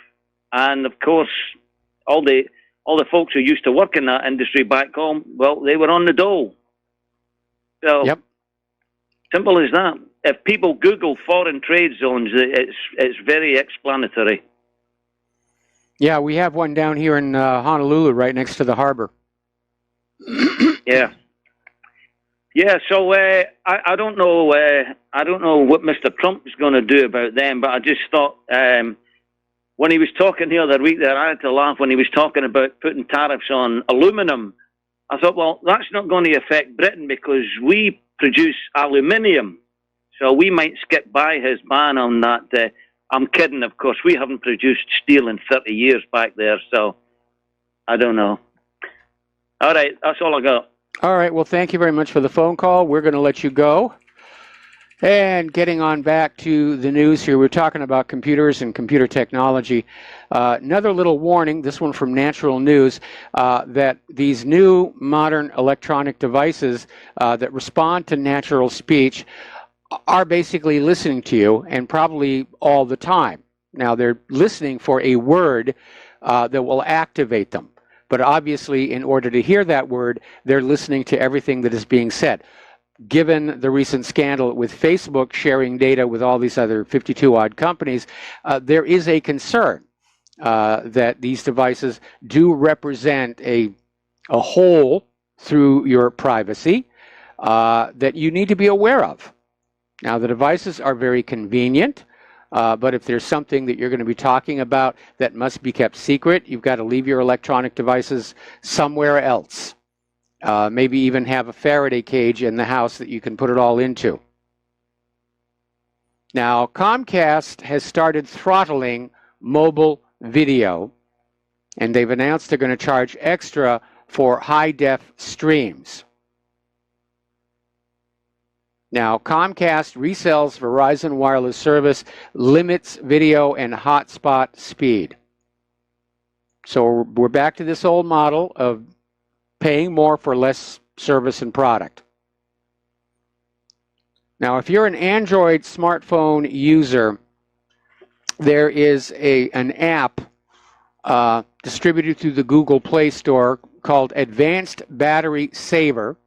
And of course, all the folks who used to work in that industry back home, well, they were on the dole. So simple as that. If people Google foreign trade zones, it's very explanatory. Yeah, we have one down here in Honolulu, right next to the harbor. Yeah. Yeah, so I don't know what Mr. Trump is going to do about them, but I just thought when he was talking the other week there, I had to laugh when he was talking about putting tariffs on aluminum. I thought, well, that's not going to affect Britain because we produce aluminium, so we might skip by his ban on that. I'm kidding, of course. We haven't produced steel in 30 years back there, so I don't know. All right, that's all I got. All right, well, thank you very much for the phone call. We're going to let you go. And getting on back to the news here, we're talking about computers and computer technology. Another little warning, this one from Natural News, that these new modern electronic devices that respond to natural speech are basically listening to you, and probably all the time. Now, they're listening for a word that will activate them. But obviously, in order to hear that word, they're listening to everything that is being said. Given the recent scandal with Facebook sharing data with all these other 52-odd companies, there is a concern that these devices do represent a hole through your privacy that you need to be aware of. Now, the devices are very convenient, but if there's something that you're going to be talking about that must be kept secret, you've got to leave your electronic devices somewhere else. Maybe even have a Faraday cage in the house that you can put it all into. Now, Comcast has started throttling mobile video, and they've announced they're going to charge extra for high-def streams. Now, Comcast resells Verizon wireless service, limits video and hotspot speed. So we're back to this old model of paying more for less service and product. Now, if you're an Android smartphone user, there is an app distributed through the Google Play Store called Advanced Battery Saver.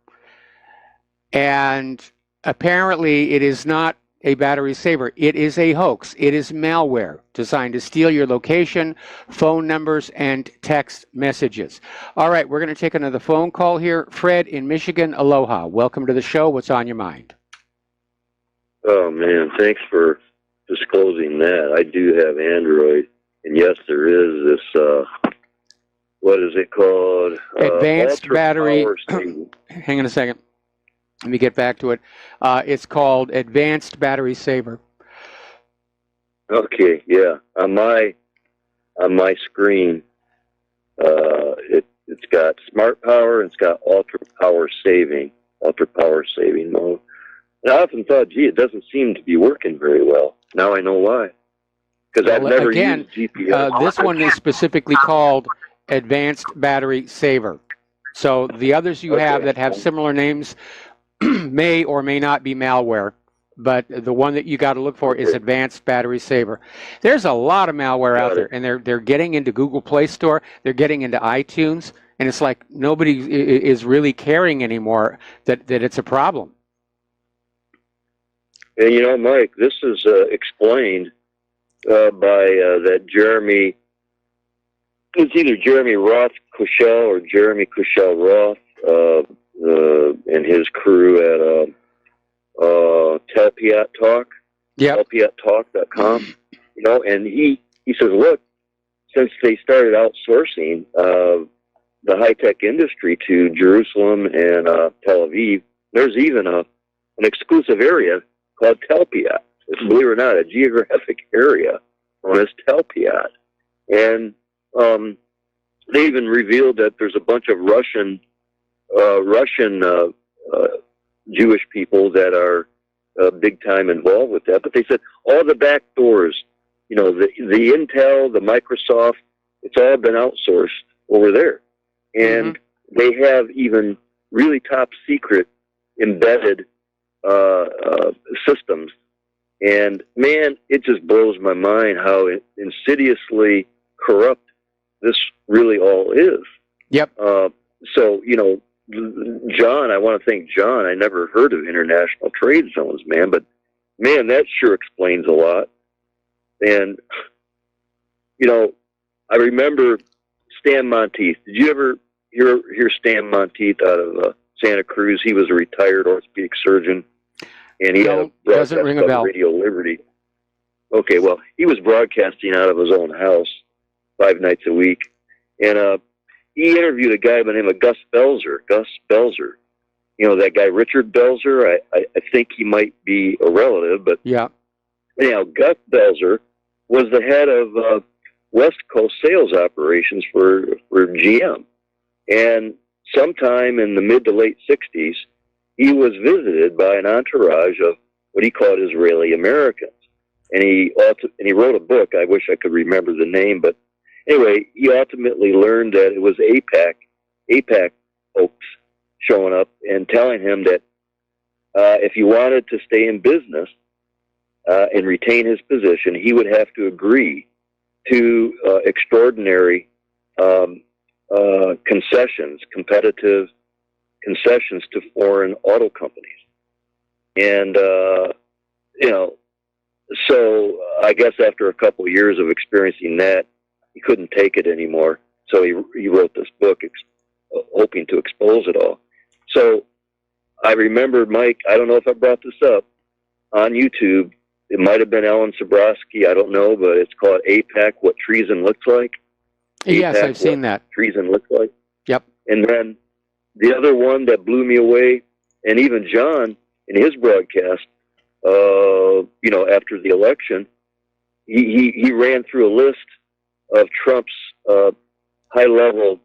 And apparently, it is not a battery saver. It is a hoax. It is malware designed to steal your location, phone numbers, and text messages. All right, we're going to take another phone call here. Fred in Michigan, aloha. Welcome to the show. What's on your mind? Oh, man, thanks for disclosing that. I do have Android, and yes, there is this, what is it called? Advanced battery. Hang on a second. Let me get back to it. It's called Advanced Battery Saver. Okay, yeah. On my screen, it's got smart power and it's got ultra power saving mode. And I often thought, gee, it doesn't seem to be working very well. Now I know why. Because I've never used GPS. This one is specifically called Advanced Battery Saver. So the others you have that have similar names may or may not be malware, but the one that you got to look for is Advanced Battery Saver. There's a lot of malware out there, and they're getting into Google Play Store, they're getting into iTunes, and it's like nobody is really caring anymore that it's a problem. And you know, Mike, this is explained by that Jeremy. It's either Jeremy Roth Kushel or Jeremy Kushel Roth. And his crew at Telpiat Talk, telpiattalk.com, you know, and he says, look, since they started outsourcing the high-tech industry to Jerusalem and Tel Aviv, there's even a an exclusive area called Telpiat. Believe it or not, a geographic area known as Telpiat. And they even revealed that there's a bunch of Russian Jewish people that are big time involved with that. But they said all the back doors, you know, the Intel, the Microsoft, it's all been outsourced over there. And they have even really top secret embedded systems. And man, it just blows my mind how insidiously corrupt this really all is. Yep. So, you know, John, I want to thank John. I never heard of international trade zones, man, but man, that sure explains a lot. And, you know, I remember Stan Monteith. Did you ever hear Stan Monteith out of Santa Cruz? He was a retired orthopedic surgeon, and he had a doesn't ring a bell. Radio Liberty. Okay, well, he was broadcasting out of his own house 5 nights a week, and he interviewed a guy by the name of Gus Belzer. Gus Belzer, you know that guy Richard Belzer. I think he might be a relative, but yeah. Anyhow, Gus Belzer was the head of West Coast sales operations for GM, and sometime in the mid to late '60s, he was visited by an entourage of what he called Israeli Americans, and he wrote a book. I wish I could remember the name, but anyway, he ultimately learned that it was AIPAC folks showing up and telling him that if he wanted to stay in business and retain his position, he would have to agree to extraordinary concessions, competitive concessions to foreign auto companies. And, you know, so I guess after a couple of years of experiencing that, he couldn't take it anymore. So he wrote this book hoping to expose it all. So I remember, Mike, I don't know if I brought this up, on YouTube, it might have been Alan Sabrowski, I don't know, but it's called AIPAC, What Treason Looks Like. Yes, AIPAC, I've seen that. Treason Looks Like. Yep. And then the other one that blew me away, and even John in his broadcast, you know, after the election, he ran through a list of Trump's high-level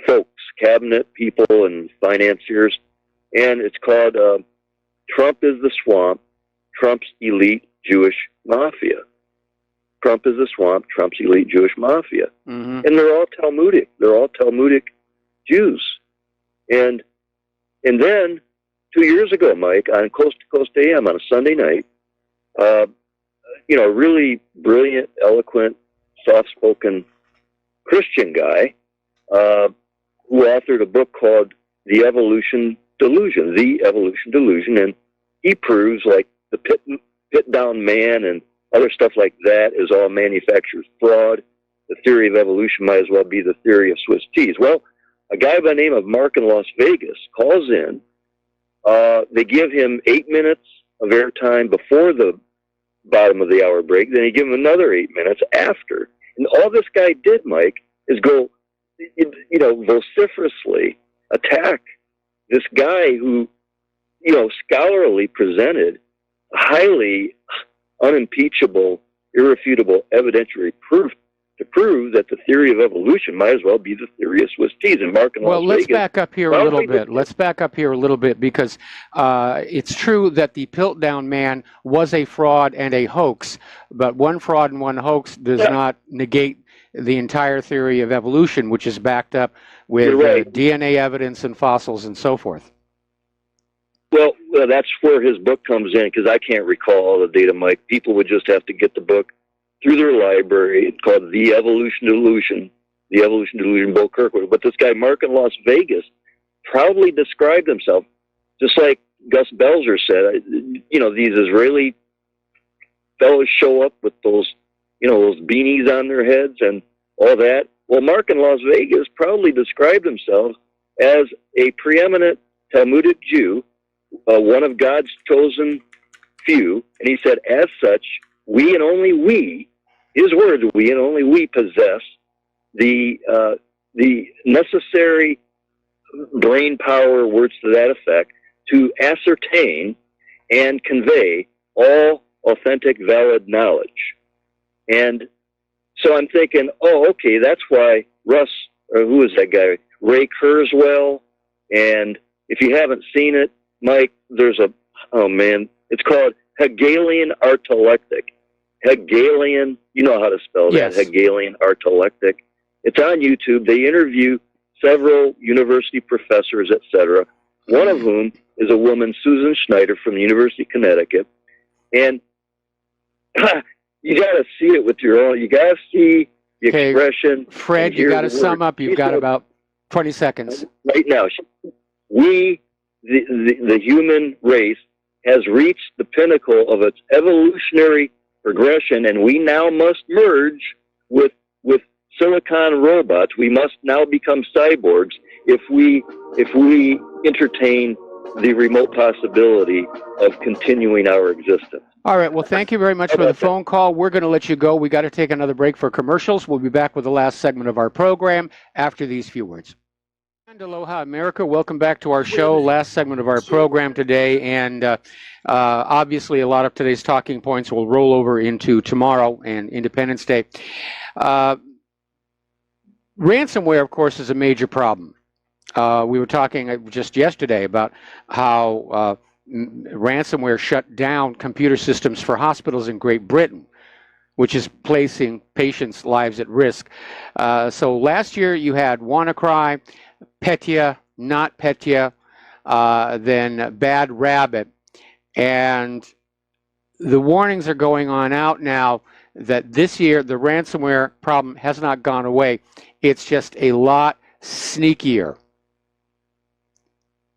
folks, cabinet people and financiers, and it's called Trump is the Swamp, Trump's Elite Jewish Mafia. Trump is the Swamp, Trump's Elite Jewish Mafia. And they're all Talmudic. They're all Talmudic Jews. And then 2 years ago, Mike, on Coast to Coast AM on a Sunday night, you know, really brilliant, eloquent, soft-spoken Christian guy who authored a book called The Evolution Delusion, and he proves like the pit down man and other stuff like that is all manufactured fraud. The theory of evolution might as well be the theory of Swiss cheese. Well, a guy by the name of Mark in Las Vegas calls in. They give him 8 minutes of airtime before the bottom of the hour break. Then they give him another 8 minutes after. And all this guy did, Mike, is go, you know, vociferously attack this guy who, you know, scholarly presented highly unimpeachable, irrefutable evidentiary proof to prove that the theory of evolution might as well be the theory of Swiss cheese. And Mark in Las let's Vegas, back up here a little bit. Let's back up here a little bit because it's true that the Piltdown Man was a fraud and a hoax, but one fraud and one hoax does not negate the entire theory of evolution, which is backed up with DNA evidence and fossils and so forth. Well, that's where his book comes in, because I can't recall all the data, Mike. People would just have to get the book through their library. It's called The Evolution Delusion, Bo Kirkwood. But this guy, Mark in Las Vegas, proudly described himself, just like Gus Belzer said. You know, these Israeli fellows show up with those, you know, those beanies on their heads and all that. Well, Mark in Las Vegas proudly described himself as a preeminent Talmudic Jew, one of God's chosen few, and he said, as such, we and only we, his words, we and only we possess the necessary brain power, words to that effect, to ascertain and convey all authentic, valid knowledge. And so I'm thinking, oh, okay, that's why Russ, or who is that guy? Ray Kurzweil. And if you haven't seen it, Mike, there's it's called Hegelian Artalectic. Hegelian, you know how to spell that, yes. Hegelian Artalectic. It's on YouTube. They interview several university professors, etc. One of whom is a woman, Susan Schneider, from the University of Connecticut. And you got to see it with your own. You got to see the expression. Fred, you got to sum up. You've got about 20 seconds. Right now, the human race has reached the pinnacle of its evolutionary progression, and we now must merge with silicon robots. We must now become cyborgs if we entertain the remote possibility of continuing our existence. All right. Well, thank you very much for the phone call. We're going to let you go. We got to take another break for commercials. We'll be back with the last segment of our program after these few words. And aloha, America. Welcome back to our show. Last segment of our program today. And obviously, a lot of today's talking points will roll over into tomorrow and Independence Day. Ransomware, of course, is a major problem. We were talking just yesterday about how ransomware shut down computer systems for hospitals in Great Britain, which is placing patients' lives at risk. So last year you had WannaCry, Petya, Not Petya, then Bad Rabbit. And the warnings are going on out now that this year the ransomware problem has not gone away. It's just a lot sneakier.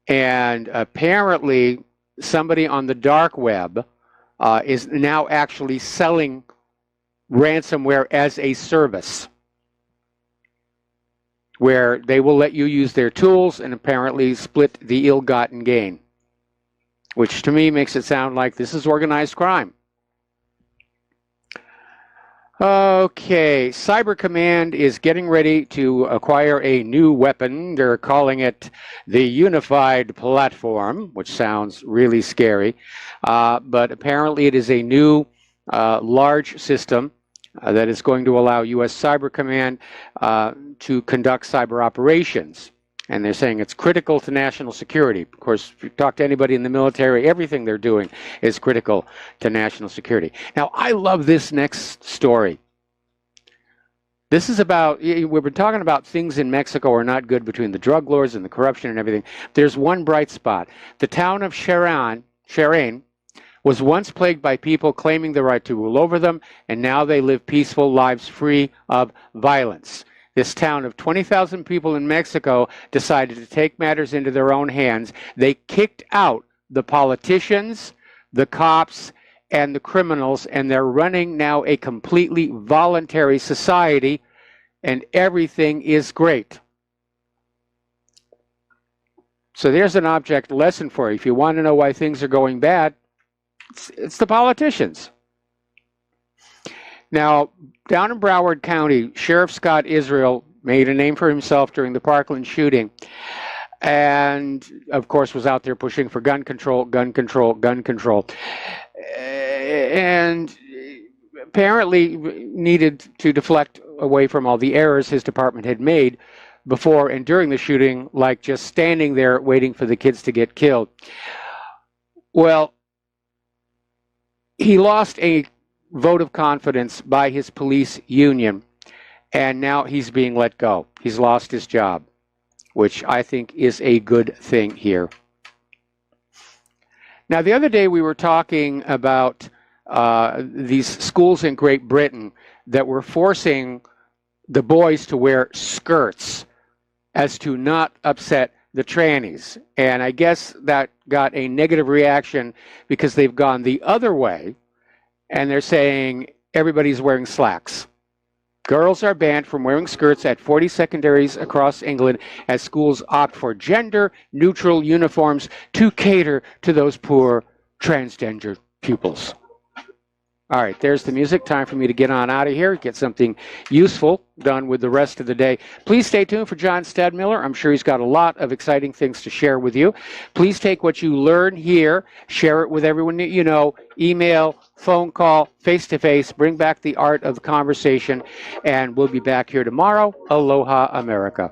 And apparently somebody on the dark web is now actually selling ransomware as a service, where they will let you use their tools and apparently split the ill-gotten gain, which to me makes it sound like this is organized crime. Okay, Cyber Command is getting ready to acquire a new weapon. They're calling it the Unified Platform, which sounds really scary. But apparently it is a new large system that is going to allow U.S. Cyber Command to conduct cyber operations. And they're saying it's critical to national security. Of course, if you talk to anybody in the military, everything they're doing is critical to national security. Now, I love this next story. This is about, we've been talking about things in Mexico are not good between the drug lords and the corruption and everything. There's one bright spot. The town of Sharan was once plagued by people claiming the right to rule over them, and now they live peaceful lives free of violence. This town of 20,000 people in Mexico decided to take matters into their own hands. They kicked out the politicians, the cops, and the criminals, and they're running now a completely voluntary society, and everything is great. So there's an object lesson for you. If you want to know why things are going bad, it's the politicians. Now, down in Broward County, Sheriff Scott Israel made a name for himself during the Parkland shooting, and of course was out there pushing for gun control, gun control, gun control, and apparently needed to deflect away from all the errors his department had made before and during the shooting, like just standing there waiting for the kids to get killed. Well, he lost a vote of confidence by his police union, and now he's being let go. He's lost his job, which I think is a good thing here. Now, the other day we were talking about these schools in Great Britain that were forcing the boys to wear skirts as to not upset the trannies. And I guess that got a negative reaction because they've gone the other way, and they're saying everybody's wearing slacks. Girls are banned from wearing skirts at 40 secondaries across England as schools opt for gender-neutral uniforms to cater to those poor transgender pupils. All right, there's the music. Time for me to get on out of here, get something useful done with the rest of the day. Please stay tuned for John Stadmiller. I'm sure he's got a lot of exciting things to share with you. Please take what you learn here, share it with everyone that you know, email, phone call, face-to-face, bring back the art of the conversation, and we'll be back here tomorrow. Aloha, America.